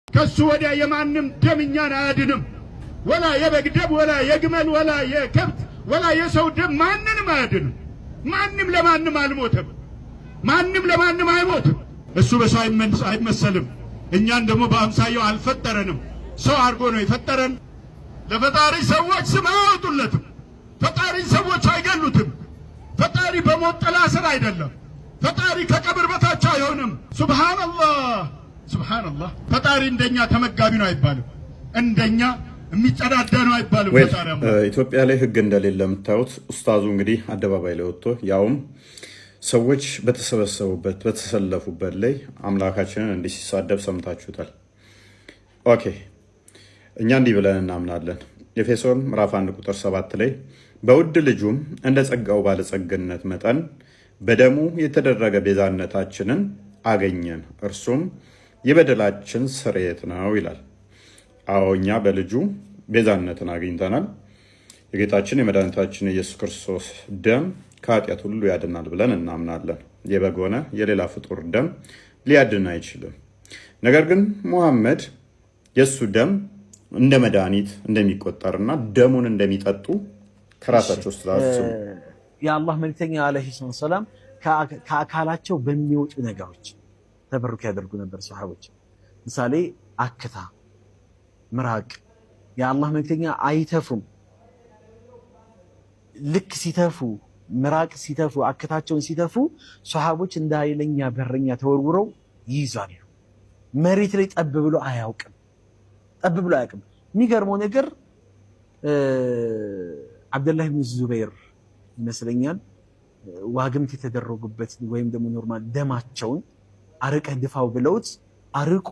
ከሱ ወዲያ የማንም ደም እኛን አያድንም። ወላ የበግ ደም ወላ የግመል ወላ የከብት ወላ የሰው ደም ማንንም አያድንም። ማንም ለማንም አልሞተም። ማንም ለማንም አይሞትም። እሱ በሰው አይመሰልም። እኛን ደግሞ በአምሳያው አልፈጠረንም። ሰው አድርጎ ነው የፈጠረን። ለፈጣሪ ሰዎች ስም አያወጡለትም። ፈጣሪ ሰዎች አይገሉትም። ፈጣሪ በሞት ጥላ ስር አይደለም። ፈጣሪ ከቀብር በታች አይሆንም። ሱብሃንአላህ ሱብሃንአላህ። ፈጣሪ እንደኛ ተመጋቢ ነው አይባልም። እንደኛ የሚጸዳዳ ነው አይባልም። ፈጣሪ ኢትዮጵያ ላይ ህግ እንደሌለ የምታዩት ኡስታዙ እንግዲህ አደባባይ ላይ ወጥቶ ያውም ሰዎች በተሰበሰቡበት በተሰለፉበት ላይ አምላካችንን እንዲህ ሲሳደብ ሰምታችሁታል። ኦኬ እኛ እንዲህ ብለን እናምናለን። ኤፌሶን ምዕራፍ 1 ቁጥር 7 ላይ በውድ ልጁም እንደ ጸጋው ባለጸግነት መጠን በደሙ የተደረገ ቤዛነታችንን አገኘን፣ እርሱም የበደላችን ስርየት ነው ይላል። አዎ እኛ በልጁ ቤዛነትን አግኝተናል። የጌታችን የመድኃኒታችን የኢየሱስ ክርስቶስ ደም ከኃጢአት ሁሉ ያድናል ብለን እናምናለን። የበግ ሆነ የሌላ ፍጡር ደም ሊያድን አይችልም። ነገር ግን ሙሐመድ የእሱ ደም እንደ መድኃኒት እንደሚቆጠርና ደሙን እንደሚጠጡ ከራሳቸው ስላሱ የአላህ መልእክተኛ አለይሂ ሰላም ከአካላቸው በሚወጡ ነገሮች ተበሩክ ያደርጉ ነበር። ሰሃቦች ምሳሌ አክታ፣ ምራቅ የአላህ መልእክተኛ አይተፉም። ልክ ሲተፉ ምራቅ ሲተፉ አክታቸውን ሲተፉ ሰሃቦች እንደ ኃይለኛ በረኛ ተወርውረው ይይዛሉ። መሬት ላይ ጠብ ብሎ አያውቅም። የሚገርመው ነገር አብደላህ ብን ዙበይር ይመስለኛል ዋግምት የተደረጉበት ወይም ደግሞ ኖርማል ደማቸውን አርቀህ ድፋው ብለውት አርቆ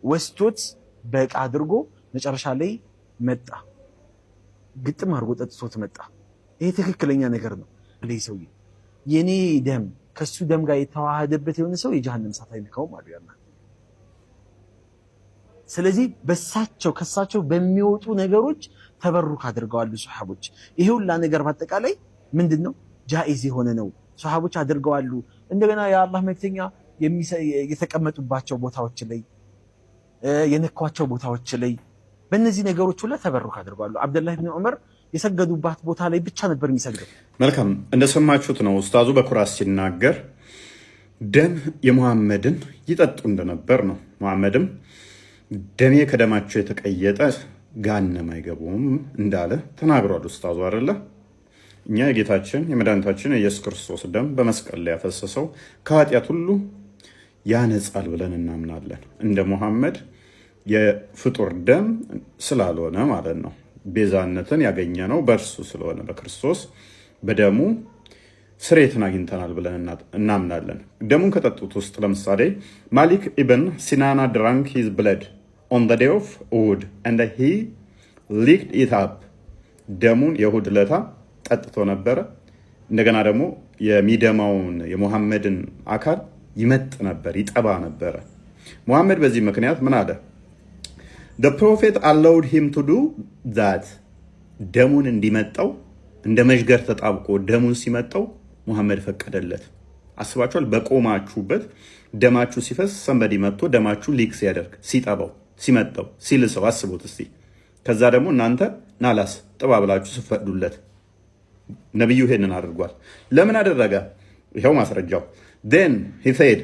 ወስቶት በቃ አድርጎ መጨረሻ ላይ መጣ። ግጥም አድርጎ ጠጥቶት መጣ። ይሄ ትክክለኛ ነገር ነው። ለይ ሰውዬ የኔ ደም ከሱ ደም ጋር የተዋሃደበት የሆነ ሰው የጀሃነም እሳት አይልከውም አሉ ያላ። ስለዚህ ከሳቸው በሚወጡ ነገሮች ተበሩክ አድርገዋል ሱሐቦች። ይሄ ሁላ ነገር በአጠቃላይ ምንድነው ጃኢዝ የሆነ ነው። ሱሐቦች አድርገዋል። እንደገና የአላህ መልእክተኛ የተቀመጡባቸው ቦታዎች ላይ የነኳቸው ቦታዎች ላይ በእነዚህ ነገሮች ሁላ ተበሩክ አድርገዋል። አብደላህ ብን ዑመር የሰገዱባት ቦታ ላይ ብቻ ነበር የሚሰግደው። መልካም እንደሰማችሁት ነው ኡስታዙ በኩራት ሲናገር ደም የሙሐመድን ይጠጡ እንደነበር ነው። ሙሐመድም ደሜ ከደማቸው የተቀየጠ ገሃነም አይገቡም እንዳለ ተናግሯል ኡስታዙ አይደለ? እኛ የጌታችን የመድኃኒታችን የኢየሱስ ክርስቶስ ደም በመስቀል ላይ ያፈሰሰው ከኃጢአት ሁሉ ያነጻል ብለን እናምናለን። እንደ ሙሐመድ የፍጡር ደም ስላልሆነ ማለት ነው። ቤዛነትን ያገኘ ነው በእርሱ ስለሆነ በክርስቶስ በደሙ ስርየትን አግኝተናል ብለን እናምናለን። ደሙን ከጠጡት ውስጥ ለምሳሌ ማሊክ ኢብን ሲናና ድራንክ ሂዝ ብለድ ኦን ዘ ዴይ ኦፍ እሁድ and he licked it up። ደሙን የእሁድ ዕለት ጠጥቶ ነበረ። እንደገና ደግሞ የሚደማውን የሙሐመድን አካል ይመጥ ነበር፣ ይጠባ ነበረ። ሙሐመድ በዚህ ምክንያት ምን አለ? The prophet allowed him to do that። ደሙን እንዲመጣው እንደ መሽገር ተጣብቆ ደሙን ሲመጣው ሙሐመድ ፈቀደለት። አስባችኋል? በቆማችሁበት ደማችሁ ሲፈስ ሰንበዲ መጥቶ ደማችሁ ሊክ ሲያደርግ ሲጠባው ሲመጣው ሲልሰው አስቡት እስቲ። ከዛ ደግሞ እናንተ ናላስ ጥባ ብላችሁ ስፈቅዱለት ነብዩ ይሄንን አድርጓል። ለምን አደረገ? ይሄው ማስረጃው። then he said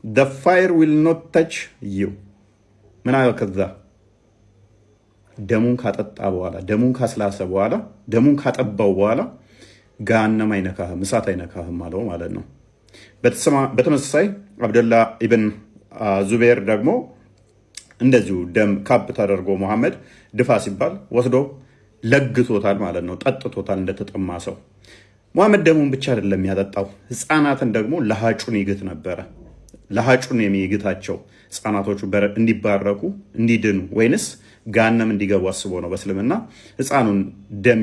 the fire will not touch you። ምን አለ? ከዛ ደሙን ካጠጣ በኋላ ደሙን ካስላሰ በኋላ ደሙን ካጠባው በኋላ ገሃነም አይነካህም፣ እሳት አይነካህም አለው ማለት ነው። በተመሳሳይ አብደላ ኢብን ዙበይር ደግሞ እንደዚሁ ደም ካብ ተደርጎ ሙሐመድ ድፋ ሲባል ወስዶ ለግቶታል ማለት ነው። ጠጥቶታል እንደተጠማ ሰው። ሙሐመድ ደሙን ብቻ አይደለም ያጠጣው፣ ህፃናትን ደግሞ ለሃጩን ይግት ነበረ። ለሃጩን የሚግታቸው ህፃናቶቹ እንዲባረኩ እንዲድኑ ወይንስ ገሃነም እንዲገቡ አስቦ ነው በእስልምና ህፃኑን ደም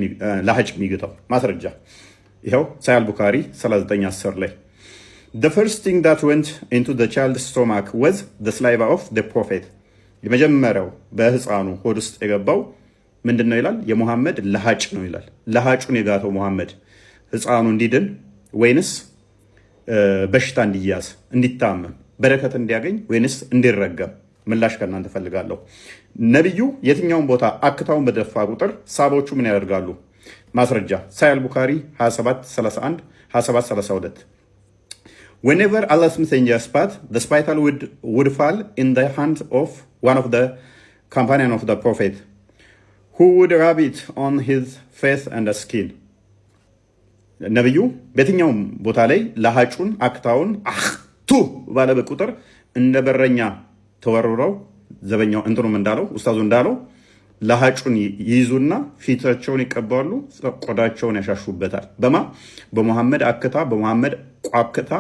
ለሃጭ የሚግታው። ማስረጃ ይኸው ሳሂህ ቡኻሪ 39:10 ላይ the first thing that went into the child's stomach was the saliva of the prophet። የመጀመሪያው በህፃኑ ሆድ ውስጥ የገባው ምንድነው ይላል? የሙሐመድ ለሃጭ ነው ይላል። ለሃጩን የጋተው ሙሐመድ ህፃኑ እንዲድን ወይንስ በሽታ እንዲያዝ እንዲታመም በረከት እንዲያገኝ ወይንስ እንዲረገም? ምላሽ ከእናንተ ፈልጋለሁ። ነቢዩ የትኛውን ቦታ አክታውን በደፋ ቁጥር ሳቦቹ ምን ያደርጋሉ? ማስረጃ ሳሂህ ቡኻሪ 27:31 27:32 Whenever Allah's messenger spat, the spittle would fall in the hands of one of the companion of the prophet, who would rub it on his face and skin. ነቢዩ በየትኛውም ቦታ ላይ ለሃጩን አክታውን አክቱ ባለ በቁጥር እንደ በረኛ ተወርረው ዘበኛው እንትኑም እንዳለው ኡስታዙ እንዳለው ለሃጩን ይይዙና ፊታቸውን ይቀባሉ፣ ቆዳቸውን ያሻሹበታል። በመሐመድ አክታ በመሐመድ ቋክታ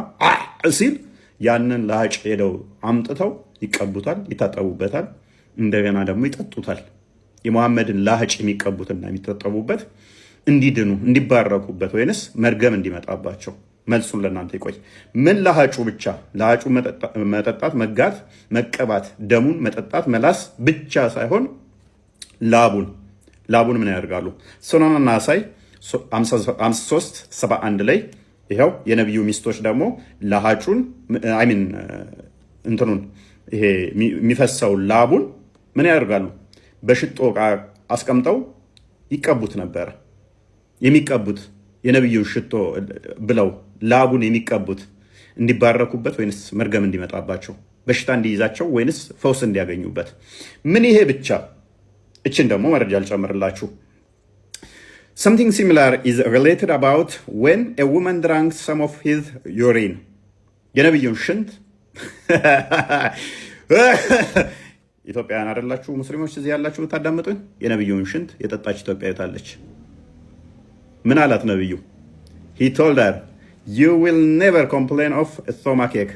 ሲል ያንን ለሃጭ ሄደው አምጥተው ይቀቡታል፣ ይታጠቡበታል፣ እንደገና ደግሞ ይጠጡታል። የመሐመድን ለሃጭ የሚቀቡትና የሚታጠቡበት እንዲድኑ እንዲባረኩበት ወይንስ መርገም እንዲመጣባቸው? መልሱን ለእናንተ ይቆይ። ምን ለሃጩ ብቻ? ለሃጩ መጠጣት፣ መጋት፣ መቀባት፣ ደሙን መጠጣት፣ መላስ ብቻ ሳይሆን ላቡን ምን ያደርጋሉ? ሱነን ናሳኢ 53:71 ላይ ይኸው የነቢዩ ሚስቶች ደግሞ ለሃጩን እንትኑን ይሄ የሚፈሰው ላቡን ምን ያደርጋሉ? በሽቶ ዕቃ አስቀምጠው ይቀቡት ነበረ። የሚቀቡት የነቢዩን ሽቶ ብለው ላቡን የሚቀቡት እንዲባረኩበት ወይንስ መርገም እንዲመጣባቸው፣ በሽታ እንዲይዛቸው ወይንስ ፈውስ እንዲያገኙበት? ምን ይሄ ብቻ? እችን ደግሞ መረጃ አልጨምርላችሁ። Something similar is related about when a woman drank some of his urine. የነቢዩን ሽንት ኢትዮጵያውያን አይደላችሁ ሙስሊሞች እዚህ ያላችሁ የምታዳምጡኝ? የነቢዩን ሽንት የጠጣች ኢትዮጵያዊት አለች። ምን አላት ነቢዩ? He told her, you will never complain of a stomachache.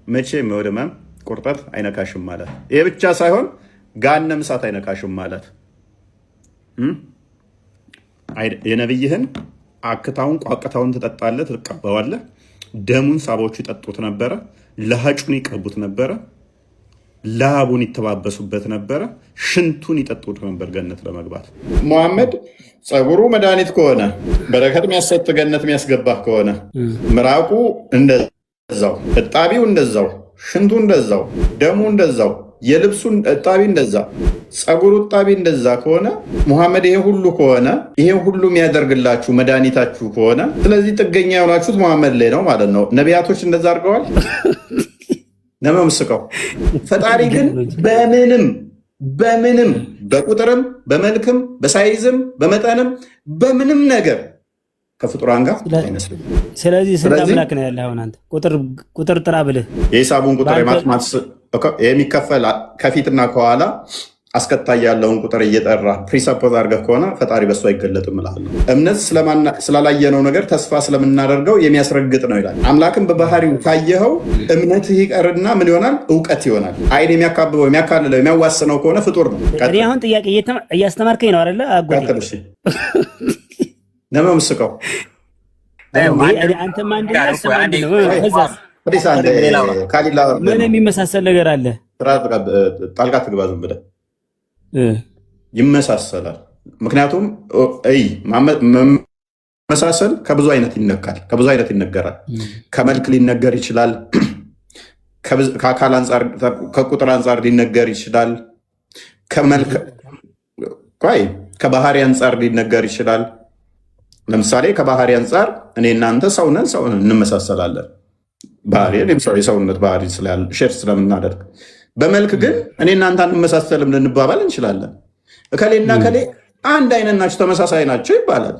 መቼም ወደ ህመም ቁርጠት አይነካሽም ማለት። ይሄ ብቻ ሳይሆን ጋነም እሳት አይነካሽም ማለት። የነቢይህን አክታውን ቋቅታውን ትጠጣለህ፣ ትቀባዋለህ። ደሙን ሳቦቹ ይጠጡት ነበረ፣ ለሃጩን ይቀቡት ነበረ፣ ላቡን ይተባበሱበት ነበረ፣ ሽንቱን ይጠጡት ነበር ገነት ለመግባት። ሙሐመድ ጸጉሩ መድኃኒት ከሆነ በረከት የሚያሰጥ ገነት የሚያስገባህ ከሆነ ምራቁ እንደዛው፣ እጣቢው እንደዛው፣ ሽንቱ እንደዛው፣ ደሙ እንደዛው፣ የልብሱን እጣቢ እንደዛ፣ ጸጉሩ እጣቢ እንደዛ ከሆነ ሙሐመድ ይሄ ሁሉ ከሆነ ይሄ ሁሉ የሚያደርግላችሁ መድኃኒታችሁ ከሆነ ስለዚህ ጥገኛ የሆናችሁት ሙሐመድ ላይ ነው ማለት ነው። ነቢያቶች እንደዛ አድርገዋል። ለመምስቀው ፈጣሪ ግን በምንም በቁጥርም በመልክም በሳይዝም በመጠንም በምንም ነገር ከፍጡራን ጋር አይመስልም። ስለዚህ ስንት አምላክ ነው ያለው? አሁን አንተ ቁጥር ጥራ ብልህ የሂሳቡን ቁጥር የማትማትስ የሚከፈል ከፊትና ከኋላ አስከታይ ያለውን ቁጥር እየጠራ ፕሪሰፖዝ አድርገህ ከሆነ ፈጣሪ በሱ አይገለጥም እላለሁ። እምነት ስላላየነው ነገር ተስፋ ስለምናደርገው የሚያስረግጥ ነው ይላል። አምላክን በባህሪው ካየኸው እምነትህ ይቀርና ምን ይሆናል? እውቀት ይሆናል። አይን የሚያካብበው የሚያካልለው የሚያዋስነው ከሆነ ፍጡር ነው። እኔ አሁን ጥያቄ እያስተማርከኝ ነው አይደለ? አጎቴ ለመምስቀው አንተማ ምን የሚመሳሰል ነገር አለ? ጣልቃ ትግባ ዝም ብለህ ይመሳሰላል። ምክንያቱም መመሳሰል ከብዙ አይነት ይነካል፣ ከብዙ አይነት ይነገራል። ከመልክ ሊነገር ይችላል፣ ከአካል አንጻር ከቁጥር አንጻር ሊነገር ይችላል፣ ከባህሪ አንጻር ሊነገር ይችላል። ለምሳሌ ከባህሪ አንጻር እኔ እናንተ ሰውነን እንመሳሰላለን፣ ባህሪ የሰውነት ባህሪ ሼር ስለምናደርግ። በመልክ ግን እኔ እናንተ አንመሳሰልም ልንባባል እንችላለን። እከሌና ከሌ አንድ አይነት ናቸው ተመሳሳይ ናቸው ይባላል።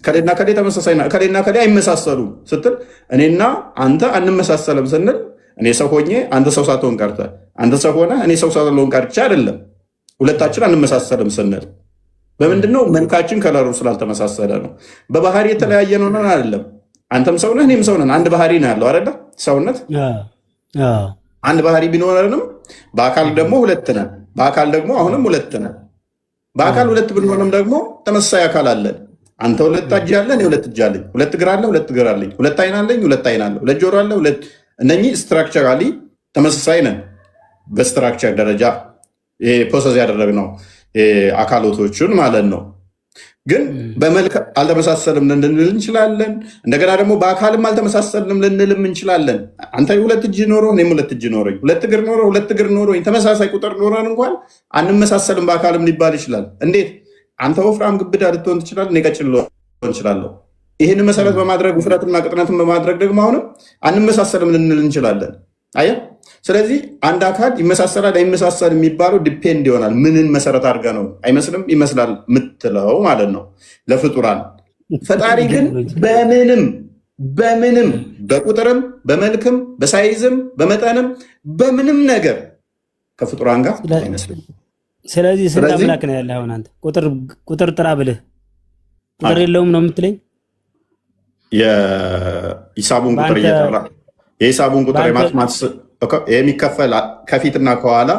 ከሌና ከሌ ተመሳሳይ ናቸው፣ ከሌና ከሌ አይመሳሰሉም ስትል እኔና አንተ አንመሳሰልም ስንል እኔ ሰው ሆኜ አንተ ሰው ሳትሆን ቀርተ፣ አንተ ሰው ሆነ እኔ ሰው ሳልሆን ቀርቼ አይደለም። ሁለታችን አንመሳሰልም ስንል በምንድነው? መልካችን ከለሩ ስላልተመሳሰለ ነው። በባህሪ የተለያየ ነው አይደለም። አንተም ሰው ነህ እኔም ሰው ነን። አንድ ባህሪ ነው ያለው አይደለ? ሰውነት አንድ ባህሪ ቢኖረንም በአካል ደግሞ ሁለት ነን። በአካል ደግሞ አሁንም ሁለት ነን። በአካል ሁለት ብንሆንም ደግሞ ተመሳሳይ አካል አለን። አንተ ሁለት እጅ አለ፣ እኔ ሁለት እጅ አለኝ። ሁለት እግር አለ፣ ሁለት እግር አለኝ። ሁለት አይን አለኝ፣ ሁለት አይን አለ። ሁለት ጆሮ አለ፣ ሁለት። እነኚህ ስትራክቸራሊ ተመሳሳይ ነን። በስትራክቸር ደረጃ ፕሮሰስ ያደረግነው አካሎቶቹን ማለት ነው። ግን በመልክ አልተመሳሰልም ልንል እንችላለን። እንደገና ደግሞ በአካልም አልተመሳሰልም ልንልም እንችላለን። አንተ ሁለት እጅ ኖሮ እኔም ሁለት እጅ ኖረኝ፣ ሁለት እግር ኖሮ ሁለት እግር ኖሮኝ ተመሳሳይ ቁጥር ኖረን እንኳን አንመሳሰልም በአካልም ሊባል ይችላል። እንዴት? አንተ ወፍራም ግብዳ ልትሆን ትችላለህ፣ እኔ ቀጭን ልሆን እችላለሁ። ይህን መሰረት በማድረግ ውፍረትና ቅጥነትን በማድረግ ደግሞ አሁንም አንመሳሰልም ልንል እንችላለን። አየህ። ስለዚህ አንድ አካል ይመሳሰላል አይመሳሰል የሚባለው ዲፔንድ ይሆናል። ምንን መሰረት አድርገህ ነው አይመስልም ይመስላል የምትለው ማለት ነው ለፍጡራን። ፈጣሪ ግን በምንም በቁጥርም በመልክም በሳይዝም በመጠንም በምንም ነገር ከፍጡራን ጋር አይመስልም። ስለዚህ ስንት አምላክ ነው ያለህ? አሁን አንተ ቁጥር ጥራ ብልህ ቁጥር የለውም ነው የምትለኝ? የሂሳቡን ቁጥር እየጠራ የሂሳቡን ቁጥር የማትማት የሚከፈል ከፊትና ከኋላ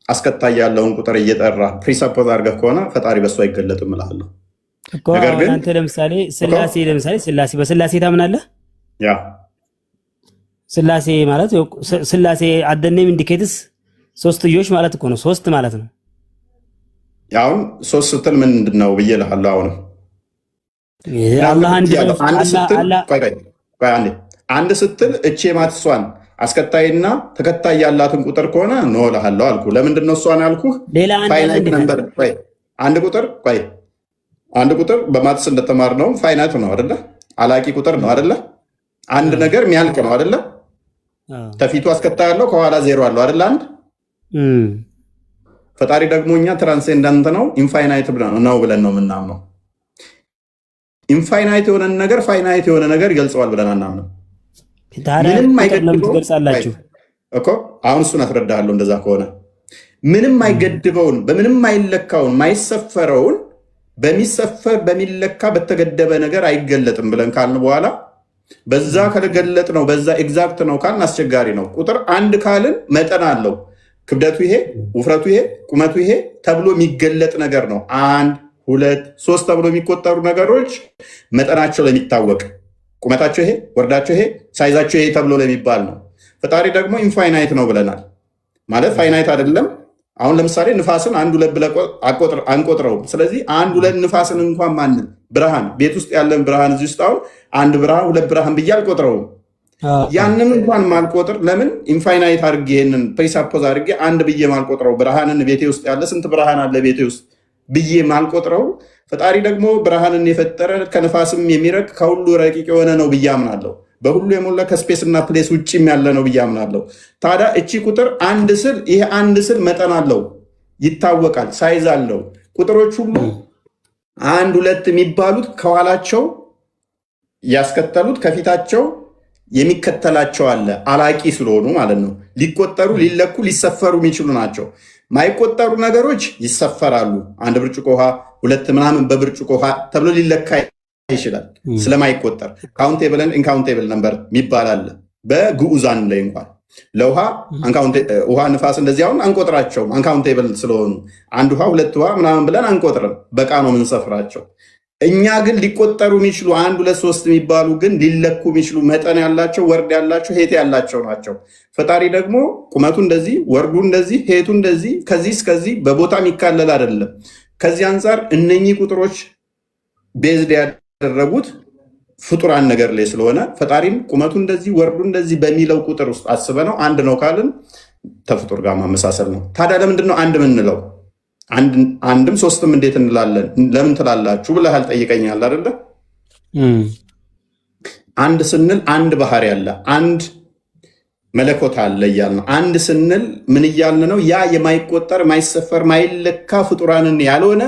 አስከታይ ያለውን ቁጥር እየጠራ ፕሪሰፖዝ አድርገህ ከሆነ ፈጣሪ በሱ አይገለጥም እልሃለሁ። ነገር ግን አንተ ለምሳሌ ስላሴ በስላሴ ታምናለህ? ያ ስላሴ ማለት ስላሴ አደኔም ኢንዲኬትስ ሶስትዮሽ ማለት እኮ ነው። ሶስት ማለት ነው። አሁን ሶስት ስትል ምንድን ነው ብዬ እልሃለሁ። አሁንም አንድ ስትል እቼ ማትሷን አስከታይና ተከታይ ያላትን ቁጥር ከሆነ ነው እልሃለሁ አልኩ። ለምንድን ነው እሷን ያልኩህ? ፋይናይት ነምበር አንድ ቁጥር በማትስ እንደተማር ነው ፋይናይት ነው አይደለ? አላቂ ቁጥር ነው አይደለ? አንድ ነገር የሚያልቅ ነው አይደለ? ተፊቱ አስከታይ ያለው ከኋላ ዜሮ አለው አይደለ? አንድ ፈጣሪ ደግሞ እኛ ትራንሴንደንት ነው ኢንፋይናይት ነው ብለን ነው የምናምነው። ኢንፋይናይት የሆነ ነገር ፋይናይት የሆነ ነገር ይገልጸዋል ብለን አናምነው። ምንም አይገድበውም እኮ አሁን እሱን አስረዳሃለሁ። እንደዛ ከሆነ ምንም አይገድበውን በምንም አይለካውን ማይሰፈረውን በሚሰፈር በሚለካ በተገደበ ነገር አይገለጥም ብለን ካልን በኋላ በዛ ከገለጥ ነው በዛ ኤግዛክት ነው ካልን አስቸጋሪ ነው። ቁጥር አንድ ካልን መጠን አለው። ክብደቱ ይሄ፣ ውፍረቱ ይሄ፣ ቁመቱ ይሄ ተብሎ የሚገለጥ ነገር ነው። 1 2 3 ተብሎ የሚቆጠሩ ነገሮች መጠናቸው ለሚታወቅ ቁመታቸው ይሄ፣ ወርዳቸው ይሄ፣ ሳይዛቸው ይሄ ተብሎ ለሚባል ነው። ፈጣሪ ደግሞ ኢንፋይናይት ነው ብለናል። ማለት ፋይናይት አይደለም። አሁን ለምሳሌ ንፋስን 1 2 ብለን አንቆጥረውም። ስለዚህ 1 2 ንፋስን እንኳን ማንን ብርሃን ቤት ውስጥ ያለን ብርሃን እዚህ ውስጥ አሁን 1 ብርሃን 2 ብርሃን ብዬ አልቆጥረውም። ያንን እንኳን ማልቆጥር ለምን ኢንፋይናይት አድርጌ ይሄንን ፕሪሳፖዝ አድርጌ አንድ ብዬ ማልቆጥረው ብርሃንን ቤቴ ውስጥ ያለ ስንት ብርሃን አለ ቤቴ ውስጥ ብዬ ማልቆጥረው ፈጣሪ ደግሞ ብርሃንን የፈጠረ ከነፋስም የሚረቅ ከሁሉ ረቂቅ የሆነ ነው ብዬ አምናለሁ። በሁሉ የሞላ ከስፔስ እና ፕሌስ ውጭም ያለ ነው ብዬ አምናለሁ። ታዲያ እቺ ቁጥር አንድ ስል ይሄ አንድ ስል መጠን አለው ይታወቃል፣ ሳይዝ አለው። ቁጥሮች ሁሉ 1 2 የሚባሉት ከኋላቸው ያስከተሉት ከፊታቸው የሚከተላቸው አለ አላቂ ስለሆኑ ማለት ነው። ሊቆጠሩ ሊለኩ ሊሰፈሩ የሚችሉ ናቸው። ማይቆጠሩ ነገሮች ይሰፈራሉ። 1 ብርጭቆ ውሃ 2 ምናምን በብርጭቆ ውሃ ተብሎ ሊለካ ይችላል ስለማይቆጠር። ካውንቴብል ኤንድ ኢንካውንቴብል ነምበር የሚባል አለ በግዑዛን ላይ እንኳን ለውሃ ውሃ ንፋስ እንደዚህ አሁን አንቆጥራቸውም አንካውንቴብል ስለሆኑ 1 ውሃ 2 ውሃ ምናምን ብለን አንቆጥርም፣ በቃ ነው የምንሰፍራቸው። እኛ ግን ሊቆጠሩ የሚችሉ 1 2 3 የሚባሉ ግን ሊለኩ የሚችሉ መጠን ያላቸው ወርድ ያላቸው ሄት ያላቸው ናቸው። ፈጣሪ ደግሞ ቁመቱ እንደዚህ ወርዱ እንደዚህ ሄቱ እንደዚህ ከዚህ እስከዚህ በቦታ የሚካለል አይደለም። ከዚህ አንጻር እነኚህ ቁጥሮች ቤዝድ ያደረጉት ፍጡራን ነገር ላይ ስለሆነ ፈጣሪም ቁመቱ እንደዚህ ወርዱ እንደዚህ በሚለው ቁጥር ውስጥ አስበ ነው አንድ ነው ካልን ተፍጡር ጋር ማመሳሰል ነው። ታዲያ ለምንድን ነው አንድ ምንለው? አንድም ሶስትም እንዴት እንላለን? ለምን ትላላችሁ ብለህ አልጠይቀኛል አይደለ? አንድ ስንል አንድ ባህሪ አለ፣ አንድ መለኮት አለ እያልን ነው። አንድ ስንል ምን እያልን ነው? ያ የማይቆጠር ማይሰፈር ማይለካ ፍጡራንን ያልሆነ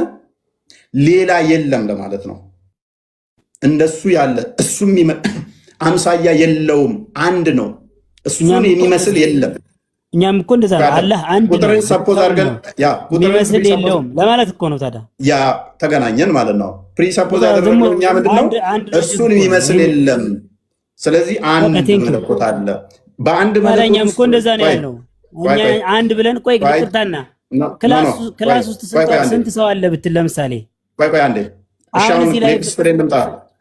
ሌላ የለም ለማለት ነው። እንደሱ ያለ እሱም አምሳያ የለውም፣ አንድ ነው። እሱን የሚመስል የለም። እኛም እኮ እንደዛ ነው። አላህ አንድ ነው። ቁጥርን ሰፖዝ አድርገን ያ ቁጥርን የለውም ለማለት እኮ ነው። ታዲያ ያ ተገናኘን ማለት ነው። ፕሪሰፖዝ አድርገን እኛ ምንድነው እሱን የሚመስል የለም። ስለዚህ አንድ መለኮት አለ። በአንድ መለኮት እኛም እኮ እንደዛ ነው ያለው። እኛ አንድ ብለን ቆይ ግጥታና ክላስ ውስጥ ስንት ሰው አለ ብትል ለምሳሌ ቆይ አንዴ ኔክስት ፍሬንድ እንምጣ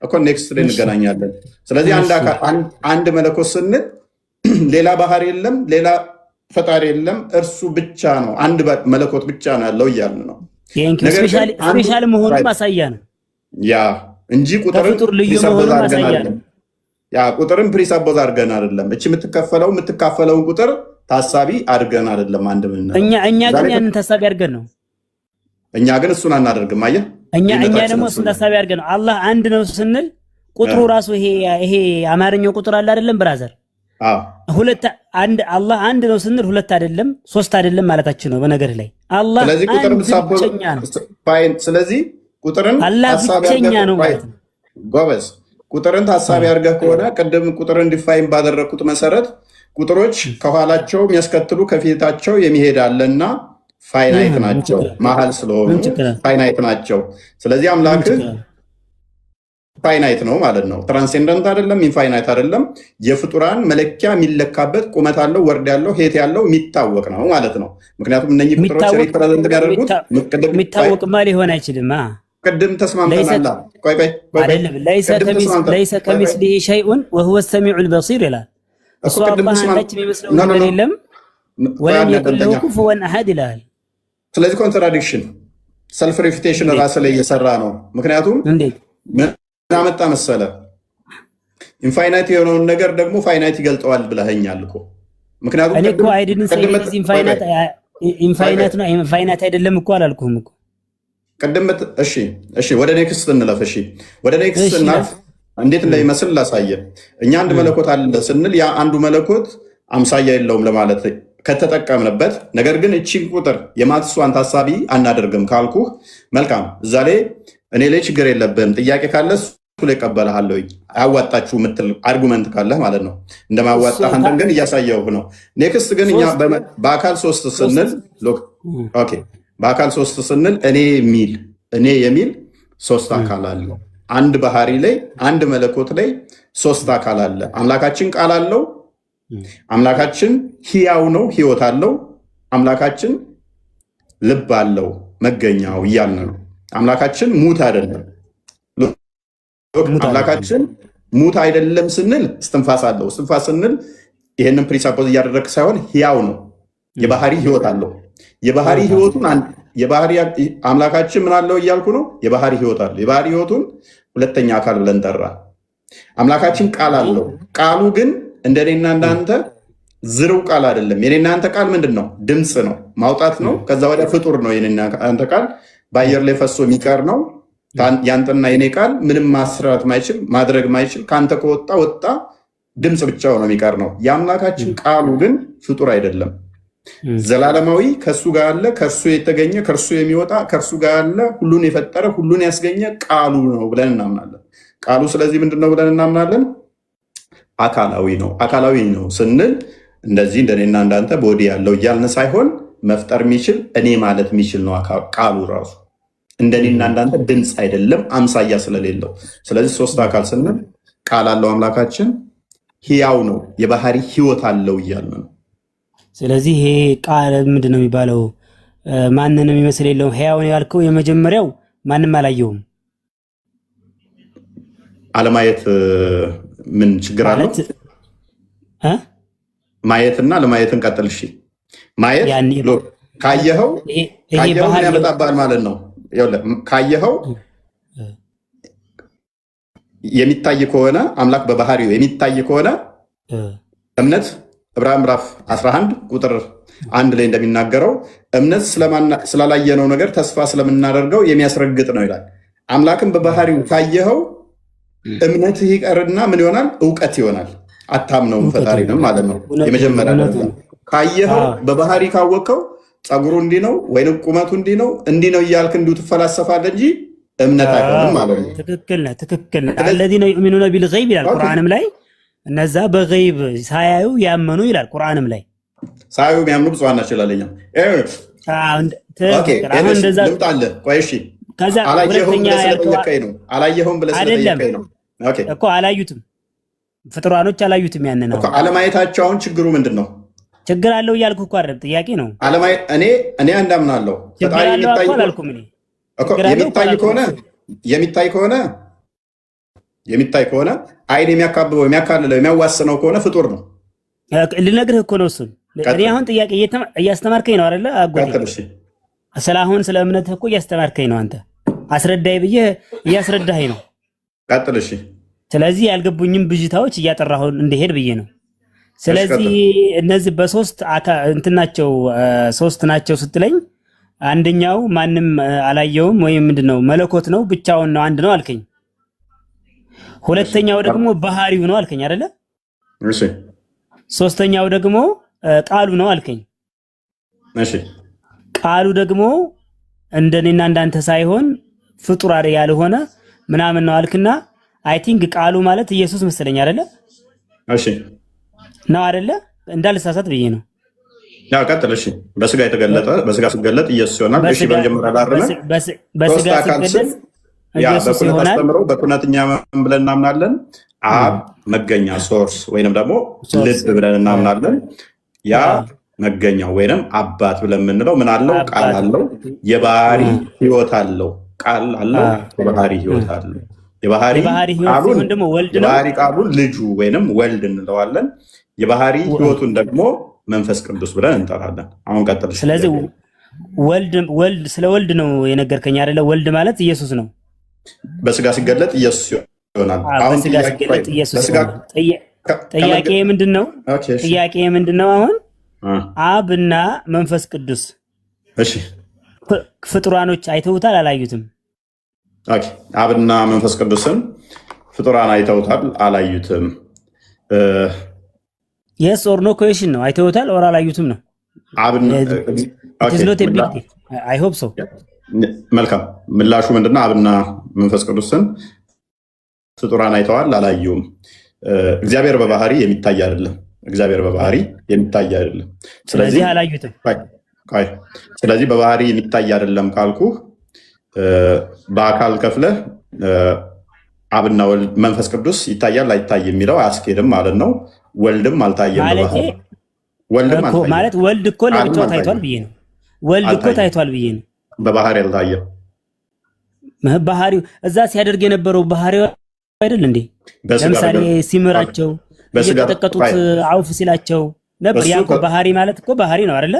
እኮ ኔክስት ፍሬንድ እንገናኛለን። ስለዚህ አንድ መለኮት ስንል ሌላ ባህር የለም፣ ሌላ ፈጣሪ የለም፣ እርሱ ብቻ ነው። አንድ መለኮት ብቻ ነው ያለው እያልን ነው። ስፔሻል መሆኑ ማሳያ ነው። ያ እንጂ ቁጥርን ከፍጡር ልዩ ፕሪሰፖዝ መሆኑን አድርገን ማሳያ አይደለም። ነው። ያ ቁጥርን ፕሪሰፖዝ አድርገን አይደለም። እቺ የምትካፈለውን ቁጥር ታሳቢ አድርገን አይደለም። አንድ ምን ነው እኛ ግን ያንን ታሳቢ አድርገን ነው። እኛ ግን እሱን አናደርግም። አየህ እኛ ደግሞ እሱን ታሳቢ አድርገን ነው። አላህ አንድ ነው ስንል ቁጥሩ ራሱ ይሄ አማርኛው ቁጥር አለ አይደለም ብራዘር? ሁለት አንድ አላህ አንድ ነው ስንል ሁለት አይደለም ሶስት አይደለም ማለታችን ነው። በነገር ላይ አላህ ብቸኛ ነው። ስለዚህ ቁጥርን ብቸኛ ነው ማለት ነው። ጎበዝ ቁጥርን ታሳቢ አድርገህ ከሆነ ቅድም ቁጥርን ዲፋይን ባደረኩት መሰረት ቁጥሮች ከኋላቸው የሚያስከትሉ ከፊታቸው የሚሄድ አለና ፋይናይት ናቸው። መሀል ስለሆኑ ፋይናይት ናቸው። ስለዚህ አምላክ ፋይናይት ነው ማለት ነው። ትራንሴንደንት አይደለም፣ ኢንፋይናይት አይደለም። የፍጡራን መለኪያ የሚለካበት ቁመት ያለው ወርድ ያለው ሄት ያለው የሚታወቅ ነው ማለት ነው። ምክንያቱም እነኚህ ቁጥሮች ሪፕሬዘንት የሚያደርጉት የሚታወቅማ ሊሆን አይችልም። ቅድም ተስማምተናል። ለይሰ ከሚስሊሂ ሸይኡን ወሁወ ሰሚዑል በሲር ይላል። እሱ አላህ አንዳች የሚመስለው ነገር የለም ወለም የኩን ለሁ ኩፉወን አሐድ ይላል። ስለዚህ ኮንትራዲክሽን ሰልፍ ሪፊቴሽን ራስ ላይ እየሰራ ነው። ምክንያቱም ምን አመጣ መሰለ ኢንፋይናይት የሆነውን ነገር ደግሞ ፋይናይት ይገልጠዋል ብለኸኛል እኮ። ምክንያቱም እኔ እኮ አይዲድን ሳይዝ ኢንፋይናይት ነው ኢንፋይናይት አይደለም እኮ አላልኩህም እኮ ቅድም። እሺ ወደ ኔክስት እንለፍ። እሺ ወደ ኔክስት እናልፍ። እንዴት እንደሚመስል ላሳየ። እኛ አንድ መለኮት አለ ስንል ያ አንዱ መለኮት አምሳያ የለውም ለማለት ከተጠቀምንበት፣ ነገር ግን እቺን ቁጥር የማትሷን ታሳቢ አናደርግም ካልኩህ መልካም፣ እዛ ላይ እኔ ላይ ችግር የለብህም። ጥያቄ ካለ እሱ ላይ እቀበልሃለሁ። አያዋጣችሁ የምትል አርጉመንት ካለህ ማለት ነው። እንደማያዋጣህ አንተን ግን እያሳየሁህ ነው። ኔክስት ግን እኛ በአካል ሶስት ስንል በአካል ሶስት ስንል እኔ የሚል ሶስት አካል አለ። አንድ ባህሪ ላይ አንድ መለኮት ላይ ሶስት አካል አለ። አምላካችን ቃል አለው። አምላካችን ሕያው ነው፣ ሕይወት አለው። አምላካችን ልብ አለው፣ መገኛው እያልን ነው። አምላካችን ሙት አይደለም። አምላካችን ሙት አይደለም ስንል እስትንፋስ አለው። እስትንፋስ ስንል ይህንን ፕሪሳፖዝ እያደረግ ሳይሆን ሕያው ነው፣ የባህሪ ሕይወት አለው። የባህሪ ሕይወቱን አምላካችን ምን አለው እያልኩ ነው። የባህሪ ሕይወት አለው። የባህሪ ሕይወቱን ሁለተኛ አካል ብለን ጠራ። አምላካችን ቃል አለው። ቃሉ ግን እንደኔና እንዳንተ ዝርው ቃል አይደለም። የኔና አንተ ቃል ምንድን ነው? ድምፅ ነው፣ ማውጣት ነው። ከዛ ወዲያ ፍጡር ነው። የኔና አንተ ቃል በአየር ላይ ፈሶ የሚቀር ነው። ያንተና የኔ ቃል ምንም ማስራት ማይችል ማድረግ ማይችል ከአንተ ከወጣ ወጣ፣ ድምፅ ብቻው ነው የሚቀር ነው። የአምላካችን ቃሉ ግን ፍጡር አይደለም፣ ዘላለማዊ ከእርሱ ጋር ያለ ከእርሱ የተገኘ ከእርሱ የሚወጣ ከእርሱ ጋር ያለ ሁሉን የፈጠረ ሁሉን ያስገኘ ቃሉ ነው ብለን እናምናለን። ቃሉ ስለዚህ ምንድን ነው ብለን እናምናለን? አካላዊ ነው። አካላዊ ነው ስንል እንደዚህ እንደኔና እንዳንተ ቦዲ ያለው እያልን ሳይሆን መፍጠር የሚችል እኔ ማለት የሚችል ነው ቃሉ ራሱ። እንደኔና እንዳንተ ድምፅ አይደለም፣ አምሳያ ስለሌለው። ስለዚህ ሶስት አካል ስንል ቃል አለው አምላካችን፣ ሕያው ነው፣ የባህሪ ሕይወት አለው እያልን ነው። ስለዚህ ይሄ ቃል ምንድን ነው የሚባለው? ማንንም የሚመስል የለውም። ሕያው ነው ያልከው የመጀመሪያው ማንም አላየውም። አለማየት ምን ችግር አለው? ማየትና ለማየትን ቀጥል። እሺ ማየት ካየኸው ምን ያመጣብሃል ማለት ነው? ካየኸው የሚታይ ከሆነ አምላክ በባህሪው የሚታይ ከሆነ እምነት ዕብራውያን ምዕራፍ 11 ቁጥር 1 ላይ እንደሚናገረው እምነት ስላላየነው ነገር ተስፋ ስለምናደርገው የሚያስረግጥ ነው ይላል። አምላክን በባህሪው ካየኸው እምነትህ ይቀርና ምን ይሆናል? እውቀት ይሆናል። አታምነውም ፈጣሪንም ማለት ነው። የመጀመሪያ ካየኸው በባህሪ ካወቅከው ፀጉሩ እንዲህ ነው ወይንም ቁመቱ እንዲህ ነው እያልክ እንዲሁ ትፈላሰፋለህ እንጂ እምነት አይሆንም ማለት ነው። ትክክል ነህ። አለዚነ ዩእሚኑነ ቢልገይብ ይላል ቁርአንም ላይ። እነዛ በገይብ ሳያዩ ያመኑ ይላል ቁርአንም ላይ። ሳያዩ የሚያምኑ ብፁዓን ናቸው ይላል። ልምጣልህ። ቆይ እሺ አላየኸውም ብለህ ስለጠየቀኝ ነው እኮ። አላዩትም፣ ፍጥሯኖች አላዩትም። ያን ነው አለማየታቸው። አሁን ችግሩ ምንድን ነው? ችግር አለው እያልኩ እኮ አይደለም፣ ጥያቄ ነው። እኔ እንዳምናለሁ ፈጣሪ የሚታይ ከሆነ አይን የሚያካብበው የሚያካልለው የሚያዋስነው ከሆነ ፍጡር ነው። ልነግርህ እኮ ነው እሱን። እኔ አሁን ጥያቄ እያስተማርከኝ ነው አይደለ? አጎቴ ስለ እምነትህ እኮ እያስተማርከኝ ነው አንተ። አስረዳይ ብዬ እያስረዳኸኝ ነው። ቀጥል። እሺ። ስለዚህ ያልገቡኝም ብዥታዎች እያጠራሁ እንደሄድ ብዬ ነው። ስለዚህ እነዚህ በሶስት እንትናቸው ሶስት ናቸው ስትለኝ አንደኛው ማንም አላየውም ወይም ምንድነው መለኮት ነው ብቻውን ነው አንድ ነው አልከኝ። ሁለተኛው ደግሞ ባህሪው ነው አልከኝ አይደለ? እሺ። ሶስተኛው ደግሞ ቃሉ ነው አልከኝ። እሺ። ቃሉ ደግሞ እንደኔና እንዳንተ ሳይሆን ፍጡር ያልሆነ ምናምን ነው አልክና አይ ቲንክ ቃሉ ማለት ኢየሱስ መሰለኝ አይደለ? እሺ ነው አይደለ? እንዳልሳሳት ብዬ ነው። ያው ቀጥል። እሺ። በስጋ የተገለጠ በስጋ ሲገለጥ ኢየሱስ ይሆናል። እሺ። በመጀመሪያ ላረመ በስጋ ሲገለጥ ኢየሱስ ይሆናል። በኩነትኛ ብለን እናምናለን። አብ መገኛ ሶርስ ወይንም ደግሞ ልብ ብለን እናምናለን። ያ መገኛው ወይንም አባት ብለን የምንለው ምን አለው? ቃል አለው። የባህሪ ህይወት አለው። ቃል አለው። የባህሪ ህይወት አለው። የባህሪ ቃሉን ደግሞ ወልድ ነው። የባህሪ ቃሉን ልጁ ወይንም ወልድ እንለዋለን። የባህሪ ህይወቱን ደግሞ መንፈስ ቅዱስ ብለን እንጠራለን። አሁን ቀጥል። ስለዚህ ወልድ ስለ ወልድ ነው የነገርከኝ አይደለ? ወልድ ማለት ኢየሱስ ነው። በስጋ ሲገለጥ ኢየሱስ ይሆናል። አሁን በስጋ ሲገለጥ ኢየሱስ ይሆናል። ጥያቄ ምንድነው? ጥያቄ ምንድነው? አሁን አብና መንፈስ ቅዱስ እሺ ፍጡራኖች አይተውታል አላዩትም? ኦኬ። አብና መንፈስ ቅዱስን ፍጡራን አይተውታል አላዩትም? የስ ኦር ኖ ኩዌሽን ነው። አይተውታል ኦር አላዩትም ነው። አይ ሆፕ ሶ። መልካም ምላሹ ምንድነው? አብና መንፈስ ቅዱስን ፍጡራን አይተዋል አላዩም? እግዚአብሔር በባህሪ የሚታይ አይደለም። እግዚአብሔር በባህሪ የሚታይ አይደለም። ስለዚህ አላዩትም። ስለዚህ በባህሪ የሚታይ አይደለም ካልኩህ በአካል ከፍለህ አብና መንፈስ ቅዱስ ይታያል አይታይ የሚለው አያስኬድም ማለት ነው። ወልድም አልታየም ማለት ወልድ እኮ ለብቻው ታይቷል ብዬ ነው። ወልድ እኮ ታይቷል ብዬ ነው። በባህሪ አልታየም። ባህሪው እዛ ሲያደርግ የነበረው ባህሪው አይደል እንዴ? ለምሳሌ ሲምራቸው እየተጠቀጡት አውፍ ሲላቸው ነበር። ያ እኮ ባህሪ ማለት እኮ ባህሪ ነው አይደለ?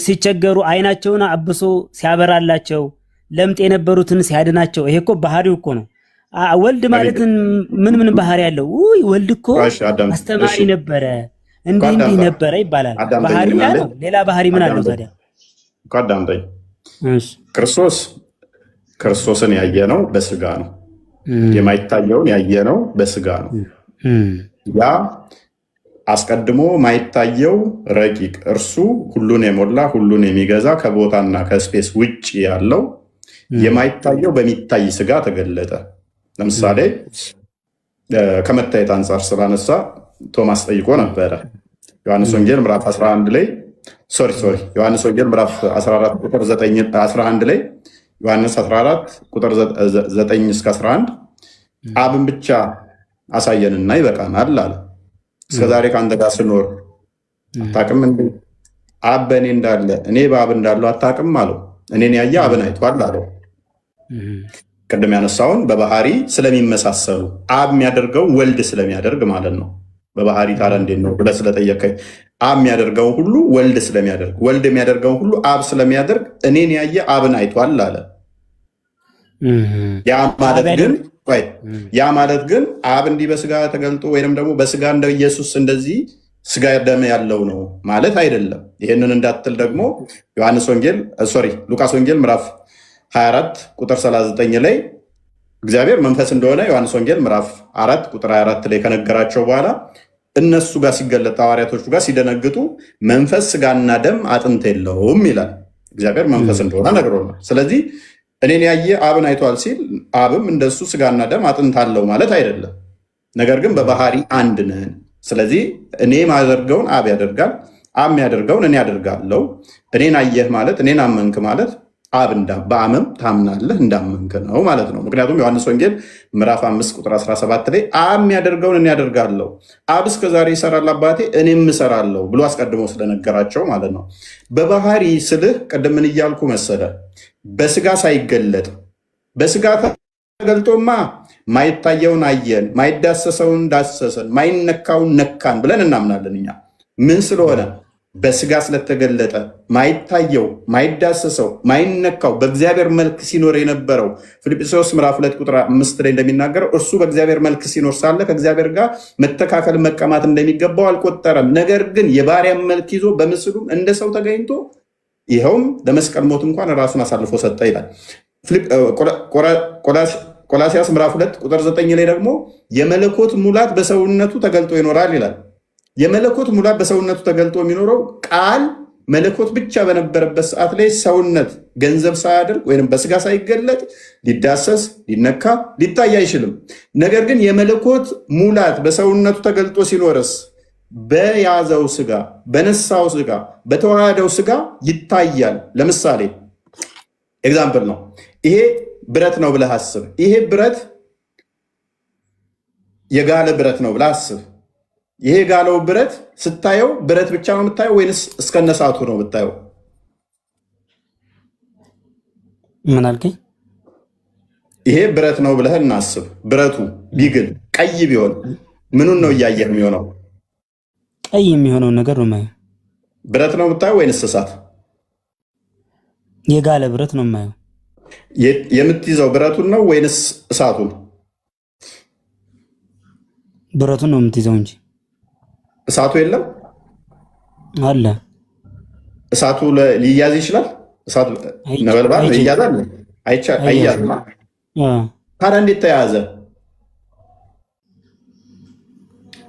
ሲቸገሩ አይናቸውን አብሶ ሲያበራላቸው ለምጥ የነበሩትን ሲያድናቸው ይሄ እኮ ባህሪው እኮ ነው። ወልድ ማለት ምን ባህሪ ያለው? ውይ ወልድ እኮ አስተማሪ ነበረ እንዲህ ነበረ ይባላል። ባህሪ ነው። ሌላ ባህሪ ምን አለው ታዲያ? አዳምጠኝ። ክርስቶስን ያየነው በስጋ ነው። የማይታየውን ያየነው በስጋ ነው። ያ አስቀድሞ ማይታየው ረቂቅ እርሱ ሁሉን የሞላ ሁሉን የሚገዛ ከቦታና ከስፔስ ውጭ ያለው የማይታየው በሚታይ ስጋ ተገለጠ። ለምሳሌ ከመታየት አንጻር ስላነሳ ቶማስ ጠይቆ ነበረ። ዮሐንስ ወንጌል ምዕራፍ 11 ላይ ዮሐንስ ወንጌል ምዕራፍ 14 ቁጥር 11 ላይ ዮሐንስ 14 ቁጥር 9 እስከ 11 አብን ብቻ አሳየንና ይበቃናል አለ። እስከዛሬ ከአንተ ጋር ስኖር አታውቅም እንዴ? አብ በእኔ እንዳለ እኔ በአብ እንዳለው አታውቅም አለው። እኔን ያየ አብን አይቷል አለው። ቅድም ያነሳውን በባህሪ ስለሚመሳሰሉ አብ የሚያደርገው ወልድ ስለሚያደርግ ማለት ነው። በባህሪ ታዲያ እንዴት ነው ብለህ ስለጠየቀኝ አብ የሚያደርገው ሁሉ ወልድ ስለሚያደርግ ወልድ የሚያደርገው ሁሉ አብ ስለሚያደርግ እኔን ያየ አብን አይቷል አለ። ያ ማለት ግን አብ እንዲህ በስጋ ተገልጦ ወይንም ደግሞ በስጋ እንደ ኢየሱስ እንደዚህ ስጋ ደም ያለው ነው ማለት አይደለም። ይህንን እንዳትል ደግሞ ሉቃስ ወንጌል ምዕራፍ 24 ቁጥር 39 ላይ እግዚአብሔር መንፈስ እንደሆነ ዮሐንስ ወንጌል ምዕራፍ 4 ቁጥር 24 ላይ ከነገራቸው በኋላ እነሱ ጋር ሲገለጥ ሐዋርያቶቹ ጋር ሲደነግጡ መንፈስ ስጋና ደም አጥንት የለውም ይላል። እግዚአብሔር መንፈስ እንደሆነ ነግሮናል። ስለዚህ እኔን ያየ አብን አይቷል ሲል አብም እንደሱ ስጋና ደም አጥንት አለው ማለት አይደለም። ነገር ግን በባህሪ አንድ ነን። ስለዚህ እኔ ማደርገውን አብ ያደርጋል፣ አብ የሚያደርገውን እኔ ያደርጋለሁ። እኔን አየህ ማለት እኔን አመንክ ማለት በአብም ታምናለህ እንዳመንክ ነው ማለት ነው። ምክንያቱም ዮሐንስ ወንጌል ምዕራፍ 5 ቁጥር 17 ላይ አብ የሚያደርገውን እኔ ያደርጋለሁ፣ አብ እስከዛሬ ይሰራል አባቴ እኔም እሰራለሁ ብሎ አስቀድሞ ስለነገራቸው ማለት ነው። በባህሪ ስልህ ቅድም ምን እያልኩ መሰለ? በስጋ ሳይገለጥ በስጋ ተገልጦማ ማይታየውን አየን፣ ማይዳሰሰውን ዳሰሰን፣ ማይነካውን ነካን ብለን እናምናለን። እኛ ምን ስለሆነ በስጋ ስለተገለጠ ማይታየው፣ ማይዳሰሰው፣ ማይነካው በእግዚአብሔር መልክ ሲኖር የነበረው ፊልጵስዩስ ምዕራፍ 2 ቁጥር 5 ላይ እንደሚናገረው እርሱ በእግዚአብሔር መልክ ሲኖር ሳለ ከእግዚአብሔር ጋር መተካከል መቀማት እንደሚገባው አልቆጠረም። ነገር ግን የባሪያን መልክ ይዞ በምስሉም እንደ ሰው ተገኝቶ ይኸውም ለመስቀል ሞት እንኳን ራሱን አሳልፎ ሰጠ ይላል። ቆላሲያስ ምዕራፍ 2 ቁጥር 9 ላይ ደግሞ የመለኮት ሙላት በሰውነቱ ተገልጦ ይኖራል ይላል። የመለኮት ሙላት በሰውነቱ ተገልጦ የሚኖረው ቃል መለኮት ብቻ በነበረበት ሰዓት ላይ ሰውነት ገንዘብ ሳያደርግ ወይም በስጋ ሳይገለጥ ሊዳሰስ፣ ሊነካ፣ ሊታይ አይችልም። ነገር ግን የመለኮት ሙላት በሰውነቱ ተገልጦ ሲኖርስ በያዘው ስጋ፣ በነሳው ስጋ፣ በተዋሃደው ስጋ ይታያል። ለምሳሌ ኤግዛምፕል ነው። ይሄ ብረት ነው ብለህ አስብ። ይሄ ብረት የጋለ ብረት ነው ብለህ አስብ። ይሄ ጋለው ብረት ስታየው ብረት ብቻ ነው የምታየው ወይንስ እስከነሳቱ ነው የምታየው? ምን አልከኝ? ይሄ ብረት ነው ብለህ እናስብ። ብረቱ ቢግል ቀይ ቢሆን ምኑን ነው እያየህ የሚሆነው? ቀይ የሚሆነውን ነገር ነው የማየው። ብረት ነው የምታየው ወይንስ እሳት? የጋለ ብረት ነው የማየው። የምትይዘው ብረቱን ነው ወይንስ እሳቱን? ብረቱን ነው የምትይዘው እንጂ እሳቱ የለም አለ። እሳቱ ሊያዝ ይችላል። እሳቱ ነበልባል ይያዛል? አይያዝም። ታዲያ እንዴት ተያዘ?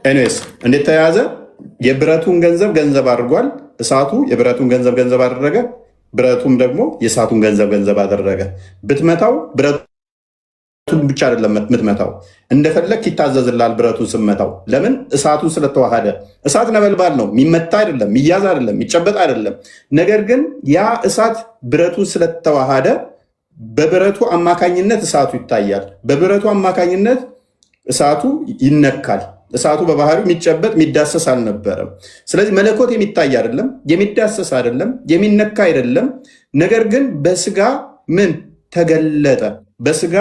ኤኒዌይስ እንዴት ተያዘ? የብረቱን ገንዘብ አድርጓል። እሳቱ የብረቱን ገንዘብ አደረገ። ብረቱም ደግሞ የእሳቱን ገንዘብ አደረገ። ብትመታው ብረቱን ብቻ አይደለም የምትመታው፣ እንደፈለግ ይታዘዝላል። ብረቱን ስመታው ለምን? እሳቱን ስለተዋሃደ። እሳት ነበልባል ነው፣ የሚመታ አይደለም፣ የሚያዝ አይደለም፣ የሚጨበጥ አይደለም። ነገር ግን ያ እሳት ብረቱን ስለተዋሃደ በብረቱ አማካኝነት እሳቱ ይታያል። በብረቱ አማካኝነት እሳቱ ይነካል። እሳቱ በባህሪው የሚጨበጥ የሚዳሰስ አልነበረም። ስለዚህ መለኮት የሚታይ አይደለም፣ የሚዳሰስ አይደለም፣ የሚነካ አይደለም። ነገር ግን በስጋ ምን ተገለጠ? በስጋ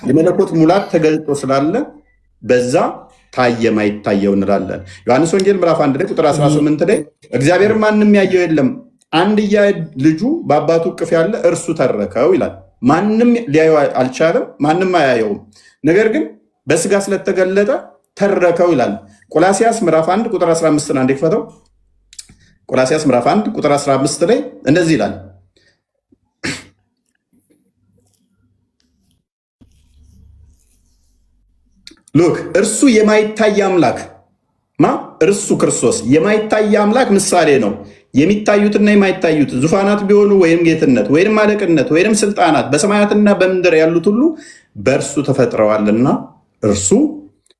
የመለኮት ሙላት ተገልጦ ስላለ በዛ ታየ ማይታየው እንላለን። ዮሐንስ ወንጌል ምዕራፍ 1 ላይ ቁጥር 18 ላይ እግዚአብሔር ማንም ያየው የለም አንድያ ልጁ በአባቱ እቅፍ ያለ እርሱ ተረከው ይላል። ማንም ሊያየው አልቻለም፣ ማንም አያየውም። ነገር ግን በስጋ ስለተገለጠ ተረከው ይላል። ቆላሲያስ ምዕራፍ 1 ቁጥር 15 አንዴ ክፈተው። ቆላሲያስ ምዕራፍ 1 ቁጥር 15 ላይ እንደዚህ ይላል፣ ሉክ እርሱ የማይታይ አምላክ እርሱ ክርስቶስ የማይታይ አምላክ ምሳሌ ነው። የሚታዩትና የማይታዩት ዙፋናት ቢሆኑ ወይም ጌትነት ወይም አለቅነት ወይም ስልጣናት በሰማያትና በምድር ያሉት ሁሉ በእርሱ ተፈጥረዋልና እርሱ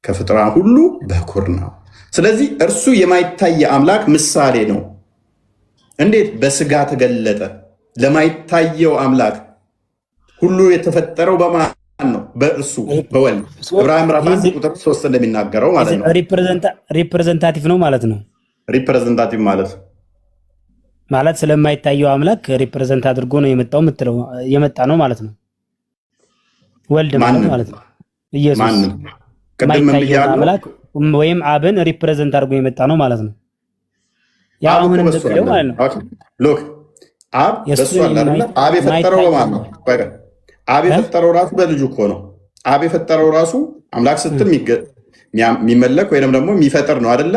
ከፍጥረታት ሁሉ በኩር ነው። ስለዚህ እርሱ የማይታይ አምላክ ምሳሌ ነው። እንዴት? በስጋ ተገለጠ። ለማይታየው አምላክ ሁሉ የተፈጠረው በማን ነው? በእርሱ በወልድ። ዕብራውያን ምዕራፍ 1 ቁጥር 3 እንደሚናገረው ማለት ነው። ሪፕሬዘንታቲቭ ነው ማለት ነው። ሪፕሬዘንታቲቭ ማለት ስለማይታየው አምላክ ሪፕሬዘንት አድርጎ ነው የመጣ ነው ማለት ነው። ወልድ ማለት ነው ኢየሱስ ቅድም አምላክ ወይም አብን ሪፕሬዘንት አድርጎ የመጣ ነው ማለት ነው። ያ አሁን እንደተለው ማለት ነው። ሎክ አብ በሱ አለ አይደል? አብ የፈጠረው በማን ነው? አብ የፈጠረው ራሱ በልጁ እኮ ነው። አብ የፈጠረው ራሱ አምላክ ስትል የሚመለክ ወይንም ደግሞ የሚፈጥር ነው አይደለ?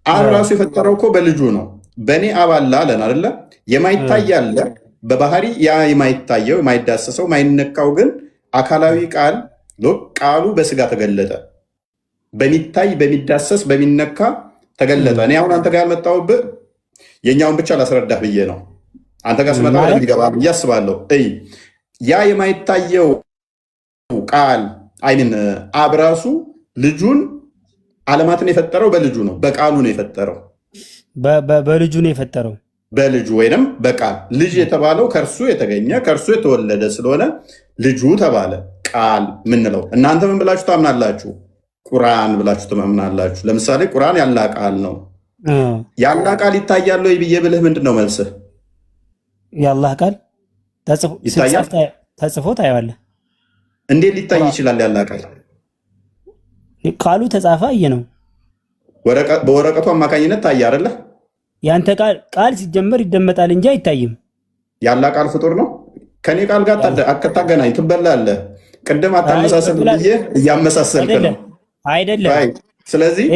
አብ ራሱ የፈጠረው እኮ በልጁ ነው። በእኔ አብ አለ አለን አይደለ? የማይታይ አለ በባህሪ ያ የማይታየው የማይዳሰሰው የማይነካው ግን አካላዊ ቃል ቃሉ በስጋ ተገለጠ። በሚታይ በሚዳሰስ በሚነካ ተገለጠ። እኔ አሁን አንተ ጋር ያልመጣሁብህ የኛውን ብቻ ላስረዳህ ብዬ ነው። አንተ ጋር ስመጣ ሊገባ ብዬ አስባለሁ። ያ የማይታየው ቃል አይምን አብ ራሱ ልጁን ዓለማትን የፈጠረው በልጁ ነው፣ በቃሉ ነው የፈጠረው። በልጁ ነው የፈጠረው። በልጁ ወይንም በቃል ልጅ የተባለው ከእርሱ የተገኘ ከእርሱ የተወለደ ስለሆነ ልጁ ተባለ። ቃል ምንለው እናንተ ምን ብላችሁ ታምናላችሁ? ቁርአን ብላችሁ ታምናላችሁ። ለምሳሌ ቁርአን ያላ ቃል ነው። ያላ ቃል ይታያል ወይ ብዬ ብልህ ምንድን ነው መልስህ? ያላህ ቃል ተጽፎ ታየዋለህ። እንዴት ሊታይ ይችላል? ያላ ቃል ቃሉ ተጻፈ ነው። በወረቀቱ አማካኝነት ታየ አይደለ? ያንተ ቃል ሲጀመር ይደመጣል እንጂ አይታይም። ያላ ቃል ፍጡር ነው። ከኔ ቃል ጋር አታገናኝ፣ ትበላለህ። ቅድም አታመሳሰል ብዬ እያመሳሰልክ ነው አይደለም። ስለዚህ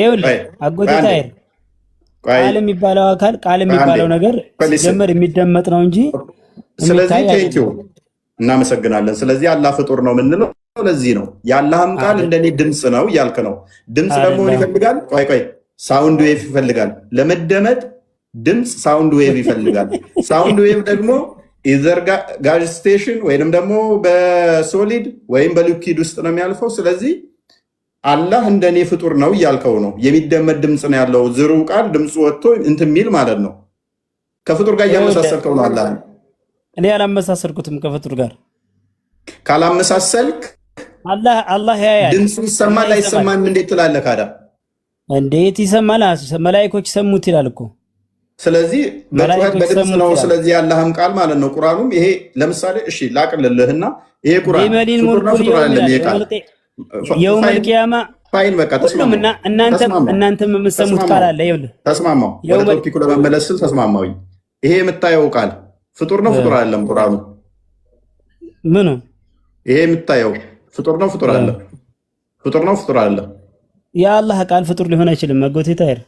አጎቴ ታይር ቃል የሚባለው አካል ቃል የሚባለው ነገር ሲጀመር የሚደመጥ ነው እንጂ። ስለዚህ ቴንኪው እናመሰግናለን። ስለዚህ አላህ ፍጡር ነው የምንለው ለዚህ ነው። የአላህም ቃል እንደኔ ድምፅ ነው እያልክ ነው። ድምፅ ደግሞ ምን ይፈልጋል? ቆይ ሳውንድ ዌቭ ይፈልጋል ለመደመጥ። ድምፅ ሳውንድ ዌቭ ይፈልጋል። ሳውንድ ዌቭ ደግሞ ኢዘር ጋዝ ስቴሽን ወይንም ደግሞ በሶሊድ ወይም በሊኩዊድ ውስጥ ነው የሚያልፈው። ስለዚህ አላህ እንደኔ ፍጡር ነው እያልከው ነው። የሚደመጥ ድምፅ ነው ያለው። ዝሩ ቃል ድምፁ ወጥቶ እንትን የሚል ማለት ነው። ከፍጡር ጋር እያመሳሰልከው ነው። አላህ እኔ አላመሳሰልኩትም ከፍጡር ጋር። ካላመሳሰልክ አላህ ያያል። ድምፁ ይሰማል አይሰማም እንዴት ትላለህ? ካዳ እንዴት ይሰማል? መላእክቶች ሰሙት ይላል እኮ። ስለዚህ በጩኸት በድምፅ ነው። ስለዚህ የአላህም ቃል ማለት ነው። ቁርአኑም ይሄ ለምሳሌ እሺ ላቅልልህና ይሄ ቁርአን ፍጡር ነው ፍጡር አይደለም? ይሄ ቃል የውመል ቂያማ ፋይን በቃ ተስማማው። እናንተም የምትሰሙት ቃል አለ። ይኸውልህ ተስማማው። ወደ ቶፒኩ ለመመለስ ስል ተስማማው። ይሄ የምታየው ቃል ፍጡር ነው ፍጡር አይደለም? ቁርአኑ ምኑ ይሄ የምታየው ፍጡር ነው ፍጡር አይደለም? ፍጡር ነው ፍጡር አይደለም? የአላህ ቃል ፍጡር ሊሆን አይችልም። አጎቴ ታይር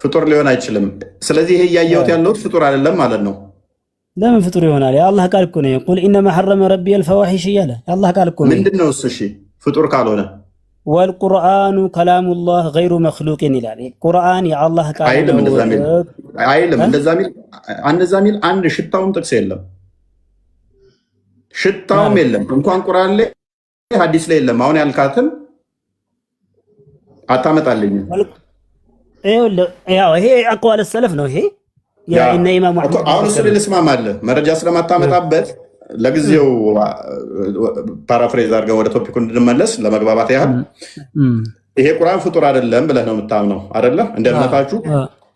ፍጡር ሊሆን አይችልም። ስለዚህ ይሄ እያየሁት ያለሁት ፍጡር አይደለም ማለት ነው። ለምን ፍጡር ይሆናል? የአላህ ቃል እኮ ነው። ቁል ኢነማ ሐረመ ረቢ አልፈዋሒሽ እያለ የአላህ ቃል እኮ ነው። ምንድን ነው እሱ? እሺ ፍጡር ካልሆነ ወልቁርአኑ ከላሙላህ ገይሩ መክሉቅን ይላል። ቁርአን የአላህ ቃል አይልም። እንደዛ ሚል አንድ ሽታውም ጥቅስ የለም፣ ሽታውም የለም። እንኳን ቁርአን ላይ ሐዲስ ላይ የለም። አሁን ያልካትን አታመጣልኝ። ይሄ አቅዋለ ሰለፍ ነው። ይሄ እና ኢማሙ አሁን እሱ ልስማማለህ። መረጃ ስለማታመጣበት ለጊዜው ፓራፍሬዝ አድርገን ወደ ቶፒኩ እንድንመለስ ለመግባባት ያህል ይሄ ቁርአን ፍጡር አይደለም ብለህ ነው የምታምነው አይደለ? እንደ እምነታችሁ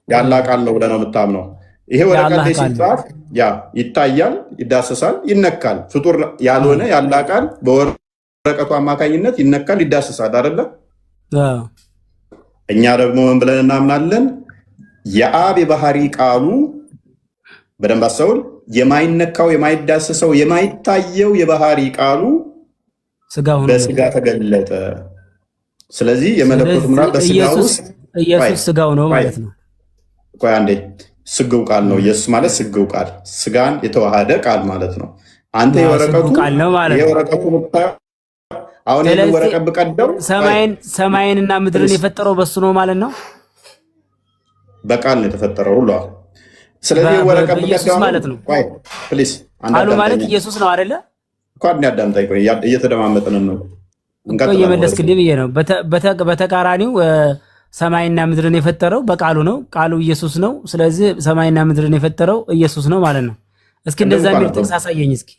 የአላህ ቃል ነው ብለህ ነው የምታምነው። ይሄ ወረቀት ላይ ሲጻፍ ይታያል፣ ይዳሰሳል፣ ይነካል። ፍጡር ያልሆነ የአላህ ቃል በወረቀቱ አማካኝነት ይነካል፣ ይዳሰሳል አይደለ? እኛ ደግሞ ምን ብለን እናምናለን? የአብ የባህሪ ቃሉ በደንብ አስተውል። የማይነካው የማይዳሰሰው የማይታየው የባህሪ ቃሉ በስጋ ተገለጠ። ስለዚህ የመለኮት ምዕራፍ በስጋ ውስጥ ኢየሱስ ስጋው ነው ማለት ነው። ቆይ አንዴ፣ ስግው ቃል ነው ኢየሱስ ማለት ስግው ቃል፣ ስጋን የተዋሃደ ቃል ማለት ነው። አንተ የወረቀቱ ቃል ነው ማለት ነው። አሁን ይሄን ወረቀት ብቀደው ሰማይንና ምድርን የፈጠረው በሱ ነው ማለት ነው። በቃል ነው የተፈጠረው ሁሉ። ስለዚህ ወረቀት ኢየሱስ ማለት ነው። ቆይ ፕሊዝ፣ ቃሉ ማለት ኢየሱስ ነው አይደለ? እንኳን ያዳምጣኝ። ቆይ እየተደማመጥን ነው እንዴ? እየመለስክልኝ ብዬ ነው። በተቃራኒው ሰማይና ምድርን የፈጠረው በቃሉ ነው። ቃሉ ኢየሱስ ነው። ስለዚህ ሰማይና ምድርን የፈጠረው ኢየሱስ ነው ማለት ነው። እስኪ እንደዛ የሚል ጥቅስ አሳየኝ እስኪ።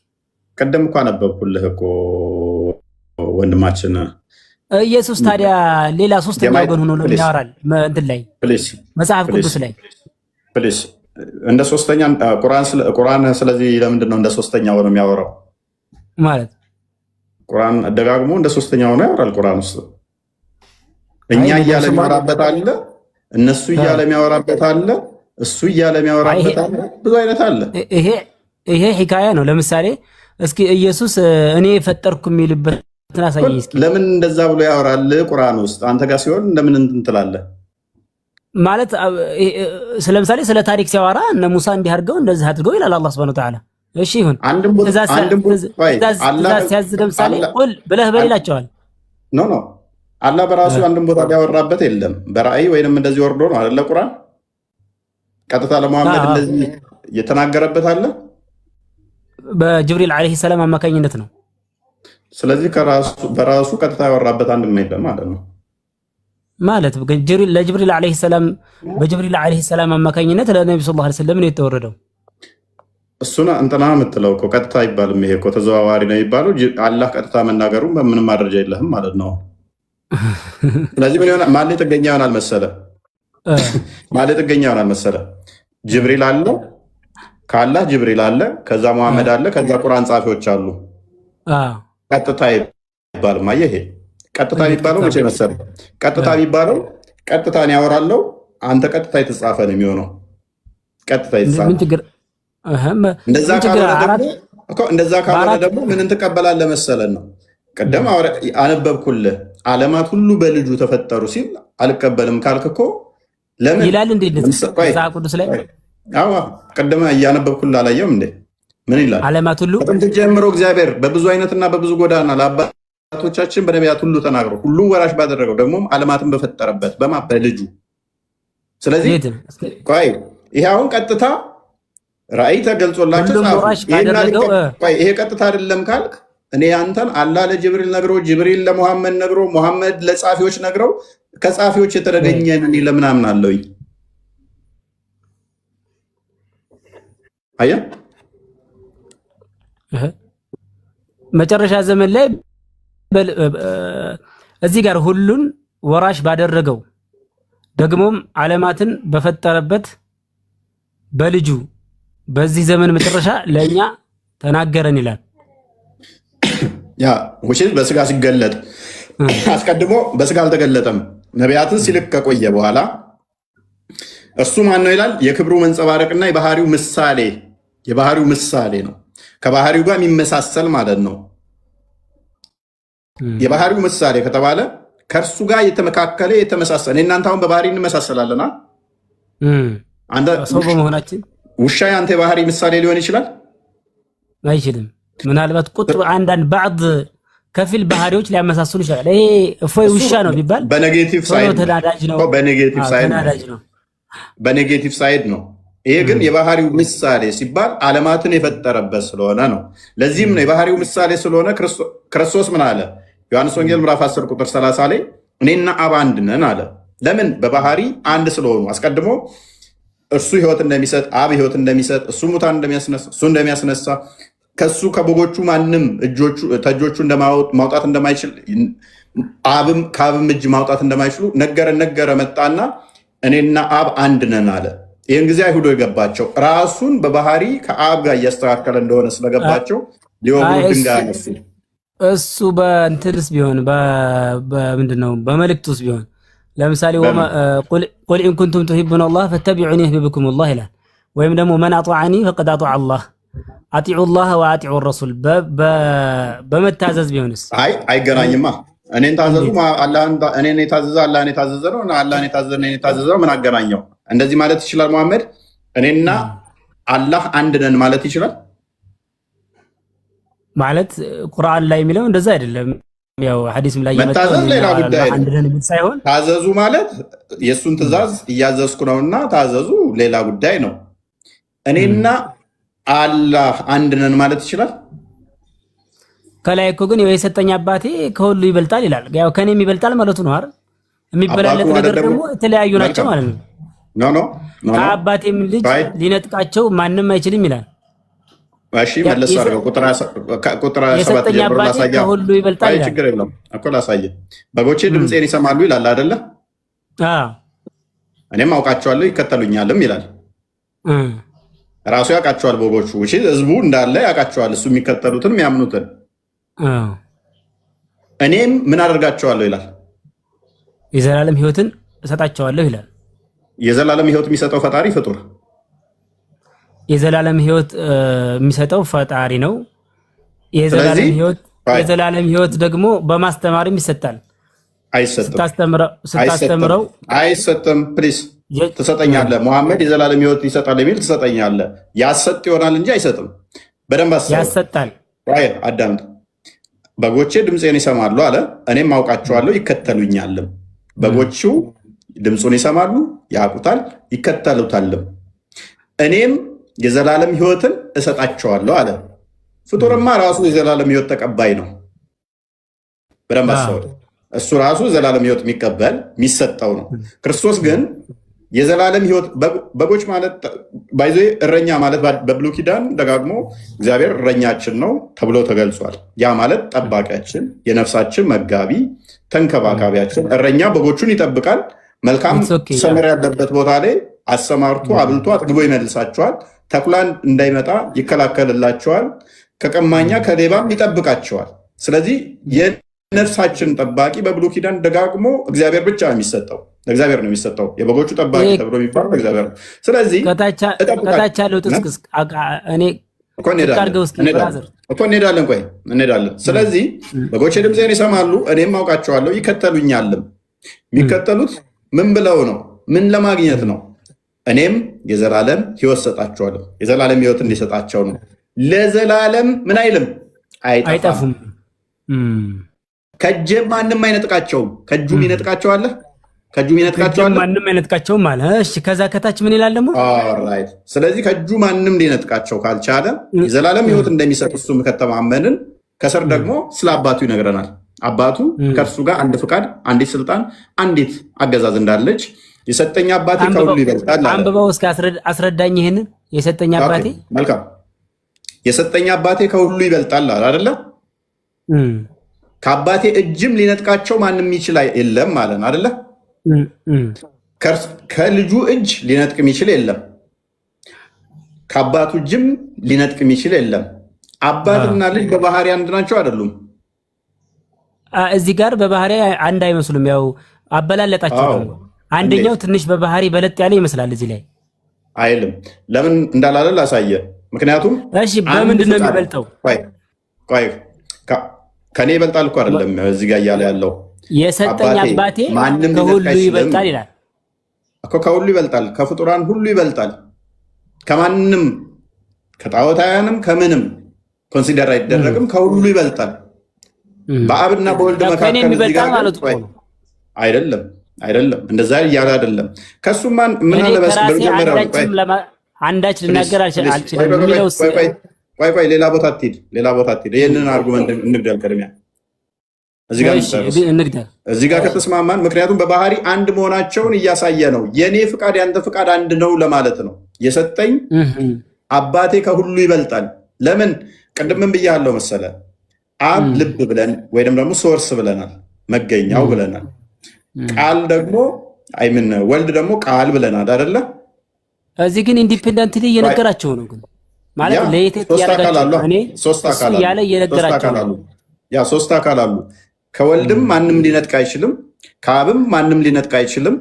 ቅድም እኮ አነበብኩልህ እኮ ወንድማችን። ኢየሱስ ታዲያ ሌላ ሶስተኛ ወገን ሆኖ ለምን ያወራል? እንትን ላይ መጽሐፍ ቅዱስ ላይ ፕሊስ እንደ ሶስተኛ ቁርአን። ስለዚህ ለምንድን ነው እንደ ሶስተኛ ሆኖ የሚያወራው? ማለት ቁርአን ደጋግሞ እንደ ሶስተኛ ሆኖ ያወራል። ቁርአን ውስጥ እኛ እያለ የሚያወራበት አለ፣ እነሱ እያለ የሚያወራበት አለ፣ እሱ እያለ የሚያወራበት አለ፣ ብዙ አይነት አለ። ይሄ ሂካያ ነው። ለምሳሌ እስኪ ኢየሱስ እኔ ፈጠርኩ የሚልበት አሳየኝ እስኪ። ለምን እንደዛ ብሎ ያወራል ቁርአን ውስጥ? አንተ ጋር ሲሆን እንደምን እንትን ትላለህ? ማለት ለምሳሌ ስለ ታሪክ ሲያወራ እነ ሙሳ እንዲህ አድርገው እንደዚህ አድርገው ይላል አላህ ሱብሓነሁ ወተዓላ። እሺ ይሁን። ትእዛዝ ሲያዝ ለምሳሌ ቁል ብለህ በል ይላቸዋል። ኖ አላህ በራሱ አንድም ቦታ ሊያወራበት የለም። በራእይ ወይንም እንደዚህ ወርዶ ነው አይደለ? ቁርአን ቀጥታ ለሙሐመድ እንደዚህ የተናገረበት አለ በጅብሪል ዓለይሂ ሰላም አማካኝነት ነው። ስለዚህ በራሱ ቀጥታ ያወራበት አንድም የለም ማለት ነው። ማለት ለጅብሪል ዓለይሂ ሰላም በጅብሪል ዓለይሂ ሰላም አማካኝነት ለነብዩ ሰለላሁ ዐለይሂ ወሰለም ነው የተወረደው። እሱና እንትና የምትለው እኮ ቀጥታ አይባልም። ይሄ እኮ ተዘዋዋሪ ነው የሚባለው። አላህ ቀጥታ መናገሩ በምንም ማድረጃ የለህም ማለት ነው። ስለዚህ ምን ይሆናል? ማን ጥገኛ ይሆናል መሰለ? ማን ጥገኛ ይሆናል መሰለ? ጅብሪል አለ፣ ከአላህ ጅብሪል አለ፣ ከዛ መሐመድ አለ፣ ከዛ ቁርአን ጻፊዎች አሉ። ቀጥታ አይባልም። አየህ፣ ይሄ ቀጥታ የሚባለው መቼ መሰለ? ቀጥታ የሚባለው ቀጥታን ያወራለው አንተ ቀጥታ የተጻፈ ነው የሚሆነው። ቀጥታ ይሳል። ምን ችግር እንደዛ ካልሆነ ደግሞ ምንን ትቀበላለህ መሰለን ነው። ቀደም አነበብኩልህ ዓለማት ሁሉ በልጁ ተፈጠሩ ሲል አልቀበልም ካልክ እኮ ለምን ይላል እንዴ? መጽሐፍ ቅዱስ ላይ አዎ፣ ቀደም እያነበብኩልህ አላየም እንዴ? ምን ይላል? ዓለማት ሁሉ ከጥንት ጀምሮ እግዚአብሔር በብዙ አይነትና በብዙ ጎዳና ለአባቶቻችን በነቢያት ሁሉ ተናግሮ ሁሉ ወራሽ ባደረገው ደግሞም ዓለማትን በፈጠረበት በልጁ። ስለዚህ ቆይ ይሄ አሁን ቀጥታ ራእይ ተገልጾላቸው ይሄ ቀጥታ አይደለም ካልክ እኔ አንተን አላህ ለጅብሪል ነግሮ ጅብሪል ለሙሐመድ ነግሮ ሙሐመድ ለጻፊዎች ነግረው ከጻፊዎች የተረገኘን እኔ ለምን አምናለሁኝ? አያ መጨረሻ ዘመን ላይ እዚህ ጋር ሁሉን ወራሽ ባደረገው ደግሞም ዓለማትን በፈጠረበት በልጁ በዚህ ዘመን መጨረሻ ለኛ ተናገረን ይላል። ያ ወሽል በስጋ ሲገለጥ አስቀድሞ በስጋ አልተገለጠም። ነቢያትን ሲልክ ከቆየ በኋላ እሱ ማን ነው ይላል? የክብሩ መንጸባረቅና የባህሪው ምሳሌ ነው። ከባህሪው ጋር የሚመሳሰል ማለት ነው። የባህሪው ምሳሌ ከተባለ ከእርሱ ጋር የተመካከለ የተመሳሰለ። እናንተ አሁን በባህሪ እንመሳሰላለና ሰው በመሆናችን ውሻ የአንተ የባህሪ ምሳሌ ሊሆን ይችላል? አይችልም። ምናልባት ቁጥር አንዳንድ ባዕድ ከፊል ባህሪዎች ሊያመሳስሉ ይችላል። ይሄ እፎይ ውሻ ነው ቢባል በኔጌቲቭ ሳይድ ነው። በኔጌቲቭ ሳይድ ነው። ይሄ ግን የባህሪው ምሳሌ ሲባል ዓለማትን የፈጠረበት ስለሆነ ነው። ለዚህም ነው የባህሪው ምሳሌ ስለሆነ ክርስቶስ ምን አለ? ዮሐንስ ወንጌል ምዕራፍ 10 ቁጥር 30 ላይ እኔና አብ አንድ ነን አለ። ለምን? በባህሪ አንድ ስለሆኑ። አስቀድሞ እርሱ ሕይወት እንደሚሰጥ አብ ሕይወት እንደሚሰጥ እሱ ሙታን እንደሚያስነሳ እሱ እንደሚያስነሳ ከሱ ከበጎቹ ማንም ተጆቹ ማውጣት እንደማይችል ከአብም እጅ ማውጣት እንደማይችሉ ነገረ መጣና እኔና አብ አንድ ነን አለ። ይህን ጊዜ አይሁዶ የገባቸው ራሱን በባህሪ ከአብ ጋር እያስተካከለ እንደሆነ ስለገባቸው ሊወግሩ ድንጋይ አነሱ። እሱ በእንትንስ ቢሆን በምንድነው በመልእክቱስ ቢሆን ለምሳሌ ቁል ኢን ኩንቱም ቱሂቡነ አላህ ፈተቢዑኒ ዩህቢብኩም አላህ ይላል። ወይም ደግሞ መን አጧዐኒ ፈቀድ አጧዐ አላህ አጢዑ ላህ ወአጢዑ ረሱል በመታዘዝ ቢሆንስ? አይገናኝማ። እኔን ታዘዙ እኔን የታዘዘ አላህን የታዘዘ ነው፣ አላህን የታዘዘ እኔን የታዘዘ ነው። ምን አገናኘው? እንደዚህ ማለት ይችላል መሐመድ? እኔና አላህ አንድ ነን ማለት ይችላል ማለት? ቁርአን ላይ የሚለው እንደዛ አይደለም። ያው ሐዲስም ላይ መታዘዝ ሌላ ጉዳይ ነው። ታዘዙ ማለት የእሱን ትእዛዝ እያዘዝኩ ነውና ታዘዙ ሌላ ጉዳይ ነው። እኔና አላህ አንድ ነን ማለት ይችላል? ከላይ እኮ ግን የሰጠኝ አባቴ ከሁሉ ይበልጣል ይላል። ያው ከኔም ይበልጣል ማለቱ ነው አይደል? የሚበላለጥ ነገር ደግሞ የተለያዩ ናቸው ማለት ነው። ኖ ከአባቴም ልጅ ሊነጥቃቸው ማንም አይችልም ይላል። እሺ መለስ አድርገው ቁጥር 7 ጀምሮ ላሳያ። ከሁሉ ይበልጣል ይላል። ችግር የለውም እኮ ላሳየ። በጎቼ ድምፄን ይሰማሉ ይላል አይደለ? እኔም አውቃቸዋለሁ ይከተሉኛልም ይላል። ራሱ ያውቃቸዋል በጎቹ። እሺ ህዝቡ እንዳለ ያውቃቸዋል፣ እሱ የሚከተሉትን የሚያምኑትን። እኔም ምን አደርጋቸዋለሁ ይላል? የዘላለም ህይወትን እሰጣቸዋለሁ ይላል። የዘላለም ህይወት የሚሰጠው ፈጣሪ ፍጡር የዘላለም ህይወት የሚሰጠው ፈጣሪ ነው። የዘላለም ህይወት ደግሞ በማስተማርም ይሰጣል። ስታስተምረው አይሰጥም። ፕሊስ ትሰጠኛለህ። ሙሐመድ የዘላለም ህይወት ይሰጣል የሚል ትሰጠኛለህ። ያሰጥ ይሆናል እንጂ አይሰጥም። በደንብ ያሰጣል። አዳምጥ። በጎቼ ድምፄን ይሰማሉ አለ። እኔም አውቃቸዋለሁ ይከተሉኛልም። በጎቹ ድምፁን ይሰማሉ፣ ያውቁታል፣ ይከተሉታልም። እኔም የዘላለም ህይወትን እሰጣቸዋለሁ አለ። ፍጡርማ ራሱ የዘላለም ህይወት ተቀባይ ነው። በደንብ አስተውል። እሱ ራሱ የዘላለም ህይወት የሚቀበል የሚሰጠው ነው። ክርስቶስ ግን የዘላለም ህይወት በጎች ማለት ባይዞ እረኛ ማለት በብሉይ ኪዳን ደጋግሞ እግዚአብሔር እረኛችን ነው ተብሎ ተገልጿል። ያ ማለት ጠባቂያችን፣ የነፍሳችን መጋቢ፣ ተንከባካቢያችን። እረኛ በጎቹን ይጠብቃል። መልካም ሰመር ያለበት ቦታ ላይ አሰማርቶ አብልቶ አጥግቦ ይመልሳቸዋል። ተኩላን እንዳይመጣ ይከላከልላቸዋል። ከቀማኛ ከሌባም ይጠብቃቸዋል። ስለዚህ የነፍሳችን ጠባቂ በብሉይ ኪዳን ደጋግሞ እግዚአብሔር ብቻ ነው የሚሰጠው፣ ለእግዚአብሔር ነው የሚሰጠው። የበጎቹ ጠባቂ ተብሎ የሚባለው እግዚአብሔር ነው። ስለዚህ ከታች ያለው ጥቅስ እኔ እንሄዳለን። ቆይ እንሄዳለን። ስለዚህ በጎቼ ድምፄን ይሰማሉ፣ እኔም አውቃቸዋለሁ፣ ይከተሉኛልም። የሚከተሉት ምን ብለው ነው? ምን ለማግኘት ነው? እኔም የዘላለም ሕይወት ሰጣቸዋለሁ። የዘላለም ሕይወት እንዲሰጣቸው ነው። ለዘላለም ምን አይልም፣ አይጠፉም። ከእጄም ማንም አይነጥቃቸውም። ከእጁም ይነጥቃቸዋል፣ ከእጁም ይነጥቃቸዋል፣ ማንም አይነጥቃቸውም አለ። እሺ፣ ከዛ ከታች ምን ይላል ደግሞ? ኦልራይት። ስለዚህ ከእጁ ማንም ሊነጥቃቸው ካልቻለ የዘላለም ሕይወት እንደሚሰጥ እሱም ከተማመንን፣ ከስር ደግሞ ስለ አባቱ ይነግረናል። አባቱ ከእርሱ ጋር አንድ ፍቃድ፣ አንዲት ስልጣን፣ አንዲት አገዛዝ እንዳለች የሰጠኝ አባቴ ከሁሉ ይበልጣል። አንብበው እስከ አስረዳኝ። ይሄንን የሰጠኝ አባቴ መልካም፣ የሰጠኝ አባቴ ከሁሉ ይበልጣል አይደለ? ከአባቴ እጅም ሊነጥቃቸው ማንም ይችል የለም ማለት አይደለ? ከልጁ እጅ ሊነጥቅ የሚችል የለም፣ ከአባቱ እጅም ሊነጥቅ የሚችል የለም። አባትና ልጅ በባህሪ አንድ ናቸው አይደሉም? እዚህ ጋር በባህሪ አንድ አይመስሉም። ያው አበላለጣቸው ነው። አንደኛው ትንሽ በባህሪ በለጥ ያለ ይመስላል። እዚህ ላይ አይልም። ለምን እንዳላለ ላሳየ። ምክንያቱም እሺ፣ በምንድን ነው የሚበልጠው? ቆይ ከኔ ይበልጣል እኮ አይደለም እዚህ ጋር እያለ ያለው የሰጠኝ አባቴ ከሁሉ ይበልጣል ይላል እኮ። ከሁሉ ይበልጣል፣ ከፍጡራን ሁሉ ይበልጣል። ከማንም ከጣዖታውያንም ከምንም ኮንሲደር አይደረግም። ከሁሉ ይበልጣል። በአብና በወልድ መካከል ይበልጣል ማለት ነው አይደለም? አይደለም፣ እንደዛ እያለ አይደለም። ከሱ ምን አለ አንዳች ልናገር አልችልም የሚለው ቆይ ሌላ ቦታ አትሂድ፣ ሌላ ቦታ አትሂድ። ይህንን አርጉመንት እንግደል። ቅድሚያ እዚህ ጋር ከተስማማን፣ ምክንያቱም በባህሪ አንድ መሆናቸውን እያሳየ ነው። የእኔ ፍቃድ ያንተ ፍቃድ አንድ ነው ለማለት ነው። የሰጠኝ አባቴ ከሁሉ ይበልጣል። ለምን? ቅድምን ብያለሁ መሰለ። አብ ልብ ብለን ወይም ደግሞ ሶርስ ብለናል፣ መገኛው ብለናል። ቃል ደግሞ ወልድ ደግሞ ቃል ብለናል አይደለ? እዚህ ግን ኢንዲፔንደንትሊ እየነገራቸው ነው ግን ማለት ለየት ሶስት አካል አሉ። ከወልድም ማንም ሊነጥቅ አይችልም፣ ከአብም ማንም ሊነጥቅ አይችልም።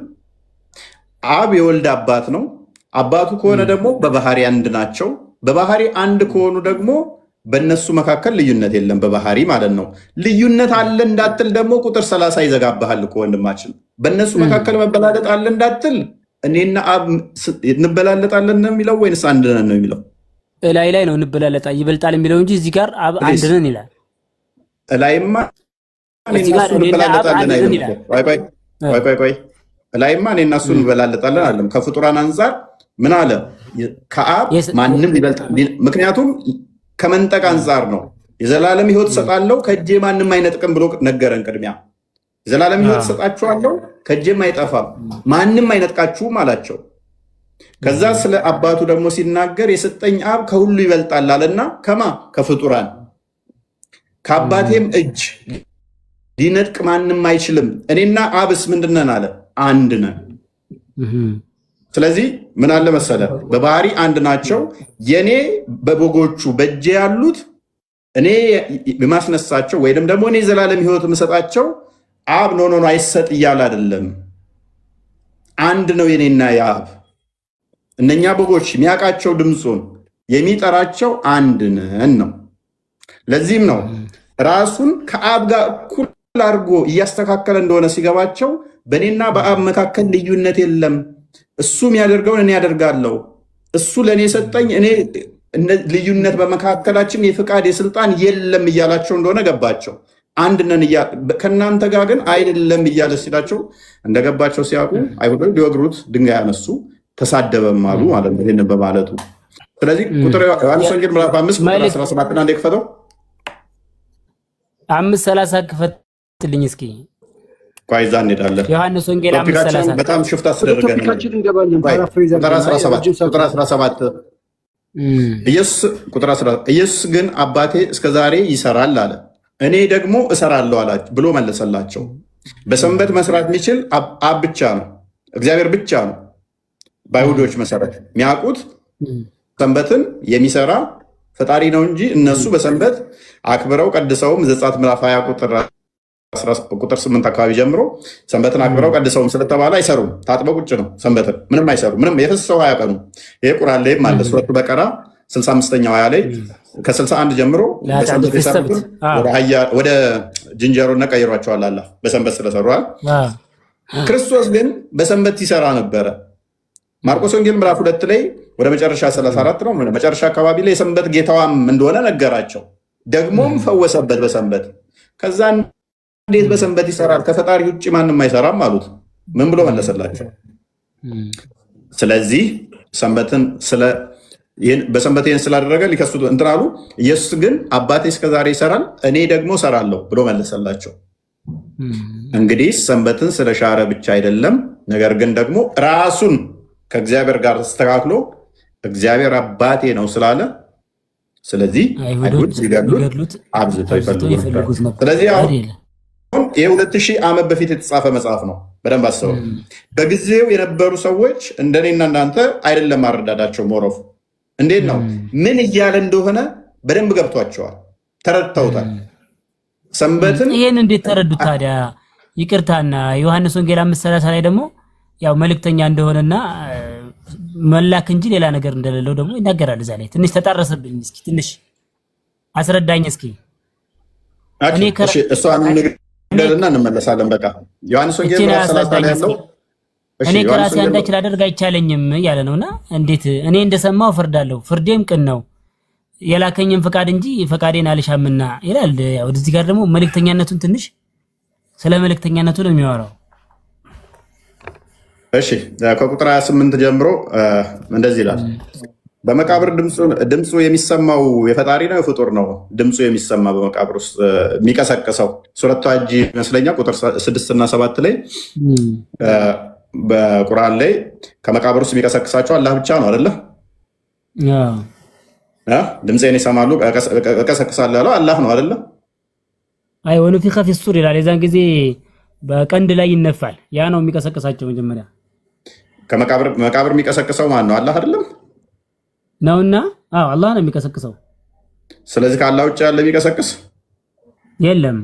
አብ የወልድ አባት ነው። አባቱ ከሆነ ደግሞ በባህሪ አንድ ናቸው። በባህሪ አንድ ከሆኑ ደግሞ በእነሱ መካከል ልዩነት የለም፣ በባህሪ ማለት ነው። ልዩነት አለ እንዳትል ደግሞ ቁጥር 30 ይዘጋብሃል እኮ ወንድማችን። በእነሱ መካከል መበላለጥ አለ እንዳትል እኔና አብ እንበላለጣለን ነው የሚለው ወይንስ አንድ ነን ነው የሚለው? ላይ ነው እንበላለጣ ይበልጣል የሚለው እንጂ እዚህ ጋር አብ አንድ ነን ይላል። ላይማ እንበላለጣለን ይላል። ቆይ ላይማ እኔና እሱ እንበላለጣለን አለም። ከፍጡራን አንጻር ምን አለ? ከአብ ማንም ይበልጣል። ምክንያቱም ከመንጠቅ አንጻር ነው። የዘላለም ሕይወት ሰጣለሁ ከእጄ ማንም አይነጥቅም ብሎ ነገረን። ቅድሚያ የዘላለም ሕይወት ሰጣችኋለሁ ከእጄም አይጠፋም ማንም አይነጥቃችሁም አላቸው። ከዛ ስለ አባቱ ደግሞ ሲናገር የሰጠኝ አብ ከሁሉ ይበልጣል አለና ከፍጡራን ከአባቴም እጅ ሊነጥቅ ማንም አይችልም። እኔና አብስ ምንድነን አለ? አንድ ነን። ስለዚህ ምን አለ መሰለ፣ በባህሪ አንድ ናቸው። የኔ በበጎቹ በእጄ ያሉት እኔ የማስነሳቸው ወይም ደግሞ እኔ ዘላለም ሕይወት የምሰጣቸው አብ ኖ አይሰጥ እያለ አይደለም። አንድ ነው የኔና የአብ። እነኛ በጎች የሚያውቃቸው ድምፁን የሚጠራቸው አንድ ነን ነው። ለዚህም ነው ራሱን ከአብ ጋር እኩል አድርጎ እያስተካከለ እንደሆነ ሲገባቸው በእኔና በአብ መካከል ልዩነት የለም፣ እሱ የሚያደርገውን እኔ ያደርጋለሁ፣ እሱ ለእኔ ሰጠኝ፣ እኔ ልዩነት በመካከላችን የፍቃድ የስልጣን የለም እያላቸው እንደሆነ ገባቸው። አንድ ነን ከእናንተ ጋር ግን አይደለም እያለ ሲላቸው እንደገባቸው ሲያውቁ አይሁዶች ሊወግሩት ድንጋይ ያነሱ፣ ተሳደበም አሉ ማለት ነው ይህንን በማለቱ። ስለዚህ ቁጥር ዮሐንስ ወንጌል ምዕራፍ 5 ቁጥር 17 እና ክፈተው 5:30 ክፈትልኝ እስኪ። ቆይ እዛ እንሄዳለን። ዮሐንስ ወንጌል 5:30 በጣም ሽፍታ አስደረገን። ቁጥር 17 ኢየሱስ ግን አባቴ እስከዛሬ ይሰራል አለ፣ እኔ ደግሞ እሰራለሁ አላቸው ብሎ መለሰላቸው። በሰንበት መስራት የሚችል አብ ብቻ ነው፣ እግዚአብሔር ብቻ ነው። በአይሁዶች መሰረት የሚያውቁት ሰንበትን የሚሰራ ፈጣሪ ነው እንጂ እነሱ በሰንበት አክብረው ቀድሰውም ዘጸአት ምዕራፍ 20 ቁጥር ቁጥር 8 አካባቢ ጀምሮ ሰንበትን አክብረው ቀድሰውም ስለተባለ አይሰሩም። ታጥበው ቁጭ ነው። ሰንበትን ምንም አይሰሩ፣ ምንም የፈሰሰው አያቀኑ። ይሄ ቁርአን ላይም አለ። ሱረቱ በቀራ 65ኛው አያ ላይ ከ61 ጀምሮ በሰንበት የሰሩትን ወደ ጅንጀሮነት ቀይሯቸዋል አላህ በሰንበት ስለሰሯል። ክርስቶስ ግን በሰንበት ይሰራ ነበረ። ማርቆስ ወንጌል ምዕራፍ 2 ላይ ወደ መጨረሻ 34 ነው መጨረሻ አካባቢ ላይ የሰንበት ጌታዋም እንደሆነ ነገራቸው። ደግሞም ፈወሰበት በሰንበት። ከዛ እንዴት በሰንበት ይሰራል? ከፈጣሪ ውጭ ማንም አይሰራም አሉት። ምን ብሎ መለሰላቸው? ስለዚህ ሰንበትን በሰንበት ይህን ስላደረገ ሊከሱት እንትን አሉ። ኢየሱስ ግን አባቴ እስከዛሬ ይሰራል፣ እኔ ደግሞ እሰራለሁ ብሎ መለሰላቸው። እንግዲህ ሰንበትን ስለሻረ ብቻ አይደለም፣ ነገር ግን ደግሞ ራሱን ከእግዚአብሔር ጋር ተስተካክሎ እግዚአብሔር አባቴ ነው ስላለ፣ ስለዚህ አይሁድ ሊገድሉት አብዝተው ይፈልጉት ነበር። ስለዚህ አሁን ይህ 2000 ዓመት በፊት የተጻፈ መጽሐፍ ነው። በደንብ አስበው። በጊዜው የነበሩ ሰዎች እንደኔና እንዳንተ አይደለም አረዳዳቸው። ሞሮፍ እንዴት ነው ምን እያለ እንደሆነ በደንብ ገብቷቸዋል፣ ተረድተውታል። ሰንበትን ይሄን እንዴት ተረዱት ታዲያ? ይቅርታና ዮሐንስ ወንጌል 5:30 ላይ ደግሞ ያው መልእክተኛ እንደሆነና መላክ እንጂ ሌላ ነገር እንደሌለው ደግሞ ይናገራል። እዛ ላይ ትንሽ ተጣረሰብኝ። እስኪ ትንሽ አስረዳኝ እስኪ። እሷን ንገርና እንመለሳለን። በቃ ዮሐንስ ወንጌል 30 ላይ ያለው እኔ ከራሴ አንዳች ላደርግ አይቻለኝም ያለ ነውና፣ እንዴት እኔ እንደሰማው ፈርዳለሁ፣ ፍርዴም ቅን ነው፣ የላከኝም ፈቃድ እንጂ ፈቃዴን አልሻምና ይላል። ያው እዚህ ጋር ደግሞ መልእክተኛነቱን ትንሽ ስለ መልእክተኛነቱ ነው የሚያወራው። እሺ ከቁጥር 28 ጀምሮ እንደዚህ ይላል። በመቃብር ድምፁ የሚሰማው የፈጣሪ ነው የፍጡር ነው? ድምፁ የሚሰማ በመቃብር ውስጥ የሚቀሰቅሰው ሱረቱ ሐጅ ይመስለኛል ቁጥር 6 እና 7 ላይ በቁርአን ላይ ከመቃብር ውስጥ የሚቀሰቅሳቸው አላህ ብቻ ነው አይደለ? ድምፄን ይሰማሉ እቀሰቅሳለሁ ያለው አላህ ነው አይደለ? አይ ወነፊኸ ፊሱር ይላል። የዛን ጊዜ በቀንድ ላይ ይነፋል። ያ ነው የሚቀሰቅሳቸው። መጀመሪያ ከመቃብር የሚቀሰቅሰው ማን ነው? አላህ አይደለም ነውና? አዎ አላህ ነው የሚቀሰቅሰው። ስለዚህ ከአላህ ውጭ ያለ የሚቀሰቅስ የለም።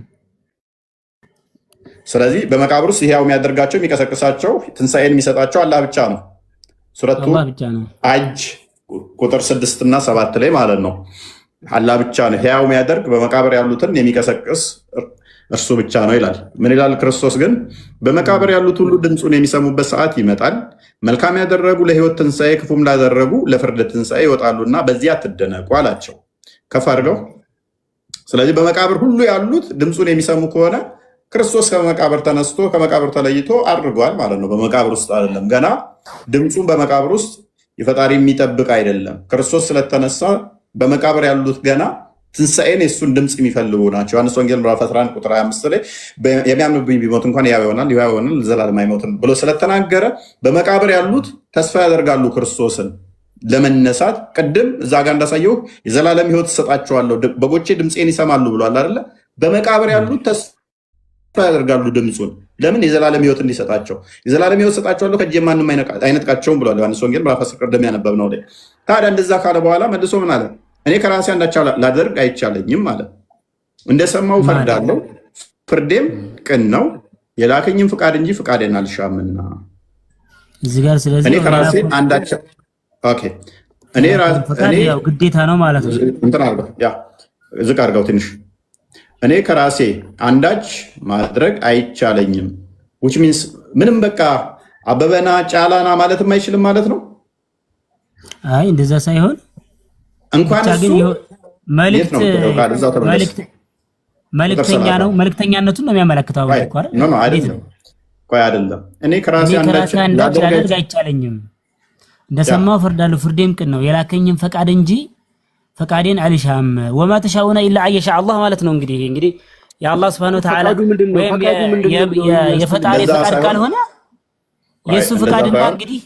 ስለዚህ በመቃብር ውስጥ ሕያው የሚያደርጋቸው የሚቀሰቅሳቸው ትንሣኤን የሚሰጣቸው አላህ ብቻ ነው። ሱረቱ ሐጅ ቁጥር 6 እና 7 ላይ ማለት ነው። አላህ ብቻ ነው ሕያው የሚያደርግ በመቃብር ያሉትን የሚቀሰቅስ እርሱ ብቻ ነው ይላል። ምን ይላል? ክርስቶስ ግን በመቃብር ያሉት ሁሉ ድምፁን የሚሰሙበት ሰዓት ይመጣል፣ መልካም ያደረጉ ለሕይወት ትንሣኤ፣ ክፉም ላደረጉ ለፍርድ ትንሣኤ ይወጣሉና በዚህ አትደነቁ አላቸው። ከፍ አድርገው። ስለዚህ በመቃብር ሁሉ ያሉት ድምፁን የሚሰሙ ከሆነ ክርስቶስ ከመቃብር ተነስቶ ከመቃብር ተለይቶ አድርጓል ማለት ነው። በመቃብር ውስጥ አይደለም። ገና ድምፁን በመቃብር ውስጥ የፈጣሪ የሚጠብቅ አይደለም። ክርስቶስ ስለተነሳ በመቃብር ያሉት ገና ትንሣኤን የእሱን ድምፅ የሚፈልጉ ናቸው። ዮሐንስ ወንጌል ምዕራፍ 11 ቁጥር 25 ላይ የሚያምንብኝ ቢሞት እንኳን ሕያው ይሆናል፣ ሕያው ይሆናል፣ ለዘላለም አይሞትም ብሎ ስለተናገረ በመቃብር ያሉት ተስፋ ያደርጋሉ ክርስቶስን ለመነሳት። ቅድም እዛ ጋር እንዳሳየው የዘላለም ሕይወት እሰጣቸዋለሁ በጎቼ ድምፄን ይሰማሉ ብሏል አይደለ? በመቃብር ያሉት ተስፋ ያደርጋሉ ድምፁን። ለምን? የዘላለም ሕይወት እንዲሰጣቸው። የዘላለም ሕይወት እሰጣቸዋለሁ ከእጄ ማንም አይነጥቃቸውም ብሏል ዮሐንስ ወንጌል ምዕራፍ 10 ቅድም ያነበብነው ላይ። ታዲያ እንደዛ ካለ በኋላ መልሶ ምን አለ? እኔ ከራሴ አንዳች ላደርግ አይቻለኝም ማለት እንደሰማው ፈርዳለሁ፣ ፍርዴም ቅን ነው፣ የላከኝም ፍቃድ እንጂ ፍቃዴን አልሻምና። እዚህ ጋር ስለዚህ እኔ ከራሴ አንዳች እኔ ግዴታ ነው ማለት ነው። እንትን አድርገው ያ ዝቅ አድርገው ትንሽ። እኔ ከራሴ አንዳች ማድረግ አይቻለኝም which means ምንም በቃ አበበና ጫላና ማለትም አይችልም ማለት ነው። አይ እንደዛ ሳይሆን እንኳን እሱ መልእክተኛ ነው። መልእክተኛነቱን ነው የሚያመለክተው አይደለም? ቆይ አይደለም። እኔ ከራሴ አንዳች ላደርግ አይቻለኝም፣ እንደሰማው ፈርዳለሁ፣ ፍርዴም ቅን ነው፣ የላከኝም ፈቃድ እንጂ ፈቃዴን አልሻም። ወማ ተሻኡና ኢላ አየሻ አላህ ማለት ነው። እንግዲህ የአላህ Subhanahu Wa Ta'ala ወይም የፈጣሪ ፈቃድ ካልሆነ የሱ ፈቃድና እንግዲህ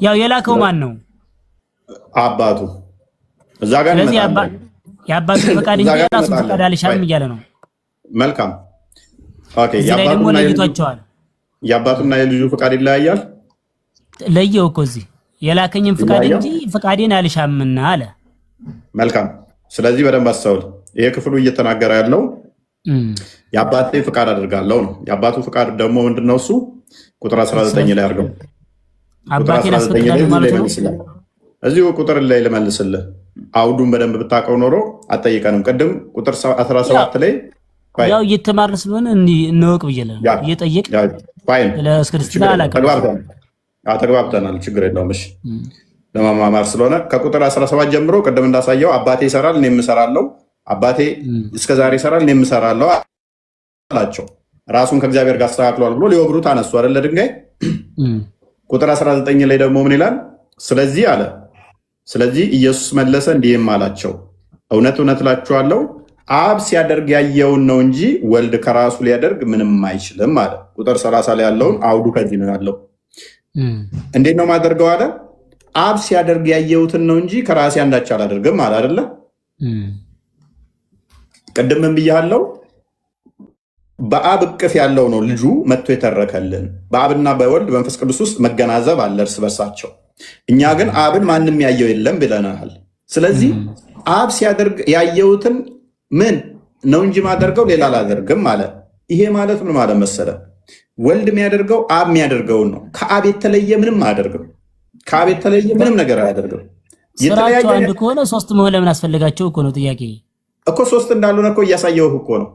ያው የላከው ማን ነው? አባቱ። እዛ ጋር ስለዚህ የአባቱ ፈቃድ እንጂ የራሱ ፈቃድ አልሻም እያለ ነው። መልካም ኦኬ። የአባቱና የልጁ ፈቃድ ይለያያል። ለየው እኮ እዚህ የላከኝም ፈቃድ እንጂ ፈቃዴን አልሻምና አለ። መልካም። ስለዚህ በደንብ አስተውል። ይሄ ክፍሉ እየተናገረ ያለው የአባቴ ፍቃድ አድርጋለሁ ነው። የአባቱ ፍቃድ ደግሞ ምንድነው? እሱ ቁጥር 19 ላይ አድርገው። አባቴን አስፈቅዳለሁ ማለት ነው። እዚሁ ቁጥር ላይ ልመልስልህ። አውዱን በደንብ ብታውቀው ኖሮ አጠይቀንም። ቅድም ቁጥር 17 ላይ ያው እየተማርን ስለሆነ እንወቅ ብዬለህ እየጠየቅ ለእስክርስትና አላውቅም። ተግባብተናል። ችግር የለውም። እሺ ለማማማር ስለሆነ ከቁጥር 17 ጀምሮ ቅድም እንዳሳየው አባቴ ይሰራል እኔም እሰራለሁ፣ አባቴ እስከዛሬ ይሰራል እኔም እሰራለሁ አላቸው። ራሱን ከእግዚአብሔር ጋር አስተካክሏል ብሎ ሊወግሩት አነሱ አይደለ ድንጋይ። ቁጥር 19 ላይ ደግሞ ምን ይላል? ስለዚህ አለ። ስለዚህ ኢየሱስ መለሰ እንዲህም አላቸው፣ እውነት እውነት እላችኋለሁ አብ ሲያደርግ ያየውን ነው እንጂ ወልድ ከራሱ ሊያደርግ ምንም አይችልም አለ። ቁጥር 30 ላይ ያለውን አውዱ ከዚህ ነው ያለው። እንዴት ነው ማደርገው አለ? አብ ሲያደርግ ያየሁትን ነው እንጂ ከራሴ አንዳች አላደርግም አለ አይደለ? ቅድም ምን ብያለሁ? በአብ እቅፍ ያለው ነው ልጁ መጥቶ የተረከልን። በአብና በወልድ መንፈስ ቅዱስ ውስጥ መገናዘብ አለ እርስ በርሳቸው። እኛ ግን አብን ማንም ያየው የለም ብለናል። ስለዚህ አብ ሲያደርግ ያየሁትን ምን ነው እንጂ ማደርገው ሌላ አላደርግም አለ። ይሄ ማለት ምን ማለት መሰለ? ወልድ የሚያደርገው አብ የሚያደርገውን ነው። ከአብ የተለየ ምንም አያደርግም። ከአብ የተለየ ምንም ነገር አያደርግም። ስራቸው አንድ ከሆነ ሶስት መሆን ለምን አስፈልጋቸው እኮ ነው ጥያቄ እኮ። ሶስት እንዳልሆነ እኮ እያሳየው እኮ ነው።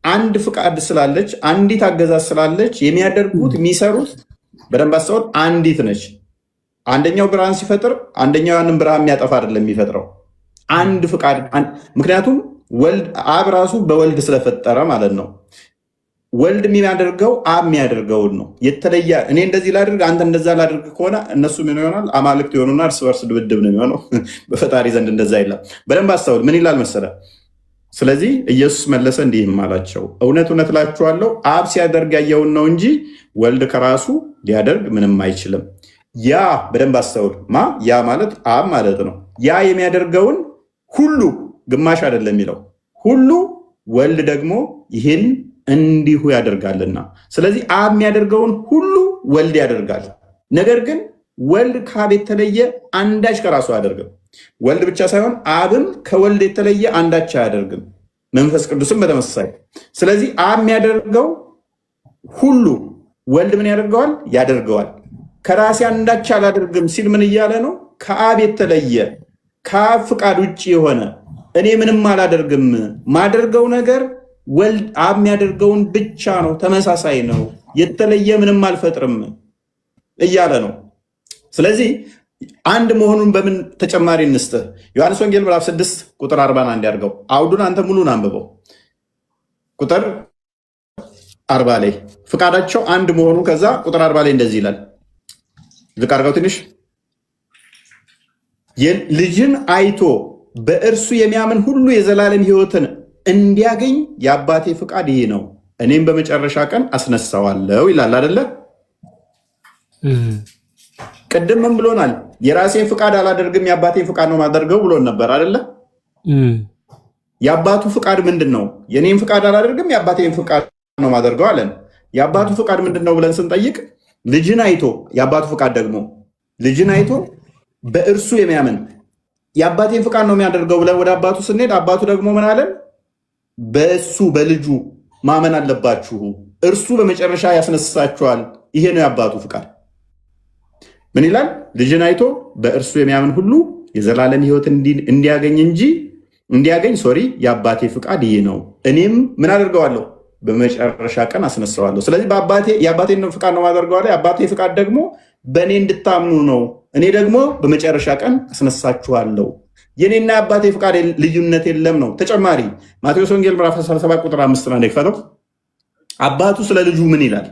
አንድ ፍቃድ ስላለች፣ አንዲት አገዛዝ ስላለች የሚያደርጉት የሚሰሩት በደንብ አስተውል፣ አንዲት ነች። አንደኛው ብርሃን ሲፈጥር አንደኛው ያንን ብርሃን የሚያጠፋ አይደለም የሚፈጥረው፣ አንድ ፍቃድ። ምክንያቱም ወልድ አብ ራሱ በወልድ ስለፈጠረ ማለት ነው። ወልድ የሚያደርገው አብ የሚያደርገውን ነው። የተለየ እኔ እንደዚህ ላድርግ አንተ እንደዛ ላድርግ ከሆነ እነሱ ምን ይሆናል? አማልክት የሆኑና እርስ በርስ ድብድብ ነው የሚሆነው። በፈጣሪ ዘንድ እንደዛ የለም። በደንብ አስተውል። ምን ይላል መሰለ? ስለዚህ ኢየሱስ መለሰ እንዲህም አላቸው፣ እውነት እውነት እላችኋለሁ አብ ሲያደርግ ያየውን ነው እንጂ ወልድ ከራሱ ሊያደርግ ምንም አይችልም። ያ በደንብ አስተውል። ያ ማለት አብ ማለት ነው። ያ የሚያደርገውን ሁሉ ግማሽ አይደለም የሚለው ሁሉ ወልድ ደግሞ ይህን እንዲሁ ያደርጋልና። ስለዚህ አብ የሚያደርገውን ሁሉ ወልድ ያደርጋል። ነገር ግን ወልድ ከአብ የተለየ አንዳች ከራሱ አያደርግም። ወልድ ብቻ ሳይሆን አብም ከወልድ የተለየ አንዳች አያደርግም። መንፈስ ቅዱስም በተመሳሳይ። ስለዚህ አብ የሚያደርገው ሁሉ ወልድ ምን ያደርገዋል? ያደርገዋል። ከራሴ አንዳች አላደርግም ሲል ምን እያለ ነው? ከአብ የተለየ ከአብ ፍቃድ ውጭ የሆነ እኔ ምንም አላደርግም። ማደርገው ነገር ወልድ አብ የሚያደርገውን ብቻ ነው። ተመሳሳይ ነው። የተለየ ምንም አልፈጥርም እያለ ነው። ስለዚህ አንድ መሆኑን በምን ተጨማሪ እንስጥህ? ዮሐንስ ወንጌል ምዕራፍ 6 ቁጥር 41 ያድርገው። አውዱን አንተ ሙሉን አንብበው። ቁጥር 40 ላይ ፍቃዳቸው አንድ መሆኑ፣ ከዛ ቁጥር 40 ላይ እንደዚህ ይላል። ዝቅ አድርገው ትንሽ። ልጅን አይቶ በእርሱ የሚያምን ሁሉ የዘላለም ሕይወትን እንዲያገኝ የአባቴ ፍቃድ ይህ ነው፣ እኔም በመጨረሻ ቀን አስነሳዋለሁ ይላል አይደለ? ቅድም ምን ብሎናል? የራሴን ፍቃድ አላደርግም የአባቴን ፍቃድ ነው ማደርገው ብሎን ነበር አይደለ? የአባቱ ፍቃድ ምንድን ነው? የኔን ፍቃድ አላደርግም የአባቴን ፍቃድ ነው ማደርገው አለን። የአባቱ ፍቃድ ምንድን ነው ብለን ስንጠይቅ ልጅን አይቶ፣ የአባቱ ፍቃድ ደግሞ ልጅን አይቶ በእርሱ የሚያምን የአባቴን ፍቃድ ነው የሚያደርገው ብለን ወደ አባቱ ስንሄድ አባቱ ደግሞ ምን አለን? በእሱ በልጁ ማመን አለባችሁ፣ እርሱ በመጨረሻ ያስነሳችኋል። ይሄ ነው የአባቱ ፍቃድ። ምን ይላል? ልጅን አይቶ በእርሱ የሚያምን ሁሉ የዘላለም ሕይወት እንዲያገኝ የአባቴ ፍቃድ ይህ ነው፣ እኔም ምን አደርገዋለሁ? በመጨረሻ ቀን አስነሳዋለሁ። ስለዚህ የአባቴን ፍቃድ ነው ማደርገዋለሁ። የአባቴ ፍቃድ ደግሞ በእኔ እንድታምኑ ነው፣ እኔ ደግሞ በመጨረሻ ቀን አስነሳችኋለሁ። የኔና የአባቴ ፍቃድ ልዩነት የለም ነው። ተጨማሪ ማቴዎስ ወንጌል ምዕራፍ 17 ቁጥር 5 ነው የክፈተው። አባቱ ስለ ልጁ ምን ይላል?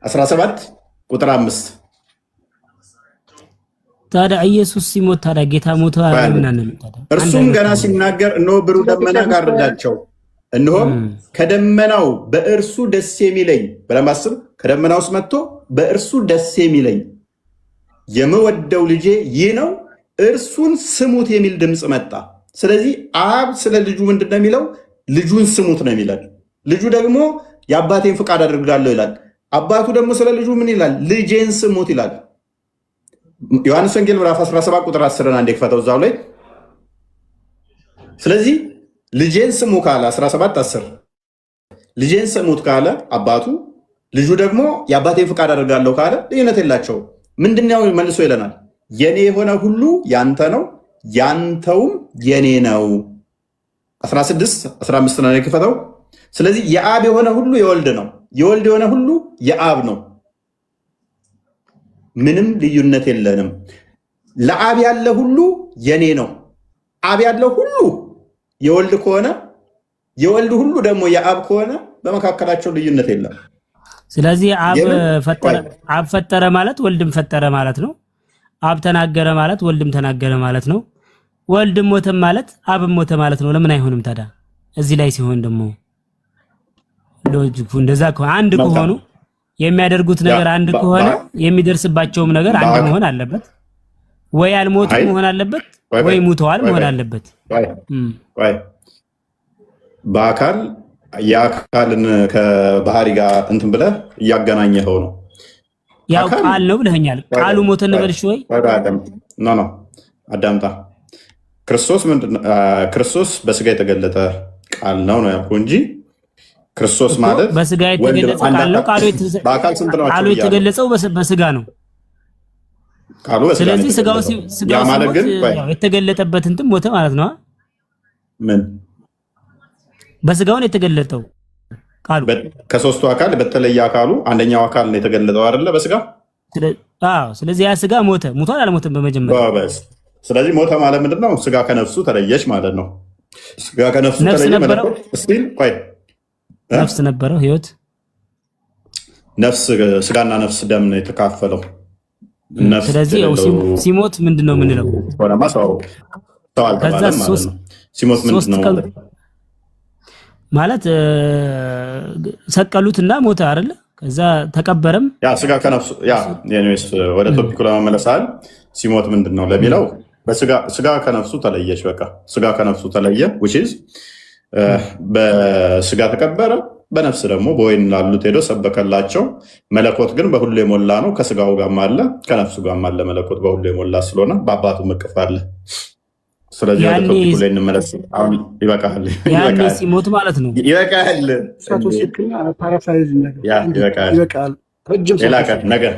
17 ቁጥር 5 ታዲያ ኢየሱስ ሲሞት ታዲያ ጌታ ሞተ አይደለም? እርሱም ገና ሲናገር እነሆ ብሩህ ደመና ጋረዳቸው፣ እነሆም ከደመናው በእርሱ ደስ የሚለኝ በለማስብ ከደመናው ውስጥ መጥቶ በእርሱ ደስ የሚለኝ የምወደው ልጄ ይህ ነው እርሱን ስሙት የሚል ድምፅ መጣ። ስለዚህ አብ ስለ ልጁ ምንድን ነው የሚለው? ልጁን ስሙት ነው የሚለን። ልጁ ደግሞ የአባቴን ፍቃድ አድርጋለሁ ይላል። አባቱ ደግሞ ስለ ልጁ ምን ይላል? ልጄን ስሙት ይላል። ዮሐንስ ወንጌል ምዕራፍ 17 ቁጥር 10 አንዴ ክፈተው እዛው ላይ። ስለዚህ ልጄን ስሙ ካለ 17 10 ልጄን ስሙት ካለ አባቱ ልጁ ደግሞ የአባቴን ፍቃድ አደርጋለሁ ካለ ልዩነት የላቸው። ምንድነው መልሶ ይለናል? የኔ የሆነ ሁሉ ያንተ ነው፣ ያንተውም የኔ ነው። 16 15 ነው የከፈተው። ስለዚህ የአብ የሆነ ሁሉ የወልድ ነው፣ የወልድ የሆነ ሁሉ የአብ ነው። ምንም ልዩነት የለንም። ለአብ ያለ ሁሉ የኔ ነው። አብ ያለው ሁሉ የወልድ ከሆነ የወልድ ሁሉ ደግሞ የአብ ከሆነ በመካከላቸው ልዩነት የለም። ስለዚህ አብ ፈጠረ ማለት ወልድም ፈጠረ ማለት ነው። አብ ተናገረ ማለት ወልድም ተናገረ ማለት ነው። ወልድም ሞተ ማለት አብም ሞተ ማለት ነው። ለምን አይሆንም ታዲያ? እዚህ ላይ ሲሆን ደግሞ ሎጂኩ እንደዛ ከሆነ አንድ ከሆኑ የሚያደርጉት ነገር አንድ ከሆነ የሚደርስባቸውም ነገር አንድ መሆን አለበት። ወይ አልሞቱም መሆን አለበት፣ ወይ ሙተዋል መሆን አለበት። በአካል የአካልን ከባህሪ ጋር እንትን ብለህ እያገናኘኸው ነው። ያው ቃል ነው ብለኸኛል። ቃሉ ሞተ እንበልሽ ወይ ኖ አዳምጣ። ክርስቶስ በስጋ የተገለጠ ቃል ነው ያልኩህ እንጂ ክርስቶስ ማለት በስጋ የተገለጸ ቃል ነው። በአካል ስንት ነው? ቃሉ የተገለጸው በስጋ ነው። ቃሉ በስጋ። ስለዚህ ስጋው ማለት ግን የተገለጠበት እንትን ሞተ ማለት ነው። ምን በስጋው ነው የተገለጠው ቃሉ። ከሶስቱ አካል በተለየ አካሉ አንደኛው አካል ነው የተገለጠው አይደለ? በስጋ። ስለዚህ ያ ስጋ ሙቷል አልሞተም በመጀመሪያ። ስለዚህ ሞተ ማለት ምንድነው? ስጋ ከነፍሱ ተለየች ማለት ነው። ስጋ ከነፍሱ ተለየ ማለት እስቲል ቆይ ነፍስ ነበረው ህይወት። ስጋና ነፍስ ደም ነው የተካፈለው። ስለዚህ ሲሞት ምንድነው የምንለው? ከዛ ሲሞት ምንድነው ማለት? ሰቀሉትና ሞተ አይደለ? ከዛ ተቀበረም። ያ ስጋ ከነፍሱ ወደ ቶፒኩ ለመመለሳል ሲሞት ምንድነው ለሚለው ስጋ ከነፍሱ ተለየች። በቃ ስጋ ከነፍሱ ተለየ which is በስጋ ተቀበረ፣ በነፍስ ደግሞ በወይን ላሉት ሄዶ ሰበከላቸው። መለኮት ግን በሁሉ የሞላ ነው። ከስጋው ጋርም አለ ከነፍሱ ጋርም አለ። መለኮት በሁሉ የሞላ ስለሆነ በአባቱ እቅፍ አለ። ስለዚህ ወደ ቶፒኩ ላይ እንመለስ። አሁን ይበቃል። ያኔ ሲሞት ማለት ነው። ይበቃል። ሌላ ቀን ነገር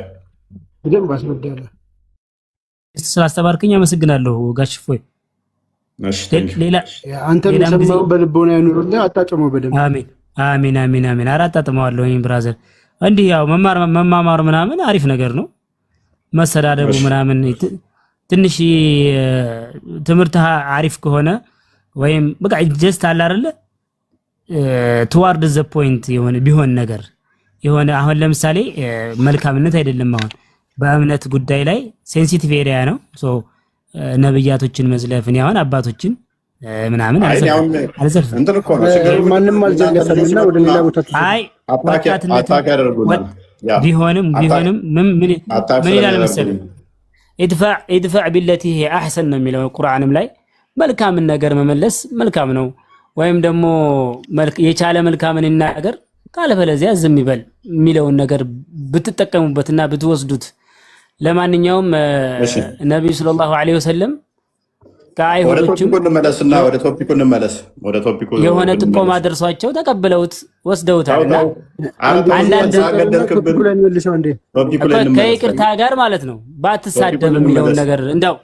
ስላስተባርከኝ አመሰግናለሁ ጋሽ እፎይ። ሌላ አንተም የሰማው በልቦና ያኑርልህ። አጣጥመው በደንብ። አሜን አሜን አሜን አሜን። አጣጥመዋለሁ ብራዘር። እንዲህ ያው መማማር ምናምን አሪፍ ነገር ነው። መሰዳደቡ ምናምን ትንሽ ትምህርት አሪፍ ከሆነ ወይም በቃ ጀስት አለ አይደለ toward the point የሆነ ቢሆን ነገር የሆነ አሁን ለምሳሌ መልካምነት አይደለም። አሁን በእምነት ጉዳይ ላይ ሴንሲቲቭ ኤሪያ ነው። ነብያቶችን መዝለፍን ያሁን አባቶችን ምናምን አልዘልፍም። ማንንም አልዘለፈምና ወደ ሌላ ቦታ ቢሆንም ምን ይላል መሰለኝ ኢድፋዕ ቢለቲ ሂየ አሕሰን ነው የሚለው ቁርአንም ላይ መልካምን ነገር መመለስ መልካም ነው። ወይም ደግሞ የቻለ መልካምን ይናገር ካለበለዚያ ዝም ይበል የሚለውን ነገር ብትጠቀሙበትና ብትወስዱት። ለማንኛውም ነብዩ ሰለላሁ ዐለይሂ ወሰለም ከአይሁዶችም ወደ ቶፒኩ እንመለስ። የሆነ ጥቆማ ደርሷቸው ተቀብለውት ወስደውታልና ከይቅርታ ጋር ማለት ነው ባትሳደብ የሚለውን ነገር እንደው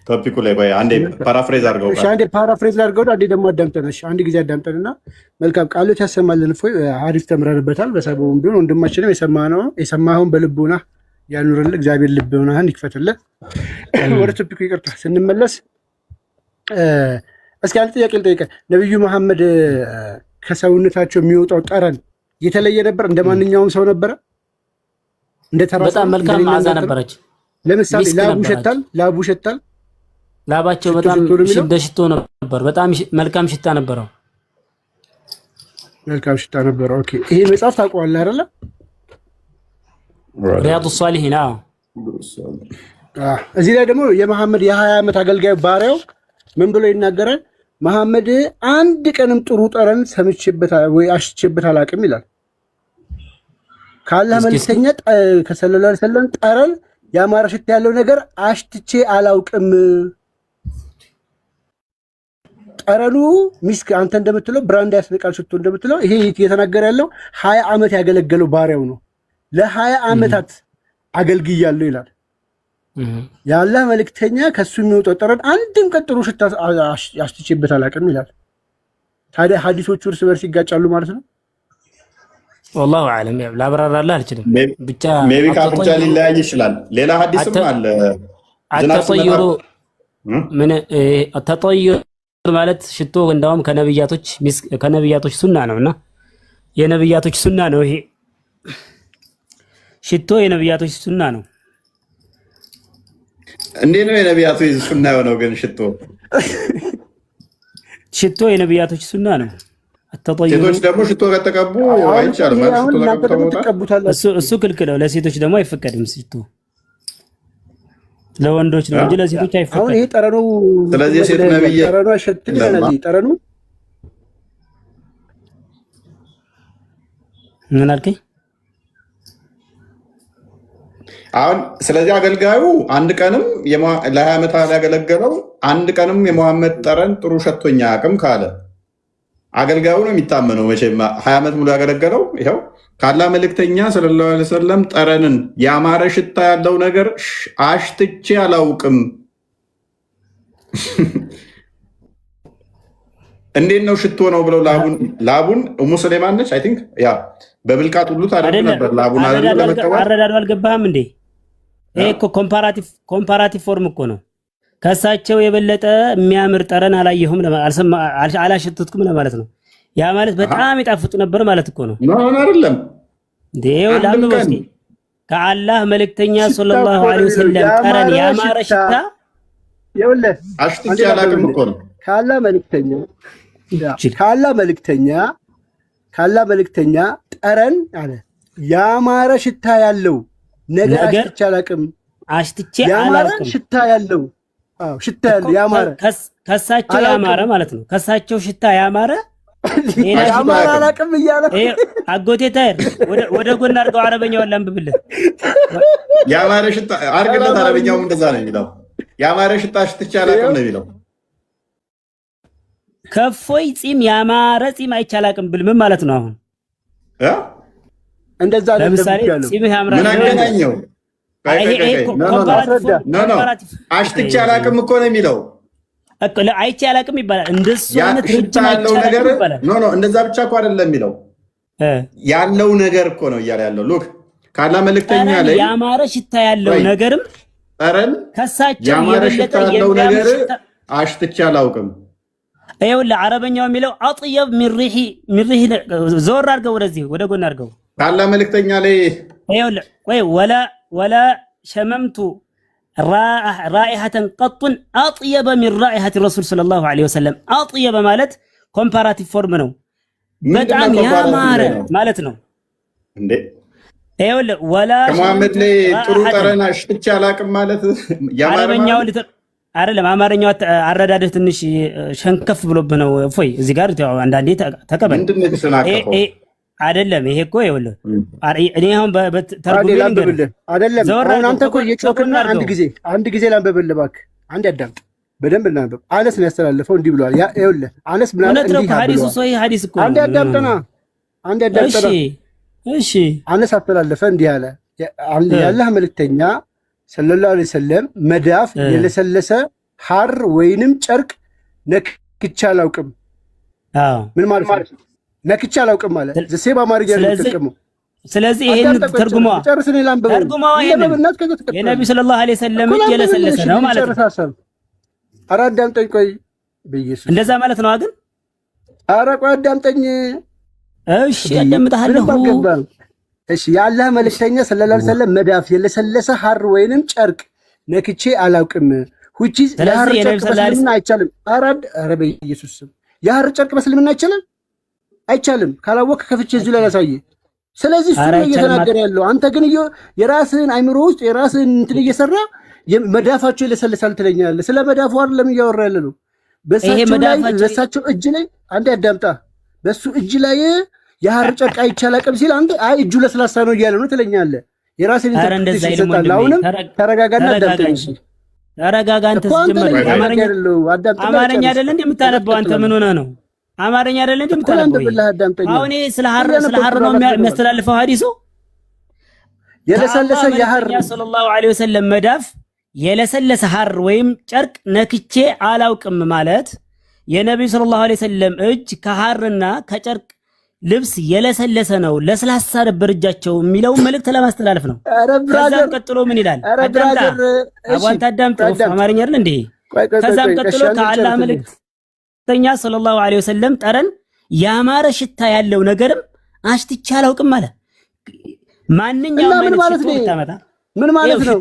ቶፒኩ ላይ ቆይ አንዴ ፓራፍሬዝ አድርገው። እሺ አንዴ ፓራፍሬዝ አድርገው። አንዴ ደግሞ አዳምጠን። እሺ አንድ ጊዜ አዳምጠንና መልካም ቃሎች ያሰማልን። እፎይ አሪፍ ተምረንበታል። በሰበቡም ቢሆን ወንድማችንም የሰማኸውን በልቦና ያኑርልህ። እግዚአብሔር ልቦናህን ይክፈትልህ። ወደ ቶፒኩ ይቅርታ ስንመለስ እስኪ አንድ ጥያቄ ልጠይቅህ። ነብዩ መሐመድ ከሰውነታቸው የሚወጣው ጠረን የተለየ ነበር? እንደ ማንኛውም ሰው ነበረ? እንደ ተራሳ በጣም መልካም መዓዛ ነበረች። ለምሳሌ ላቡ ሸታል። ላባቸው በጣም ሽቶ ነበር። በጣም መልካም ሽታ ነበረው። መልካም ሽታ ነበረው። ኦኬ ይሄ መጽሐፍ ታውቀዋለህ አይደለ? ሪያዱ ሷሊሂን። እዚህ ላይ ደግሞ የመሐመድ የ20 ዓመት አገልጋይ ባሪያው ምን ብሎ ይናገራል? መሐመድ አንድ ቀንም ጥሩ ጠረን ሰምቼበት ወይ አሽቼበት አላውቅም ይላል። ካላህ መልእክተኛ ከሰለላሁ ዐለይሂ ወሰለም ጠረን ያማረ ሽታ ያለው ነገር አሽትቼ አላውቅም። ጠረኑ ሚስክ አንተ እንደምትለው ብራንድ ያስነቃል ሽቶ እንደምትለው ይሄ እየተናገረ ያለው 20 ዓመት ያገለገለው ባሪያው ነው። ለ20 ዓመታት አገልግያለሁ ይላል። የአላህ መልእክተኛ ከሱ የሚወጣው ጠረን አንድም ቀጥሩ ሽታ አሽትቼበት አላውቅም ይላል። ታዲያ ሐዲሶቹ እርስ በርስ ይጋጫሉ ማለት ነው? والله اعلم ላብራራልህ አልችልም። ብቻ ሜቢ ካፍንጫ ሊለያይ ይችላል። ሌላ ሐዲስም አለ አተጠይሩ ምን አተጠይሩ ማለት ሽቶ እንደውም ከነብያቶች ሱና ነውና የነብያቶች ሱና ነው። ይሄ ሽቶ የነብያቶች ሱና ነው። እንዴት ነው የነብያቶች ሱና የሆነው ግን? ሽቶ የነብያቶች ሱና ነው። ሴቶች ደግሞ ሽቶ ከተቀቡ አይቻልም ማለት እሱ ክልክል ነው። ለሴቶች ደግሞ አይፈቀድም ሽቶ ለወንዶች ነው እንጂ ለሴቶች አይፈቀድም። አሁን ይሄ ጠረኑ ስለዚህ ሴት ነብይ ጠረኑ አሸትም ይላል። ጠረኑ ምን አልከኝ? አሁን ስለዚህ አገልጋዩ አንድ ቀንም ለ20 ዓመት ያገለገለው አንድ ቀንም የመሐመድ ጠረን ጥሩ ሸቶኛ አቅም ካለ አገልጋዩ ነው የሚታመነው። መቼም 20 ዓመት ሙሉ ያገለገለው ይኸው ከአላህ መልእክተኛ ሰለላሁ ዐለይሂ ወሰለም ጠረንን ያማረ ሽታ ያለው ነገር አሽትቼ አላውቅም። እንዴት ነው ሽቶ ነው ብለው ላቡን ኡሙ ሱለይማን ነች አይ ቲንክ ያ በብልቃጥ ሁሉ ታደርግ ነበር። ላቡን አይደለም ለመቀበል አረዳዱ አልገባህም እንዴ? ይሄ እኮ ኮምፓራቲቭ ፎርም እኮ ነው። ከሳቸው የበለጠ የሚያምር ጠረን አላየሁም አላሸተትኩም ለማለት ነው። ያ ማለት በጣም ይጣፍጡ ነበር ማለት እኮ ነው። ነው አይደለም ዴው ላምበስቲ ከአላህ መልእክተኛ ሰለላሁ ዐለይሂ ወሰለም ጠረን ያማረ ሽታ ይኸውልህ አሽትቼ አላውቅም እኮ ነው። ከአላህ መልእክተኛ ጠረን አለ ያማረ ሽታ ያለው ነገር አሽትቼ አላውቅም። ያማረ ሽታ ያለው ሽታ ያለው ያማረ ከሳቸው ያማረ ማለት ነው። ከሳቸው ሽታ ያማረ ያማረ አላውቅም እያለ አጎቴ ታየር ወደ ጎን አድርገው አረበኛውን ላንብብልህ። ያማረ ሽታ አድርግለት። አረበኛውም እንደዛ ነው የሚለው። ያማረ ሽታ አሽትቼ አላውቅም ነው የሚለው። ከፎይ ጺም ያማረ ጺም አይቼ አላውቅም ብል ምን ማለት ነው? አሁን እንደዛ ነው። ለምሳሌ ጺም ያምራል ምን አገናኘው? አሽትቼ አላውቅም እኮ ነው የሚለው። አይቼ አላውቅም ይባላል። እንደሱ አይነት ሽታ ያለው ነገር ኖ እንደዛ ብቻ እኮ አይደለም የሚለው ያለው ነገር እኮ ነው እያለ ያለው። ሉክ ካላ መልእክተኛ ላይ ያማረ ሽታ ያለው ነገርም ጠረን ከሳቸው ያማረ ሽታ ያለው ነገር አሽትቼ አላውቅም። ይኸውልህ አረበኛው የሚለው አጥየብ ሚን ሪሂ ዞር አድርገው ወደዚህ ወደ ጎን አድርገው ካላ መልእክተኛ ላይ ይኸውልህ ወይ ወላ ሸመምቱ ራኢሐተን ቀጡን አጥየበ ሚን ራኢሐቲ ረሱል ሰለላሁ ዐለይሂ ወሰለም። አጥየበ ማለት ኮምፓራቲቭ ፎርም ነው። በጣም ያማረ ማለት ነው እንዴ? ይኸውልህ ወላ ከመሐመድ ላይ ጥሩ ጠረን አሽትቼ አላውቅም ማለት አረበኛው አይደለም። አማርኛው አረዳድህ ትንሽ ሸንከፍ ብሎብህ ነው። እፎይ እዚህ ጋር አንዳንዴ ተቀበል አይደለም። ይሄ እኮ ይኸውልህ እኔ አሁን በተርጉም ላንብብልህ አይደለም። አሁን አንተ እኮ እየጮክና አንድ ጊዜ ላንብብልህ እባክህ። አንድ አዳምጥ፣ በደንብ ላንብብ። አነስ ነው ያስተላለፈው እንዲህ ብሏል። ይኸውልህ አነስ ምን አለ እንዲህ ሐዲሱ ሶሂህ ሐዲስ እኮ አንድ አዳምጠና እሺ አነስ አስተላለፈ እንዲህ አለ የአላህ መልእክተኛ ሰለላሁ ዐለይሂ ወሰለም መዳፍ የለሰለሰ ሐር ወይንም ጨርቅ ነክቼ አላውቅም። ምን ማለት ነው? ነክቼ አላውቅም ማለት ዘሴባ አማርኛ ነው ተጠቀመው። ስለዚህ ይሄን ተርጉማ የነብዩ ሰለላሁ ዐለይሂ ወሰለም የለሰለሰ ነው ማለት ነው። ኧረ አዳምጠኝ ቆይ በኢየሱስ እንደዛ ማለት ነው አይደል? ኧረ ቆይ አዳምጠኝ። እሺ አዳምጣለሁ። እሺ የአላህ መልእክተኛ ሰለላሁ ዐለይሂ ወሰለም መዳፍ የለሰለሰ ሐር ወይንም ጨርቅ ነክቼ አላውቅም። ሁቺ የሐር ጨርቅ በስልምና አይቻልም። ኧረ በኢየሱስ ስም የሐር ጨርቅ በስልምና አይቻልም። አይቻልም ካላወቅ ከፍቼ እዚሁ ላይ ላሳየህ። ስለዚህ እሱ ነው እየተናገረ ያለው። አንተ ግን የራስህን አይምሮ ውስጥ የራስህን እንትን እየሰራ መዳፋቸው ይለሰልሳል ትለኛለህ። ስለ መዳፉ አይደለም እያወራ ያለ ነው። በሳቸው እጅ ላይ አንዴ አዳምጣ። በሱ እጅ ላይ የሐር ጨርቅ አይቻላቅም ሲል አንተ አይ እጁ ለስላሳ ነው እያለ ነው ትለኛለህ። የራስን ኢንተርፕሬቴሽን ይሰጣል። አሁንም ተረጋጋና አዳምጠኝ። ተረጋጋ። አንተ አማርኛ አይደለ እንዴ የምታነበው? አንተ ምን ሆነህ ነው? አማርኛ አይደለ እንዴ የምታነበው? አሁን ስለ ሐር ነው የሚያስተላልፈው ሐዲሱ። የለሰለሰ የሐር ሰለላሁ ዐለይሂ ወሰለም መዳፍ የለሰለሰ ሐር ወይም ጨርቅ ነክቼ አላውቅም ማለት የነብዩ ሰለላሁ ዐለይሂ ወሰለም እጅ ከሐርና ከጨርቅ ልብስ የለሰለሰ ነው፣ ለስላሳ ነበር እጃቸው የሚለውን መልእክት ለማስተላለፍ ነው። ከዛም ቀጥሎ ምን ይላል? አቧንታ አዳምጥ። አማርኛ አይደል እንዴ? ከዛም ቀጥሎ ከአላህ መልእክተኛ ሰለላሁ ዐለይሂ ወሰለም ጠረን ያማረ ሽታ ያለው ነገርም አሽትቼ አላውቅም አለ። ማንኛውም አይነት ሽቶ ብታመጣ ምን ማለት ነው?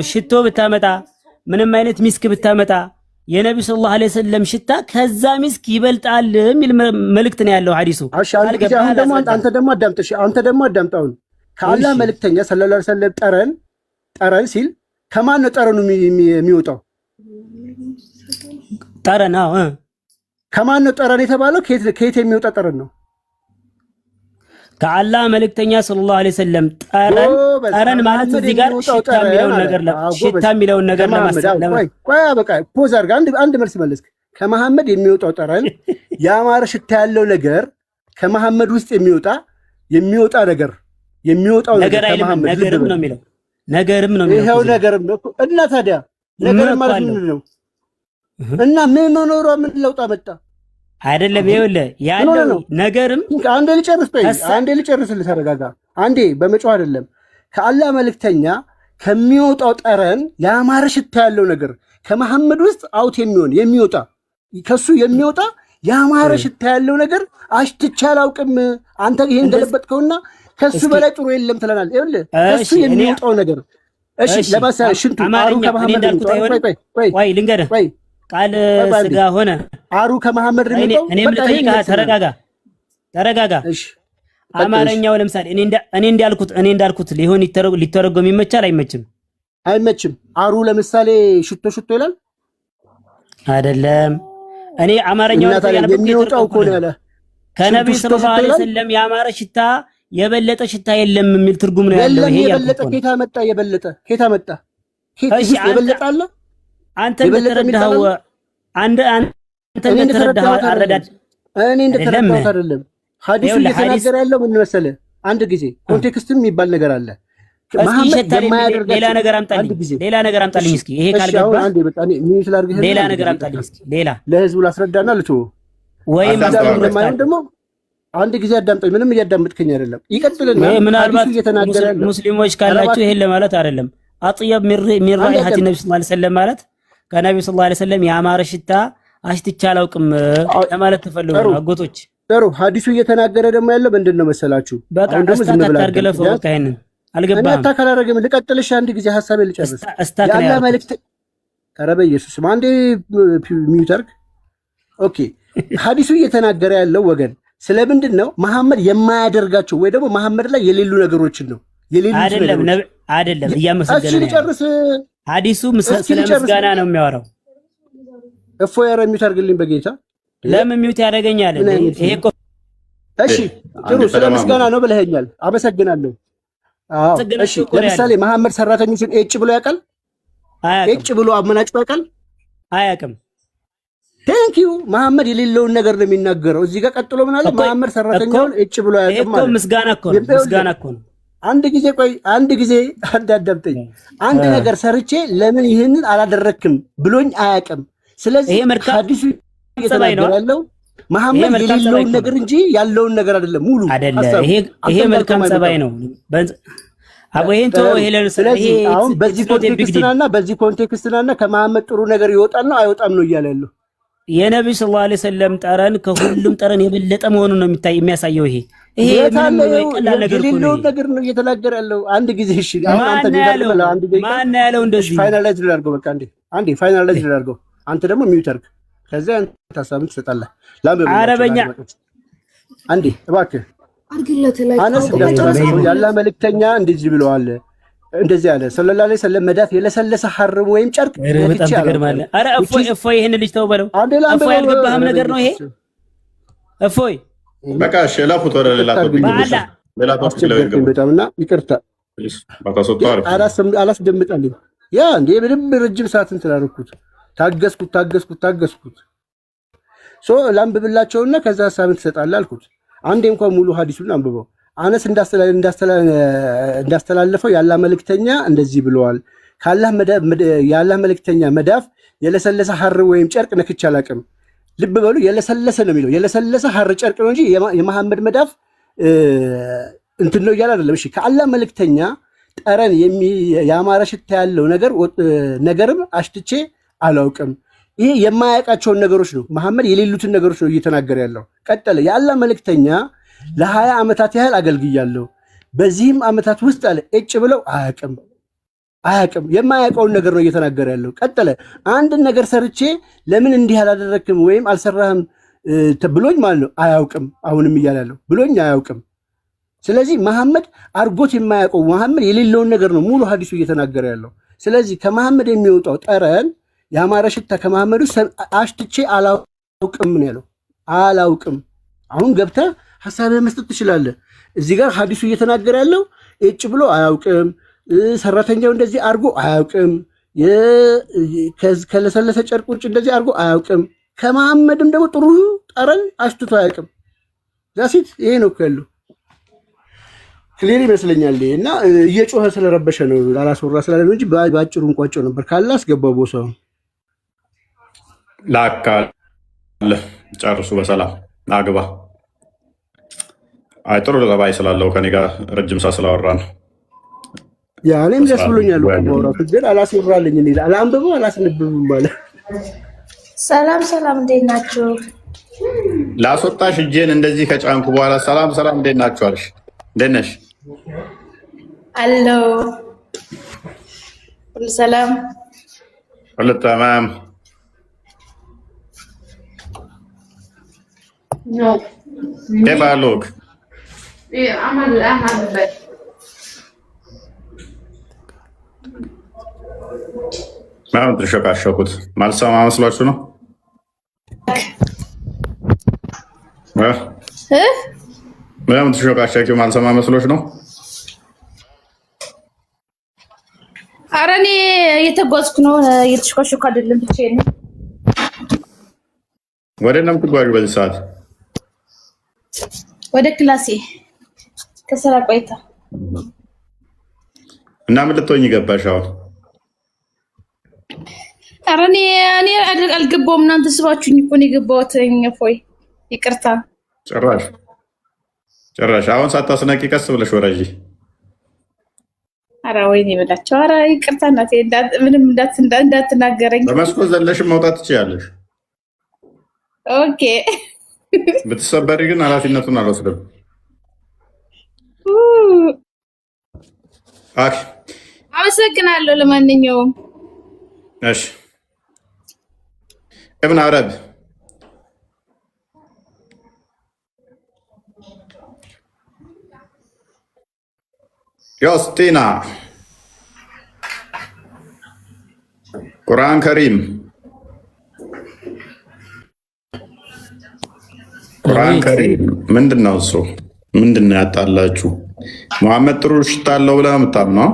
ሽቶ ብታመጣ ምንም አይነት ሚስክ ብታመጣ የነብዩ ሰለላሁ ዐለይሂ ወሰለም ሽታ ከዛ ሚስክ ይበልጣል የሚል መልእክት ነው ያለው ሐዲሱ። አንተ ደግሞ አዳምጣው። ከአላህ መልእክተኛ ሰለላሁ ዐለይሂ ወሰለም ጠረን ሲል ከማን ነው ጠረኑ የሚወጣው? ጠረን ከማን ነው ጠረን የተባለው? ከየት የሚወጣ ጠረን ነው? ከአላህ መልእክተኛ ሰለላሁ ዐለይሂ ወሰለም ጠረን ማለት እዚህ ጋር ሽታ የሚለውን ነገር ፖዝ አድርገህ አንድ መልስ መለስክ። ከመሐመድ የሚወጣው ጠረን ያማረ ሽታ ያለው ነገር ከመሐመድ ውስጥ የሚወጣ ነገር የሚወጣው ነገር ከመሐመድ ነገርም ነው የሚለው ይሄው ነገርም ነው። እና ታዲያ ነገርም ማለት ምንድን ነው? እና ምን መኖሯ ምን ለውጥ አመጣ? አይደለም ይኸውልህ ያለው ነገርም አንዴ ልጨርስልህ። ተረጋጋ አንዴ። በመጮህ አይደለም። ከአላህ መልእክተኛ ከሚወጣው ጠረን ያማረ ሽታ ያለው ነገር ከመሐመድ ውስጥ የሚወጣ ከሱ የሚወጣ ያማረ ሽታ ያለው ነገር አሽትቼ አላውቅም። አንተ ይሄን ገለበጥከውና ከሱ በላይ ጥሩ የለም ትለናል። ይኸውልህ ከሱ የሚወጣው ነገር ለምሳሌ ሽንቱ አሩ ከመሐመድ ወይ ልንገርህ ቃል ስጋ ሆነ አሩ ከመሐመድ እኔም ልጠይቅህ። ተረጋጋ። አማርኛው ለምሳሌ እኔ እንዳልኩት ሊተረጎም ይመቻል አይመችም? አይመችም። አሩ ለምሳሌ ሽቶ ይላል አይደለም። እኔ አማርኛው የሚወጣው እኮ ነው ያለ ከነብዩ ሰለላሁ ዐለይሂ ወሰለም ያማረ ሽታ የበለጠ ሽታ የለም የሚል ትርጉም ነው ያለው። ይሄ የበለጠ ኬታ መጣ የበለጠ አለ። አንተ እንደተረዳኸው አረዳድ እኔ እንደተረዳሁት አይደለም። ሐዲሱ እየተናገረ ያለው ምን መሰለህ? አንድ ጊዜ ኮንቴክስትም የሚባል ነገር አለ። መሐመድ የማያደርጋቸው ሌላ ነገር አምጣልኝ እስኪ። ይሄ ካልገባ ሌላ ነገር አምጣልኝ እስኪ። ሌላ ለህዝቡ ላስረዳና ልተው ወይም ደግሞ አንድ ጊዜ አዳምጠኝ። ምንም እያዳመጥከኝ አይደለም። ይቀጥልና ምናልባት ሙስሊሞች ካላችሁ ይሄን ለማለት አይደለም። አጥየብ ሚን ራኢሐቲ ነብዩ ሰለላሁ ዐለይሂ ወሰለም ማለት ከነብዩ ሰለላሁ ዐለይሂ ወሰለም ያማረ ሽታ አሽትቼ አላውቅም ለማለት ተፈልጎ ነው። አጎቶች ጥሩ። ሐዲሱ እየተናገረ ደግሞ ያለው ምንድን ነው መሰላችሁ? አሁን ደግሞ ዝም ብላ አድርገለፈው በቃ ይሄንን አልገባም። እኔ አታካላረግም። ልቀጥልሽ አንድ ጊዜ ሐሳቤን ልጨርስ። ያለ መልእክት ኧረ በኢየሱስ አንዴ ሚውት አድርግ። ኦኬ። ሐዲሱ እየተናገረ ያለው ወገን ስለምንድን ነው? መሐመድ የማያደርጋቸው ወይ ደግሞ መሐመድ ላይ የሌሉ ነገሮችን ነው። አይደለም እያመሰገነ ነው። ሐዲሱ ስለ ምስጋና ነው የሚያወራው። እፎይ ኧረ ሚውት አድርግልኝ በጌታ። ለምን ሚውት ያደርገኛል? ይሄ እኮ እሺ ጥሩ ስለ ምስጋና ነው ብለኸኛል። አመሰግናለሁ። አዎ እሺ። ለምሳሌ መሐመድ ሰራተኞችን ኤጭ ብሎ ያውቃል? ኤጭ ብሎ አመናጭ ያውቃል? አያውቅም። ቴንክ ዩ። መሐመድ የሌለውን ነገር ነው የሚናገረው። እዚህ ጋር ቀጥሎ ምን አለ? መሐመድ ሰራተኛውን ኤጭ ብሎ ያውቃል ማለት ነው። ምስጋና እኮ ነው። ምስጋና እኮ ነው። አንድ ጊዜ ቆይ፣ አንድ ጊዜ አዳምጠኝ። አንድ ነገር ሰርቼ ለምን ይህንን አላደረክም ብሎኝ አያውቅም። ስለዚህ ሐዲሱ እየተናገረ ያለው መሐመድ የሌለውን ነገር እንጂ ያለውን ነገር አይደለም። ሙሉ አይደለም። ይሄ መልካም ጸባይ ነው። አቦ ይሄን ተው። ስለዚህ አሁን በዚህ ኮንቴክስትና ከመሐመድ ጥሩ ነገር ይወጣል ነው አይወጣም ነው እያለ ያለው። የነብዩ ሰለላሁ ዐለይሂ ወሰለም ጠረን ከሁሉም ጠረን የበለጠ መሆኑን ነው የሚያሳየው። ይሄ ቀላል ነገር ነው እየተናገረ ያለው። አንድ ጊዜ እሺ፣ አሁን አንተ ቢደርበላ አንድ ጊዜ ማን ያለው እንደዚህ ፋይናላይዝ ላድርገው። በቃ አንዴ ፋይናላይዝ ላድርገው። አንተ ደግሞ ሚውት አድርግ። ከዛ አንተ ሐሳብን ትሰጣለህ። አረበኛ አንዴ እባክህ አነስ ያላ መልእክተኛ እንደዚህ ብለዋል። እንደዚህ አለ ሰለላሁ ዐለይሂ ወሰለም መዳፍ የለሰለሰ ሐርም ወይም ጨርቅ በጣም ትገርማለህ። አረ እፎይ ይሄን ልጅ ተው በለው። እፎይ ያልገባህም ነገር ነው ይሄ። እፎይ በቃ እሺ፣ ላፉት ወደ ሌላ ቶፒክ በጣምና ይቅርታ አላስደምጣልኝ። ያ እንዴ በደንብ ረጅም ሰዓት እንትን አደረኩት። ታገስኩት። ላንብብላቸውና ከዛ ሀሳብን ትሰጣለህ አልኩት። አንዴ እንኳን ሙሉ ሐዲሱን አንብበው። አነስ እንዳስተላለፈው ያላህ መልእክተኛ እንደዚህ ብለዋል። የአላህ መልእክተኛ መዳፍ የለሰለሰ ሐር ወይም ጨርቅ ነክቼ አላውቅም። ልብ በሉ፣ የለሰለሰ ነው የሚለው። የለሰለሰ ሐር ጨርቅ ነው እንጂ የመሐመድ መዳፍ እንትን ነው እያለ አይደለም። እሺ፣ ከአላህ መልእክተኛ ጠረን ያማረ ሽታ ያለው ነገርም አሽትቼ አላውቅም። ይሄ የማያውቃቸውን ነገሮች ነው፣ መሐመድ የሌሉትን ነገሮች ነው እየተናገረ ያለው። ቀጠለ። የአላህ መልእክተኛ ለ20 ዓመታት ያህል አገልግያለሁ። በዚህም ዓመታት ውስጥ አለ እጭ ብለው አያውቅም። የማያውቀውን ነገር ነው እየተናገረ ያለው። ቀጠለ። አንድን ነገር ሰርቼ ለምን እንዲህ አላደረክም ወይም አልሰራህም ብሎኝ ማለት ነው አያውቅም። አሁንም እያለ ያለው ብሎኝ አያውቅም። ስለዚህ መሐመድ አርጎት የማያውቀው መሐመድ የሌለውን ነገር ነው ሙሉ ሐዲሱ እየተናገረ ያለው። ስለዚህ ከመሐመድ የሚወጣው ጠረን ያማረ ሽታ ከመሐመድ ውስጥ አሽትቼ አላውቅም ነው ያለው። አላውቅም። አሁን ገብተህ ሐሳብህ መስጠት ትችላለህ። እዚህ ጋር ሐዲሱ እየተናገረ ያለው እጭ ብሎ አያውቅም፣ ሰራተኛው እንደዚህ አርጎ አያውቅም፣ ከለሰለሰ ጨርቅ ውጭ እንደዚህ አርጎ አያውቅም። ከመሐመድም ደግሞ ጥሩ ጠረን አሽትቶ አያውቅም። ዛሲት ይሄ ነው ያለው። ክሊር ይመስለኛል። እና እየጮኸ ስለረበሸ ነው ላላስወራ ስላለ ነው እንጂ በአጭሩ እንቋጨው ነበር። ካለ አስገባው ቦታው ላካለ ጨርሱ በሰላም አግባ። አይ ጥሩ ጠባይ ስላለው ከኔ ጋር ረጅም ሰዓት ስላወራ ነው። ያ እኔም ደስ ብሎኛል። ማውራቱ ግን አላስወራልኝ እንዴ አላንብበው አላስነብብም ማለት። ሰላም እንዴት ናችሁ? ላስወጣሽ እጄን እንደዚህ ከጫንኩ በኋላ ሰላም እንዴት ናችሁ አልሽ? እንዴት ነሽ? አሎ ሁሉ ሰላም ሁሉ ተማም ነው كيف حالك؟ عمل بس ما تشكاكوت ማልሰማ መስሏችሁ ነው? ምንም ትሾካሻኪው ማልሰማ መስሎሽ ነው? ኧረ እኔ እየተጓዝኩ ነው፣ እየተሽኮሽኩ አይደለም ብቻዬን ነው። ወደ ነው የምትጓዡ በዚህ ሰዓት? ወደ ክላሴ ከስራ ቆይታ። እና ምን ልትሆኚ ገባሽ አሁን? ኧረ እኔ አልገባሁም። እናንተ ስባችሁኝ እኮ ነው የገባሁት። እፎይ ይቅርታ። ጭራሽ አሁን ሳታስነቂ ቀስ ብለሽ ወረጂ። ኧረ ወይኔ በላቸው። ኧረ ይቅርታ እናቴ፣ ምንም እንዳትናገረኝ። በመስኮት ዘለሽም መውጣት ትችያለሽ። ኦኬ። ብትሰበሪ ግን ኃላፊነቱን አልወስድም። አመሰግናለሁ። ለማንኛውም እሺ ابن عرب يوستينا قرآن كريم ቁርአን ከሪም ምንድነው? እሱ ምንድነው ያጣላችሁ? መሐመድ ጥሩ ሽታ አለው ብለህ የምታምነው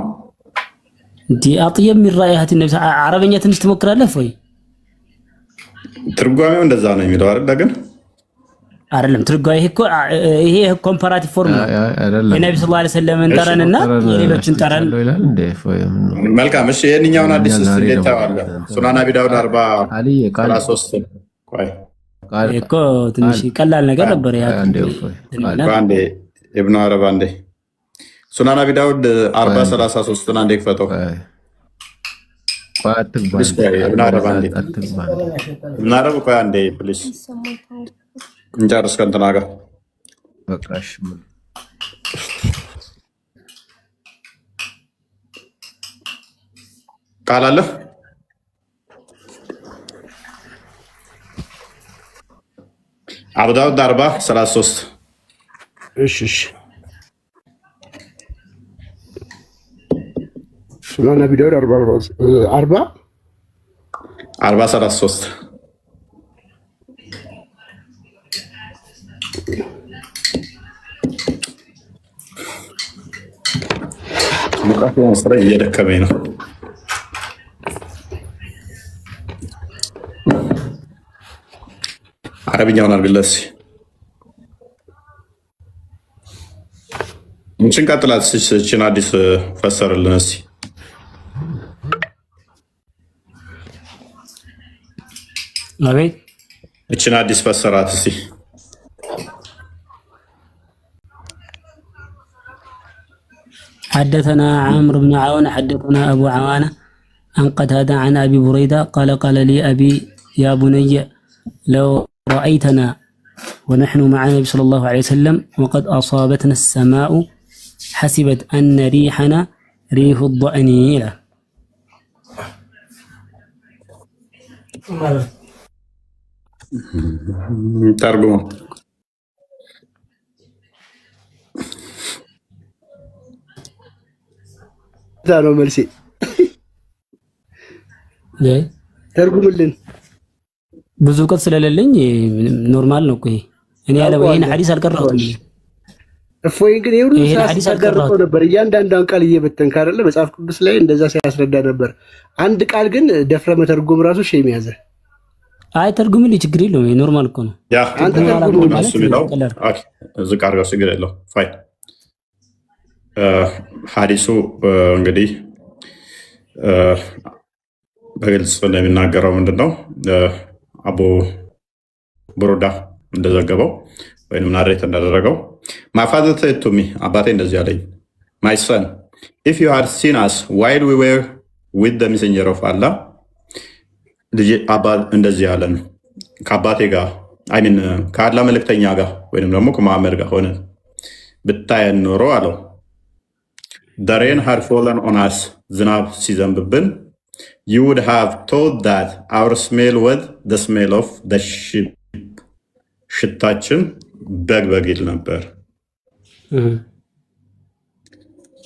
እንዴ? አጥየ من رأيها النبي عربኛ ትንሽ ትሞክራለህ ወይ? ትርጓሜው እንደዛ ነው የሚለው አይደል? ግን አይደለም ትርጓሜ ይሄ ኮምፓራቲቭ ፎርም ነው። የነብዩ ሰለላሁ ዐለይሂ ወሰለም ጠረንና የሌሎችን ጠረን። መልካም እሺ፣ የኛውን አዲስ ስሌት ታዋለ ሱናን አቢ ዳውድ 40:33 ቆይ እኮ ትንሽ ቀላል ነገር ነበር። ያ አንዴ ኢብኑ አረብ አንዴ ሱናን አቢ ዳውድ 40:33 አንዴ ክፈተው። ኢብኑ አረብ ቆይ አንዴ ፕሊዝ እንጨርስ ከእንትና ጋር በቃሽ። ቃል አለ አቡ ዳውድ 40:33 እሺ ሱናን አቢ ዳውድ 40:33 40 ስራ እየደከመኝ ነው። አረብኛውን አድርግለት እስኪ። እንችን ቀጥላት። እችን አዲስ ፈሰርልን እስኪ። አቤት እችን አዲስ ፈሰራት እስኪ። حدثنا عمرو بن عون حدثنا أبو عوانة عن قتادة عن أبي بريدة قال لي أبي يا بني لو رأيتنا ونحن مع النبي صلى الله عليه وسلم وقد أصابتنا السماء حسبت أن ريحنا ريح الضأنيلة. ترجمة ነው መልሴ። ተርጉምልን። ብዙ እውቀት ስለሌለኝ ኖርማል ነው እኮ ይሄ። እኔ ያለው ይሄን ሐዲስ አልቀራሁትም። እፎይ ግን ይሁን ሳይቀርቀው ነበር እያንዳንዷን ቃል እየበተንክ አይደለ? መጽሐፍ ቅዱስ ላይ እንደዛ ሲያስረዳ ነበር። አንድ ቃል ግን ደፍረ መተርጎም ራሱ ሼም ያዘ። አይ ተርጉምልኝ፣ ችግር የለውም። ይሄ ኖርማል እኮ ነው። ያ አንተ ተርጉም ማለት ነው። ኦኬ እዚህ ጋር ጋር ችግር የለውም። ፋይን ሐዲሱ እንግዲህ በግልጽ እንደሚናገረው ምንድነው አቡ ቡሩዳ እንደዘገበው ወይም ናሬት እንዳደረገው ማፋዘት ቱሚ አባቴ እንደዚህ አለኝ ማይ ሰን ኢፍ ዩ ሃድ ሲን አስ ዋይል ዊ ዌር ዊዝ ዘ ሜሴንጀር ኦፍ አላህ ልጅ አባ እንደዚህ አለን ከአባቴ ጋር አይን ከአላህ መልእክተኛ ጋር ወይንም ደግሞ ከመሐመድ ጋር ሆነን ብታየን ኖሮ አለው the rain had fallen on us ዝናብ ሲዘንብብን you would have thought that our smell was the smell of the sheep ሽታችን በግ ይል ነበር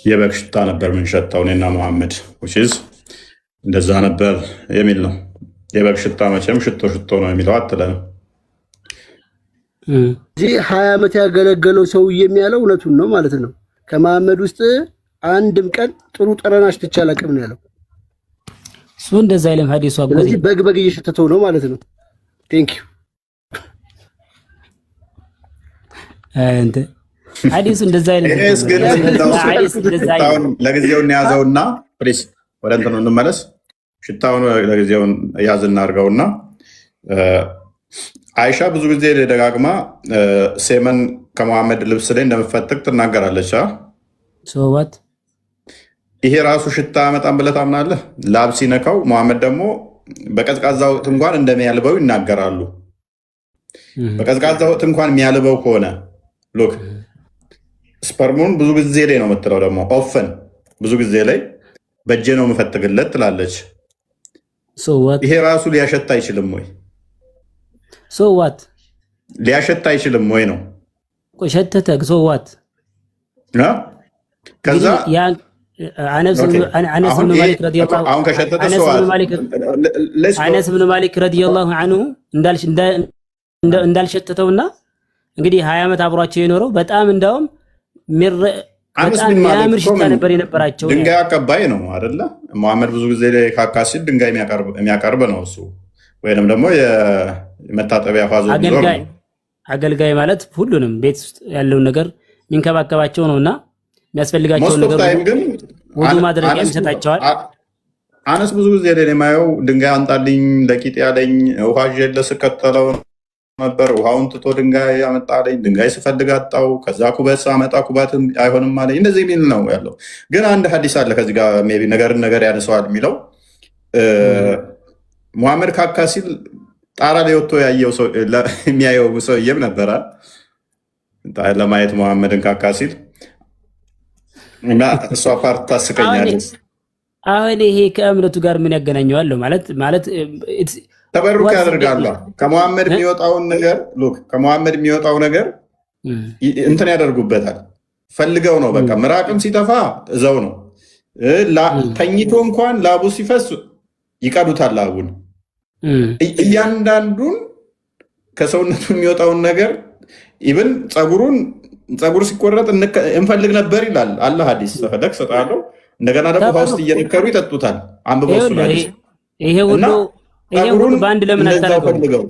የበግ ሽታ ነበር ምንሸታው እኔና መሐመድ which is እንደዛ ነበር የሚል ነው። የበግ ሽታ መቼም ሽቶ ነው የሚለው አትለንም። እዚህ 20 ዓመት ያገለገለው ሰው የሚያለው እውነቱን ነው ማለት ነው። ከመሐመድ ውስጥ አንድም ቀን ጥሩ ጠረናሽ ትቻል አቅም ነው ያለው። እሱ እንደዛ አይልም ሐዲሱ አባቴ። ስለዚህ በግ እየሸተተው ነው ማለት ነው። ቴንክ ዩ አንተ ሐዲሱ እንደዛ አይልም። እስ ግን ሽታውን ለጊዜው እንያዘውና ፕሊስ ወደ እንትን እንመለስ። ሽታውን ለጊዜው ያዝና አድርገውና አይሻ ብዙ ጊዜ ደጋግማ ሴመን ከመሐመድ ልብስ ላይ እንደምፈትግ ትናገራለች። ሶዋት ይሄ ራሱ ሽታ መጣም ብለህ ታምናለህ? ላብ ሲነካው መሐመድ ደግሞ በቀዝቃዛው ወቅት እንኳን እንደሚያልበው ይናገራሉ። በቀዝቃዛው ወቅት እንኳን የሚያልበው ከሆነ ሉክ ስፐርሙን ብዙ ጊዜ ላይ ነው የምትለው። ደግሞ ኦፈን ብዙ ጊዜ ላይ በእጄ ነው የምፈትግለት ትላለች። ይሄ ራሱ ሊያሸት አይችልም ወይ? ሶዋት ሊያሸት አይችልም ወይ ነው? ሸተተ ሶዋት ከዛ አነስ ብን ማሊክ ረዲየላሁ ዐንሁ እንዳልሸተተውና እንግዲህ 20 ዓመት አብሯቸው የኖረው በጣም እንዳውም የሚያምር ሽታ ነበር የነበራቸው። ድንጋይ አቀባይ ነው አይደለ? መሐመድ ብዙ ጊዜ ካካ ሲል ድንጋይ የሚያቀርብ ነው እሱ፣ ወይንም ደግሞ የመታጠቢያ ፋዞ አገልጋይ ማለት ሁሉንም ቤት ውስጥ ያለውን ነገር የሚንከባከባቸው ነውና የሚያስፈልጋቸውን ነገር ወዱ ማድረጊያ ይሰጣቸዋል። አነስ ብዙ ጊዜ ላይ የማየው ድንጋይ አንጣልኝ ለቂጥ ያለኝ ውሃ ጀለ ስከተለው ነበር። ውሃውን ትቶ ድንጋይ ያመጣልኝ፣ ድንጋይ ስፈልግ አጣው። ከዛ ኩበት ሳመጣ ኩበት አይሆንም አለኝ። እንደዚህ የሚል ነው ያለው። ግን አንድ ሐዲስ አለ ከዚህ ጋር ሜይ ቢ ነገር ያነሰዋል የሚለው መሐመድ ካካ ሲል ጣራ ላይ ወጥቶ የሚያየው ሰውዬም ነበረ ለማየት መሐመድን ካካ ሲል እና እሷ ፓርት ታስቀኛለች። አሁን ይሄ ከእምነቱ ጋር ምን ያገናኘዋል? ማለት ተበሩክ ያደርጋሉ። ከመሐመድ የሚወጣው ነገር እንትን ያደርጉበታል። ፈልገው ነው በቃ። ምራቅም ሲጠፋ እዛው ነው። ተኝቶ እንኳን ላቡ ሲፈስ ይቀዱታል ላቡን። እያንዳንዱን ከሰውነቱ የሚወጣውን ነገር ኢቭን ፀጉር ሲቆረጥ እንፈልግ ነበር ይላል አላህ። ሐዲስ ተፈለግ ሰጣለው እንደገና ደግሞ ውሃ ውስጥ እየነከሩ ይጠጡታል። አንብበው እሱን አዲስ ይሄ ሁሉ በአንድ ለምን አታደርገው?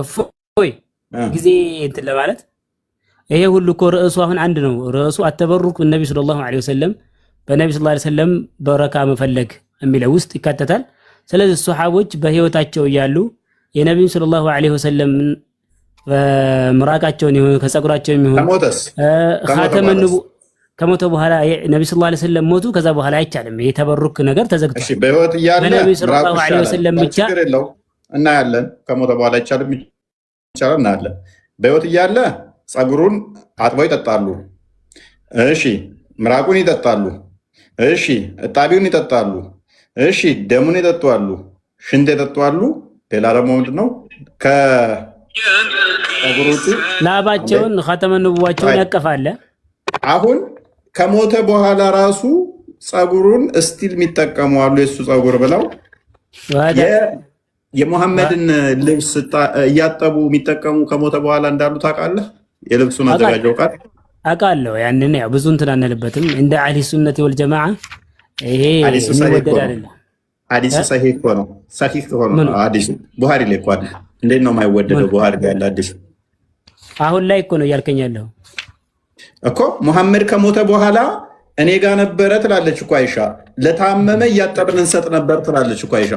እፎይ ጊዜ እንትን ለማለት ይሄ ሁሉ እኮ ርዕሱ አሁን አንድ ነው። ርዕሱ አተበሩክ በነቢ ሰለላሁ ዐለይሂ ወሰለም በነቢ ሰለላሁ ዐለይሂ ወሰለም በረካ መፈለግ የሚለው ውስጥ ይካተታል። ስለዚህ ሱሐቦች በህይወታቸው እያሉ የነቢዩ ሰለላሁ ዐለይሂ ወሰለም ምራቃቸውን ይሁን ከጸጉራቸው ይሁን ኻተመንቡ ከሞተ በኋላ ነቢ ሰለላሁ ዐለይሂ ወሰለም ሞቱ። ከዛ በኋላ አይቻልም። ይሄ ተበሩክ ነገር ተዘግቷል። እሺ በህይወት እያለ ነቢ ሰለላሁ ዐለይሂ ወሰለም ብቻ እናያለን። ከሞተ በኋላ አይቻልም፣ ይቻላል እናያለን። በህይወት እያለ ጸጉሩን አጥበው ይጠጣሉ። እሺ ምራቁን ይጠጣሉ። እሺ እጣቢውን ይጠጣሉ። እሺ ደሙን ይጠጣሉ። ሽንት ይጠጣሉ። ሌላ ደግሞ ምንድነው ከጸጉሮቹ ላባቸውን ኻተመ ንቡዋቸውን ያቀፋለ። አሁን ከሞተ በኋላ ራሱ ጸጉሩን እስቲል የሚጠቀሙ አሉ። የሱ ጸጉር ብለው የሙሐመድን ልብስ እያጠቡ የሚጠቀሙ ከሞተ በኋላ እንዳሉ ታውቃለህ? የልብሱን አዘጋጀው ቃል አውቃለሁ። ያንን ያው ብዙ እንትን አንልበትም። እንደ አህሊ ሱነቲ ወል ጀማዓ ይሄ የሚወደድ አይደለም። ሐዲስ ሰሂህ እኮ ነው። ሰሂህ ሆኖ ሐዲስ ቡሃሪ ላይ እኮ አለ። እንዴት ነው የማይወደደው? ቡሃሪ ጋር ያለ ሐዲስ አሁን ላይ እኮ ነው እያልከኝ ያለው እኮ ሙሐመድ ከሞተ በኋላ እኔ ጋር ነበረ ትላለች እኮ አይሻ። ለታመመ እያጠብን እንሰጥ ነበር ትላለች እኮ አይሻ።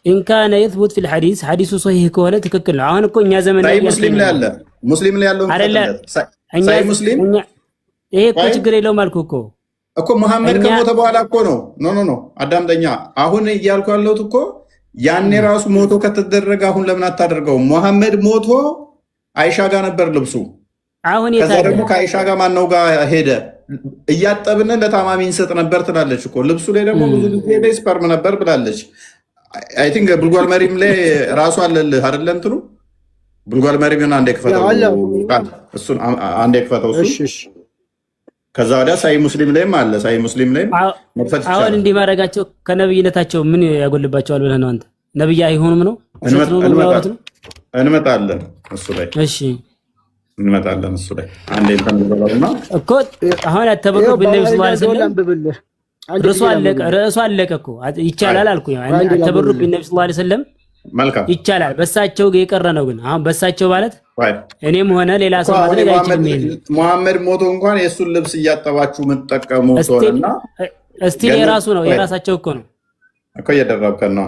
ኢንካነ የትቡት ፊል ሐዲስ ሐዲሱ ሰሂህ ከሆነ ትክክል ነው። አሁን እኮ እኛ ዘመን ላይ ሙስሊም ላይ አለ። ሙስሊም ላይ ያለው ሳይ ሙስሊም ይሄ እኮ ችግር የለውም አልኩህ እኮ ሙሐመድ ከሞተ በኋላ እኮ ነው። ኖ አዳምጠኛ። አሁን እያልኩ ያለሁት እኮ ያኔ ራሱ ሞቶ ከተደረገ አሁን ለምን አታደርገውም? ሙሐመድ ሞቶ አይሻ ጋር ነበር ልብሱ። አሁን ከዛ ደግሞ ከአይሻ ጋር ማነው ጋር ሄደ? እያጠብን ለታማሚ እንሰጥ ነበር ትላለች እኮ። ልብሱ ላይ ደግሞ ብዙ ጊዜ ስፐርም ነበር ብላለች። አይ ቲንክ ቡልጓል መሪም ላይ ራሱ አለልህ አይደለ? እንትኑ ቡልጓል መሪም አንዴ ክፈተው፣ እሱን አንዴ ክፈተው እሱ። ከዛ ወዲያ ሳይ ሙስሊም ላይም አለ። ሳይ ሙስሊም ላይም መክፈት ይችላል። አሁን እንዲህ ማድረጋቸው ከነብይነታቸው ምን ያጎልባቸዋል ብለህ ነው አንተ? ነብይ አይሆኑም ነው? እንመጣለን እሱ ላይ። እሺ እንመጣለን እሱ ላይ። አንዴ እንተንበለውና እኮ አሁን አተበሩክ በነብዩ ሰለላሁ ዐለይሂ ወሰለም ርዕሱ አለቀ እኮ። ይቻላል አልኩኝ። አተበሩክ በነብዩ ሰለላሁ ዐለይሂ ወሰለም መልካም ይቻላል። በሳቸው የቀረ ነው ግን አሁን በሳቸው ማለት እኔም ሆነ ሌላ ሰው ማድረግ አይችልም። ሙሐመድ ሞቶ እንኳን የእሱን ልብስ እያጠባችሁ የምትጠቀሙ ሰውና እስቲ የራሱ ነው የራሳቸው እኮ ነው እኮ እየደረብከን ነው።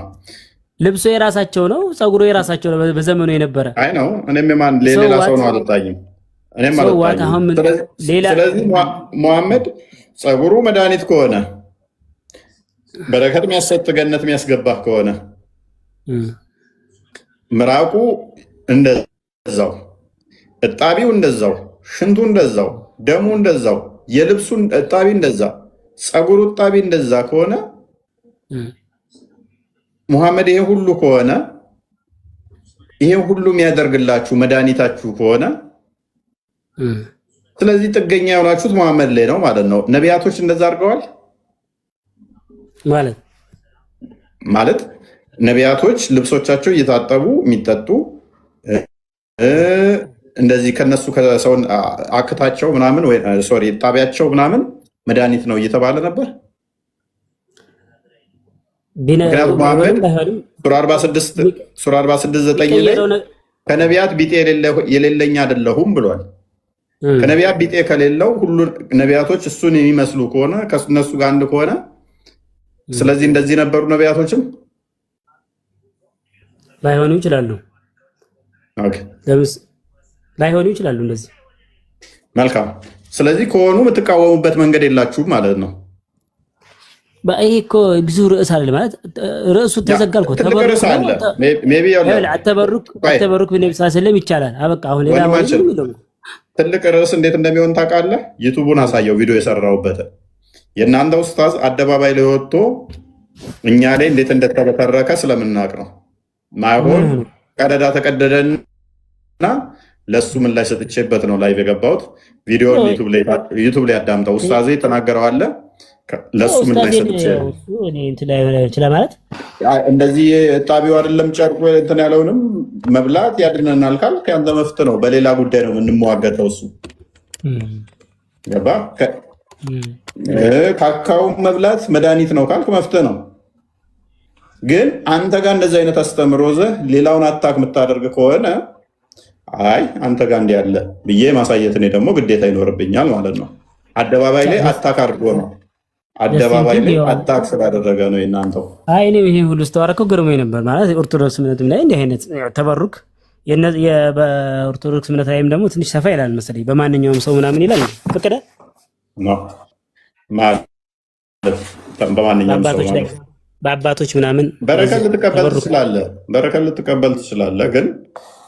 ልብሱ የራሳቸው ነው፣ ጸጉሩ የራሳቸው ነው። በዘመኑ የነበረ አይ ነው። እኔም ማን ሌላ ሰው ነው አልታኝም። እኔም አልታኝም። ስለዚህ ሙሐመድ ጸጉሩ መድኃኒት ከሆነ በረከት የሚያሰጥ ገነት የሚያስገባህ ከሆነ ምራቁ እንደዛው፣ እጣቢው እንደዛው፣ ሽንቱ እንደዛው፣ ደሙ እንደዛው፣ የልብሱን እጣቢ እንደዛ፣ ጸጉሩ እጣቢ እንደዛ ከሆነ ሙሐመድ ይሄ ሁሉ ከሆነ ይሄ ሁሉ የሚያደርግላችሁ መድኃኒታችሁ ከሆነ ስለዚህ ጥገኛ የሆናችሁት ሙሐመድ ላይ ነው ማለት ነው። ነቢያቶች እንደዛ አድርገዋል ማለት ነቢያቶች ልብሶቻቸው እየታጠቡ የሚጠጡ እንደዚህ ከነሱ ከሰውን አክታቸው ምናምን ሶሪ ጣቢያቸው ምናምን መድኃኒት ነው እየተባለ ነበር። ምክንያቱም ሙሐመድ ሱራ 46:9 ላይ ከነቢያት ቢጤ የሌለኝ አይደለሁም ብሏል። ከነቢያት ቢጤ ከሌለው ሁሉ ነቢያቶች እሱን የሚመስሉ ከሆነ ከነሱ ጋር አንድ ከሆነ ስለዚህ እንደዚህ ነበሩ ነቢያቶችም ላይሆኑ ይችላሉ። ላይሆኑ ይችላሉ እንደዚህ። መልካም። ስለዚህ ከሆኑ የምትቃወሙበት መንገድ የላችሁም ማለት ነው። ይሄ እኮ ብዙ ርዕስ አለ ማለት ርዕሱ ተዘጋል እኮ አተበሩክ በነብዩ ሰለላሁ ይቻላል። አበቃ አሁን ሌላ ትልቅ ርዕስ እንዴት እንደሚሆን ታውቃለህ? ዩቱቡን አሳየው ቪዲዮ የሰራሁበት የእናንተ ኡስታዝ አደባባይ ላይ ወጥቶ እኛ ላይ እንዴት እንደተበተረከ ስለምናውቅ ነው። ማይሆን ቀደዳ ተቀደደና ለሱ ምን ላይ ሰጥቼበት ነው ላይቭ የገባሁት። ቪዲዮን ዩቱብ ላይ አዳምጠው። ኡስታዜ ተናገረው አለ ለሱ ምን ላይ ሰጥቼ ማለት እንደዚህ ጣቢው አይደለም ጨርቁ እንትን ያለውንም መብላት ያድነናል ካልክ ያንተ መፍት ነው። በሌላ ጉዳይ ነው የምንመዋገተው። እሱ ገባ ካካው መብላት መድኃኒት ነው ካልክ መፍትሄ ነው። ግን አንተ ጋር እንደዚህ አይነት አስተምሮ ዘህ ሌላውን አታክ የምታደርግ ከሆነ አይ አንተ ጋር እንዲህ ያለ ብዬ ማሳየት እኔ ደግሞ ግዴታ ይኖርብኛል ማለት ነው። አደባባይ ላይ አታክ አድርጎ ነው። አደባባይ ላይ አታክ ስላደረገ ነው የእናንተው። አይ እኔ ይሄን ሁሉ ስተዋረከው ግርሞኝ ነበር ማለት ኦርቶዶክስ እምነትም ላይ እንዲህ አይነት ተበሩክ በኦርቶዶክስ እምነት ላይም ደግሞ ትንሽ ሰፋ ይላል መሰለኝ። በማንኛውም ሰው ምናምን ይላል ፍቅደ ነው ማለት በማንኛውም ሰው ማለት በአባቶች ምናምን በረከት ልትቀበል ትችላለህ። ግን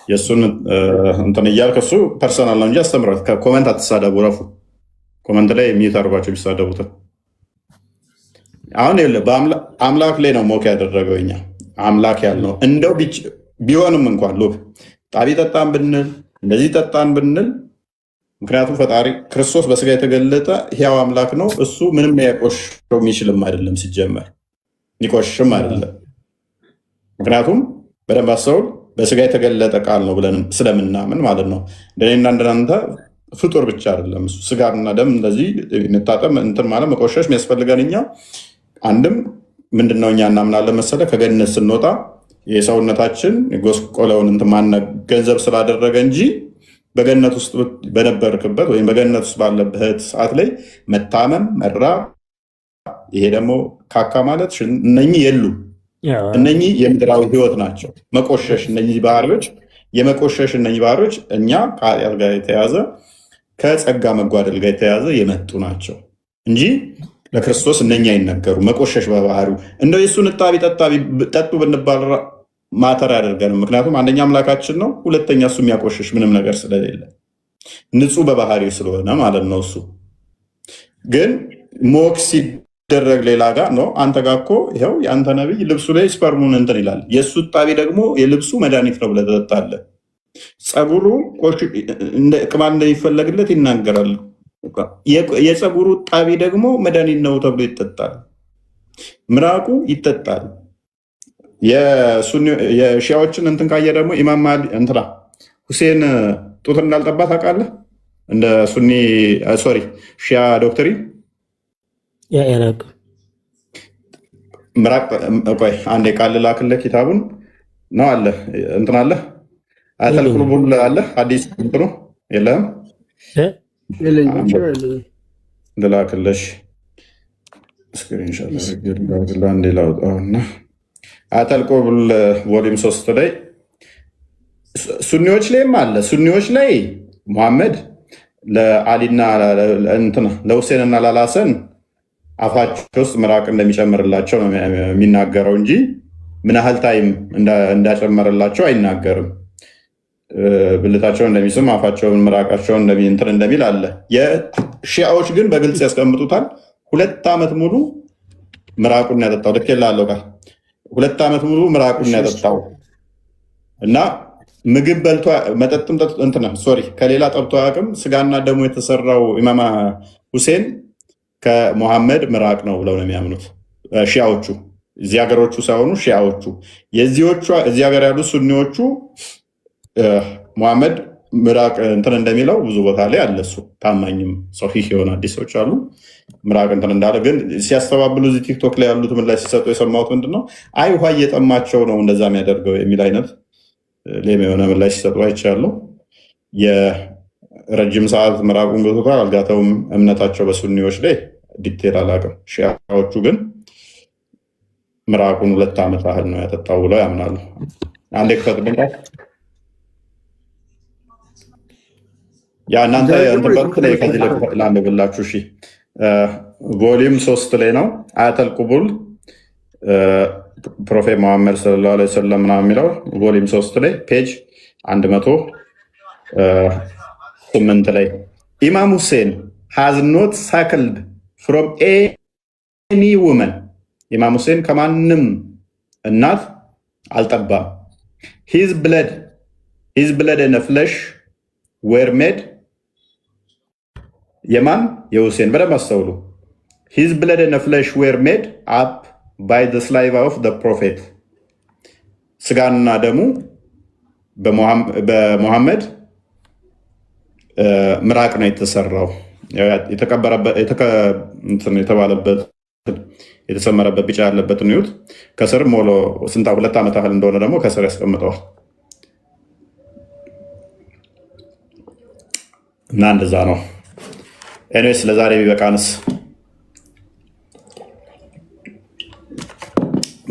የእሱን እንትን እያልክ እሱ ፐርሰናል ነው እንጂ አስተምሯት። ከኮመንት አትሳደቡ። ረፉ ኮመንት ላይ የሚዩት አድርጓቸው ቢሳደቡትን። አሁን አምላክ ላይ ነው ሞክ ያደረገው። እኛ አምላክ ያልነው እንደው ቢሆንም እንኳን ሎክ ጣቢ ጠጣን ብንል እንደዚህ ጠጣን ብንል፣ ምክንያቱም ፈጣሪ ክርስቶስ በስጋ የተገለጠ ሕያው አምላክ ነው። እሱ ምንም ያቆሽሸው የሚችልም አይደለም ሲጀመር ሊቆሽሽም አይደለም። ምክንያቱም በደንብ አስተውል፣ በስጋ የተገለጠ ቃል ነው ብለን ስለምናምን ማለት ነው። እንደኔና እንደናንተ ፍጡር ብቻ አይደለም እሱ። ስጋና ደም እንደዚህ እንታጠብ እንትን ማለት መቆሸሽ የሚያስፈልገን እኛ አንድም ምንድነው እኛ እናምናለን መሰለ ከገነት ስንወጣ የሰውነታችን ጎስቆለውን እንትን ማነ ገንዘብ ስላደረገ እንጂ በገነት ውስጥ በነበርክበት ወይም በገነት ውስጥ ባለበት ሰዓት ላይ መታመም መራ ይሄ ደግሞ ካካ ማለት እነኚህ የሉም። እነኚህ የምድራዊ ህይወት ናቸው። መቆሸሽ እነኚህ ባህሪዎች የመቆሸሽ እነኚህ ባህሪዎች እኛ ከኃጢአት ጋር የተያዘ ከጸጋ መጓደል ጋር የተያዘ የመጡ ናቸው እንጂ ለክርስቶስ እነኛ አይነገሩ። መቆሸሽ በባህሪው እንደው የእሱን እጣቢ ጠጡ ብንባል ማተር ያደርገንም። ምክንያቱም አንደኛ አምላካችን ነው፣ ሁለተኛ እሱ የሚያቆሸሽ ምንም ነገር ስለሌለ ንጹህ በባህሪው ስለሆነ ማለት ነው። እሱ ግን ሞክ ሲደረግ ሌላ ጋር ነው። አንተ ጋር እኮ ይኸው የአንተ ነቢይ ልብሱ ላይ ስፐርሙን እንትን ይላል። የእሱ እጣቢ ደግሞ የልብሱ መድኃኒት ነው ብለህ ትጠጣለህ። ፀጉሩ ቅማል እንደሚፈለግለት ይናገራል። የፀጉሩ ጣቢ ደግሞ መድኃኒት ነው ተብሎ ይጠጣል። ምራቁ ይጠጣል። የሺያዎችን እንትን ካየ ደግሞ ኢማም እንትና ሁሴን ጡት እንዳልጠባ ታውቃለህ? እንደ ሱኒ ሶሪ ሺያ ዶክትሪን ምራቅ ቆይ አንዴ ቃል ላክልህ። ኪታቡን ነው አለ እንትን አለ አያተል ቁልቡል አለ አዲስ እንትኑ የለም ልላክልሽ ስክሪንሾት አንዴ ላውጣውና አያተል ቁልቡል ቮሊዩም 3 ላይ ሱኒዎች ላይም አለ። ሱኒዎች ላይ ሙሐመድ ለአሊና ለሁሴንና ላላሰን አፋቸው ውስጥ ምራቅ እንደሚጨምርላቸው ነው የሚናገረው እንጂ ምን ያህል ታይም እንዳጨመረላቸው አይናገርም። ብልታቸውን እንደሚስም አፋቸውን ምራቃቸውን እንትን እንደሚል አለ። የሺያዎች ግን በግልጽ ያስቀምጡታል። 2 ዓመት ሙሉ ምራቁን ያጠጣው ልክ ላለው ቃል 2 ዓመት ሙሉ ምራቁን ያጠጣው እና ምግብ በልቶ መጠጥም እንትና ሶሪ ከሌላ ጠብቶ አያውቅም። ስጋና ደሙ የተሰራው ኢማም ሁሴን ከሙሐመድ ምራቅ ነው ብለው ነው የሚያምኑት ሺያዎቹ። እዚህ ሀገሮቹ ሳይሆኑ ሺያዎቹ። እዚህ ሀገር ያሉ ሱኒዎቹ ሙሐመድ ምራቅ እንትን እንደሚለው ብዙ ቦታ ላይ አለ። እሱ ታማኝም ሶሒህ የሆነ አዲሶች አሉ ምራቅ እንትን እንዳለ። ግን ሲያስተባብሉ እዚህ ቲክቶክ ላይ ያሉት ምን ላይ ሲሰጡ የሰማሁት ምንድነው አይ ውሃ እየጠማቸው ነው እንደዛ የሚያደርገው የሚል አይነት ሌም የሆነ ምን ላይ ሲሰጡ አይቻለሁ። የረጅም ሰዓት ምራቁን ገቶታል አልጋተውም። እምነታቸው በሱኒዎች ላይ ዲቴል አላውቅም። ሺያዎቹ ግን ምራቁን 2 ዓመት ያህል ነው ያጠጣው ብለው ያምናሉ። አንዴ ክፈትልኝ ያ እናንተ እንትበሩት ላይ ከዚህ ላንብብላችሁ። እሺ ቮሊዩም 3 ላይ ነው አያተል ቁቡል ፕሮፌት መሐመድ ሰለላሁ ዐለይሂ ወሰለም ምናምን የሚለው ቮሊዩም 3 ላይ ፔጅ 108 ላይ ኢማም ሁሴን ሃዝ ኖት ሳክልድ ፍሮም ኤኒ ውመን። ኢማም ሁሴን ከማንም እናት አልጠባም። ሂዝ ብለድ ኤንድ ፍለሽ ዌር ሜድ የማን የሁሴን በደንብ አስተውሉ። ሂዝ ብለድ ኤንድ ፍለሽ ዌር ሜድ አፕ ባይ ዘ ስላይቫ ኦፍ ዘ ፕሮፌት። ስጋና ደሙ በሙሐመድ ምራቅ ነው የተሰራው የተባለበት የተሰመረበት ቢጫ ያለበትን እዩት። ከስር ሞሎ ስንታ 2 ዓመት ያህል እንደሆነ ደግሞ ከስር ያስቀምጠዋል። እና እንደዛ ነው። ኤኒዌይስ ለዛሬ ቢበቃንስ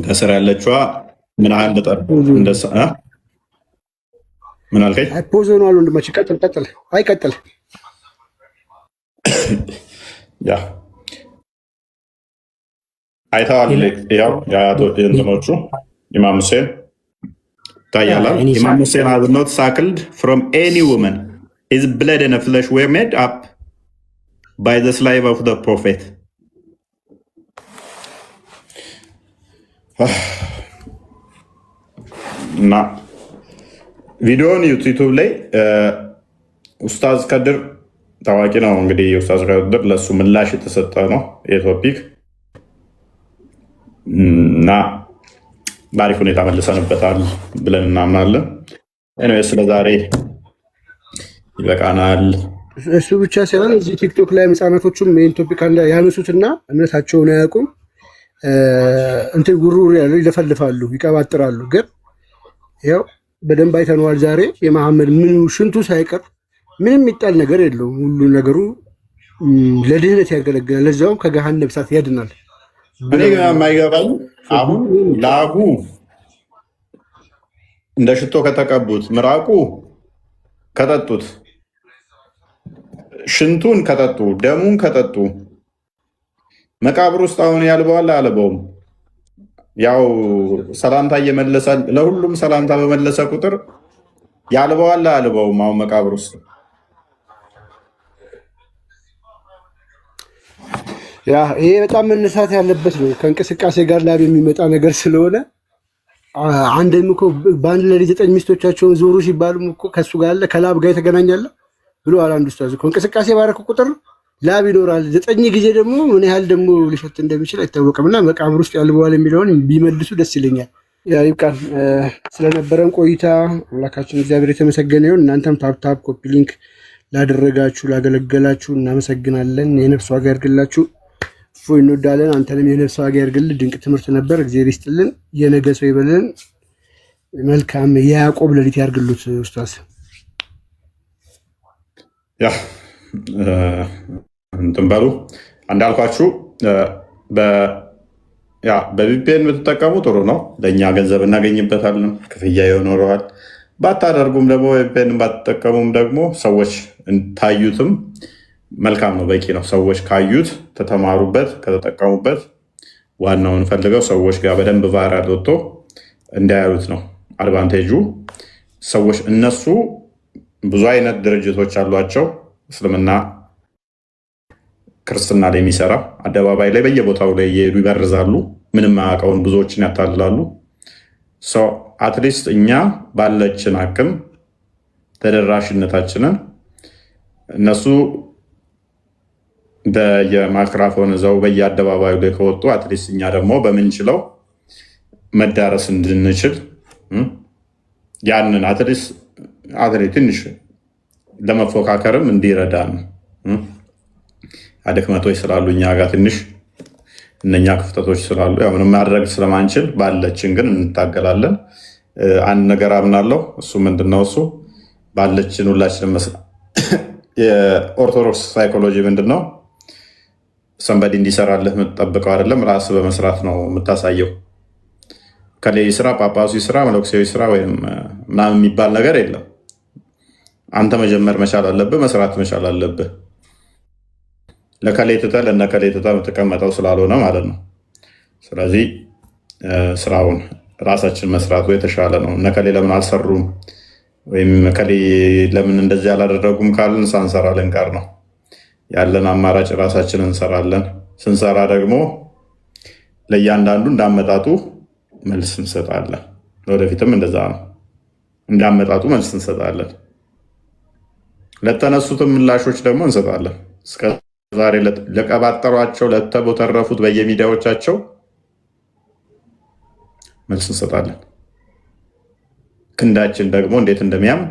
ከስር ያለችዋ ምን ያህል ልጠር ምን አልከኝ? ፖዝ ሆኗል ወንድማችን። ቀጥል። አይቀጥል ያ አይተዋል። ያው የአያቶች እንትኖቹ ኢማም ሁሴን ታያላል። ኢማም ሁሴን has not suckled from any woman. His blood and flesh were made up by the slave of the prophet. እና ቪዲዮውን ዩቲዩብ ላይ ኡስታዝ ከድር ታዋቂ ነው እንግዲህ። ኡስታዝ ከድር ለሱ ምላሽ የተሰጠ ነው የቶፒክ እና በአሪፍ ሁኔታ መልሰንበታል ብለን እናምናለን። ኤኒዌይስ ስለዛሬ ይበቃናል። እሱ ብቻ ሳይሆን እዚህ ቲክቶክ ላይ ህጻናቶቹም ይህን ቶፒክ ያነሱትና እምነታቸውን አያውቁም እንትን ጉሩር ያለው ይለፈልፋሉ፣ ይቀባጥራሉ። ግን ያው በደንብ አይተነዋል ዛሬ የመሐመድ ምኑ ሽንቱ ሳይቀር ምንም የሚጣል ነገር የለውም። ሁሉ ነገሩ ለድህነት ያገለግላል፣ ለዛውም ከገሃነም እሳት ያድናል። እኔ ግን የማይገባኝ አሁን ላቡ እንደ ሽቶ ከተቀቡት፣ ምራቁ ከጠጡት፣ ሽንቱን ከጠጡ፣ ደሙን ከጠጡ መቃብር ውስጥ አሁን ያልበዋል አልበውም። ያው ሰላምታ እየመለሰ ለሁሉም ሰላምታ በመለሰ ቁጥር ያልበዋል አልበውም። አሁን መቃብር ውስጥ ያ ይሄ በጣም መነሳት ያለበት ነው። ከእንቅስቃሴ ጋር ላብ የሚመጣ ነገር ስለሆነ አንድም እኮ በአንድ ለሊት 9 ሚስቶቻቸውን ዞሩ ሲባሉም እኮ ከሱ ጋር አለ ከላብ ጋር የተገናኛለ ብሎ አንዱ ኡስታዝ እኮ እንቅስቃሴ ባረከ ቁጥር ላብ ይኖራል። 9 ጊዜ ደግሞ ምን ያህል ደግሞ ሊሸት እንደሚችል አይታወቅምና መቃብር ውስጥ ያልበዋል የሚለውን ቢመልሱ ደስ ይለኛል። ያ ይብቃን። ስለነበረን ቆይታ አምላካችን እግዚአብሔር የተመሰገነ ይሁን። እናንተም ታፕ ኮፒ ሊንክ ላደረጋችሁ ላገለገላችሁ እናመሰግናለን። የነፍስ ዋጋ ያድርግላችሁ። እፎይ እንወዳለን። አንተንም የነፍስ ዋጋ ያድርግልህ። ድንቅ ትምህርት ነበር። እግዚአብሔር ይስጥልን። የነገ ሰው ይበልን። መልካም የያዕቆብ ሌሊት ያድርግሉት ኡስታዝ። ያ እንትን በሉ እንዳልኳችሁ በቪፒኤን ብትጠቀሙ ጥሩ ነው። ለእኛ ገንዘብ እናገኝበታለን፣ ክፍያ ይኖረዋል። ባታደርጉም ደግሞ ቪፒኤን ባትጠቀሙም ደግሞ ሰዎች ታዩትም መልካም ነው፣ በቂ ነው። ሰዎች ካዩት ተተማሩበት፣ ከተጠቀሙበት ዋናውን ፈልገው ሰዎች ጋር በደንብ ቫይራል ወጥቶ እንዳያዩት ነው አድቫንቴጁ። ሰዎች እነሱ ብዙ አይነት ድርጅቶች አሏቸው። እስልምና ክርስትና ላይ የሚሰራ አደባባይ ላይ በየቦታው ላይ እየሄዱ ይበርዛሉ። ምንም አያውቀውን ብዙዎችን ያታልላሉ። አትሊስት እኛ ባለችን አቅም ተደራሽነታችንን እነሱ በየማይክራፎን እዛው በየአደባባዩ ላይ ከወጡ አትሊስት እኛ ደግሞ በምንችለው መዳረስ እንድንችል ያንን አትሊስት ትንሽ ለመፎካከርም እንዲረዳን አድክመቶች ስላሉ እኛ ጋር ትንሽ እነኛ ክፍተቶች ስላሉ ያው ምንም ማድረግ ስለማንችል ባለችን ግን እንታገላለን። አንድ ነገር አምናለሁ። እሱ ምንድነው? እሱ ባለችን ሁላችንም የኦርቶዶክስ ሳይኮሎጂ ምንድነው? ሰንበዲ እንዲሰራልህ የምትጠብቀው አይደለም፣ ራስ በመስራት ነው የምታሳየው። ከሌ ስራ፣ ጳጳሱ ስራ፣ መነኩሴው ስራ ወይም ምናምን የሚባል ነገር የለም። አንተ መጀመር መቻል አለብህ፣ መስራት መቻል አለብህ። ለከሌ ትተህ ለነከሌ ትተህ የምትቀመጠው ስላልሆነ ማለት ነው። ስለዚህ ስራውን ራሳችን መስራቱ የተሻለ ነው። እነከሌ ለምን አልሰሩም ወይም ከሌ ለምን እንደዚህ አላደረጉም ካልን ሳንሰራ ልንቀር ነው። ያለን አማራጭ ራሳችንን እንሰራለን። ስንሰራ ደግሞ ለእያንዳንዱ እንዳመጣጡ መልስ እንሰጣለን። ለወደፊትም እንደዛ ነው፣ እንዳመጣጡ መልስ እንሰጣለን። ለተነሱትም ምላሾች ደግሞ እንሰጣለን። እስከዛሬ ለቀባጠሯቸው ለተቦተረፉት በየሚዲያዎቻቸው መልስ እንሰጣለን። ክንዳችን ደግሞ እንዴት እንደሚያም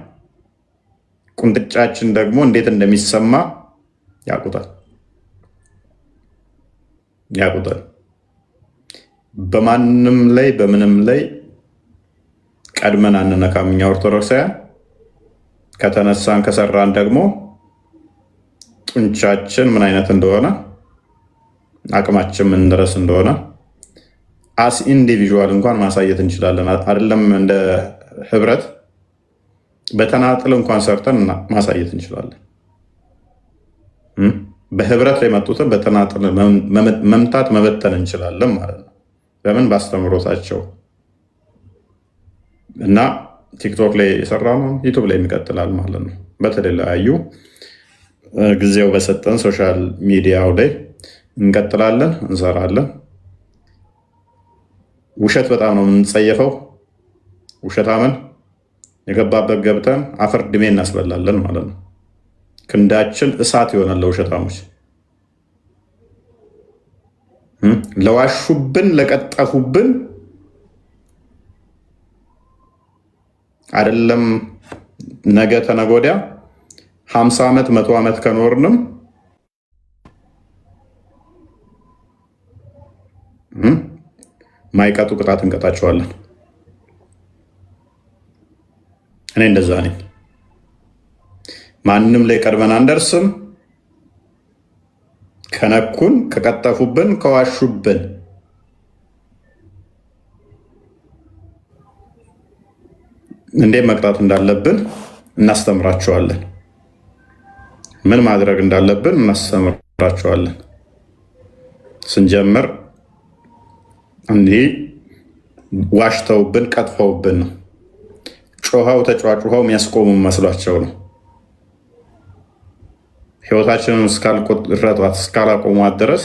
ቁንጥጫችን ደግሞ እንዴት እንደሚሰማ ያውቁታል። በማንም ላይ በምንም ላይ ቀድመን አንነካም። እኛ ኦርቶዶክሳውያን ከተነሳን ከሰራን ደግሞ ጡንቻችን ምን አይነት እንደሆነ አቅማችን ምን ድረስ እንደሆነ አስ ኢንዲቪዥዋል እንኳን ማሳየት እንችላለን። አይደለም እንደ ህብረት በተናጥል እንኳን ሰርተን ማሳየት እንችላለን። በህብረት ላይ መጡትን በተናጥል መምታት መበተን እንችላለን ማለት ነው። ለምን ባስተምሮታቸው እና ቲክቶክ ላይ የሰራው ነው ዩቱብ ላይ ይቀጥላል ማለት ነው። በተለያዩ ጊዜው በሰጠን ሶሻል ሚዲያው ላይ እንቀጥላለን፣ እንሰራለን። ውሸት በጣም ነው የምንጸየፈው። ውሸታምን የገባበት ገብተን አፈር ድሜ እናስበላለን ማለት ነው። ክንዳችን እሳት ይሆናል ለውሸታሞች። ለዋሹብን ለቀጠፉብን አይደለም ነገ ተነገ ወዲያ 50 ዓመት 100 ዓመት ከኖርንም ማይቀጡ ቅጣት እንቀጣቸዋለን። እኔ እንደዛ ነኝ። ማንም ላይ ቀድመን አንደርስም። ከነኩን፣ ከቀጠፉብን፣ ከዋሹብን እንዴት መቅጣት እንዳለብን እናስተምራቸዋለን። ምን ማድረግ እንዳለብን እናስተምራቸዋለን። ስንጀምር እንዲህ ዋሽተውብን ቀጥፈውብን ነው። ጮኸው ተጫዋጩኸው የሚያስቆሙ መስሏቸው ነው። ህይወታችንን እስካልቆረጧት እስካላቆሟት ድረስ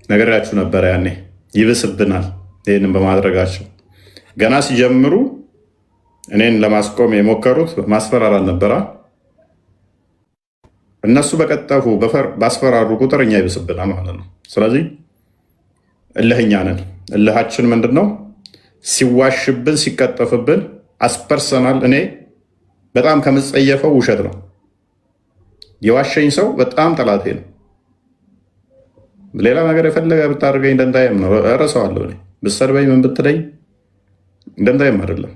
ነገራችሁ ነበረ። ያኔ ይብስብናል። ይህንን በማድረጋቸው ገና ሲጀምሩ እኔን ለማስቆም የሞከሩት ማስፈራራት ነበረ። እነሱ በቀጠፉ ባስፈራሩ ቁጥር እኛ ይብስብናል ማለት ነው። ስለዚህ እልህኛ ነን። እልሃችን ምንድን ነው? ሲዋሽብን ሲቀጠፍብን አስፐርሰናል። እኔ በጣም ከምጸየፈው ውሸት ነው። የዋሸኝ ሰው በጣም ጠላቴ ነው። ሌላ ነገር የፈለገ ብታደርገኝ ደንታዬም ነው፣ እረሳዋለሁ። እኔ ብትሰድበኝ ምን ብትለኝ ደንታዬም አይደለም።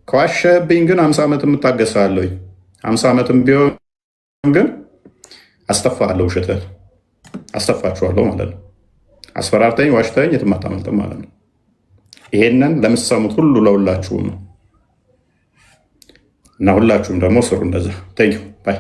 ከዋሸህብኝ ግን 50 ዓመት የምታገሳለሁኝ። 50 ዓመትም ቢሆን ግን አስተፋለሁ፣ ውሸትህን አስተፋችኋለሁ ማለት ነው። አስፈራርተኝ ዋሽተኝ የትም አታመልጥም ማለት ነው። ይሄንን ለምትሰሙት ሁሉ ለሁላችሁም ነው እና ሁላችሁም ደግሞ ስሩ እንደዛ። ቴንኪው ባይ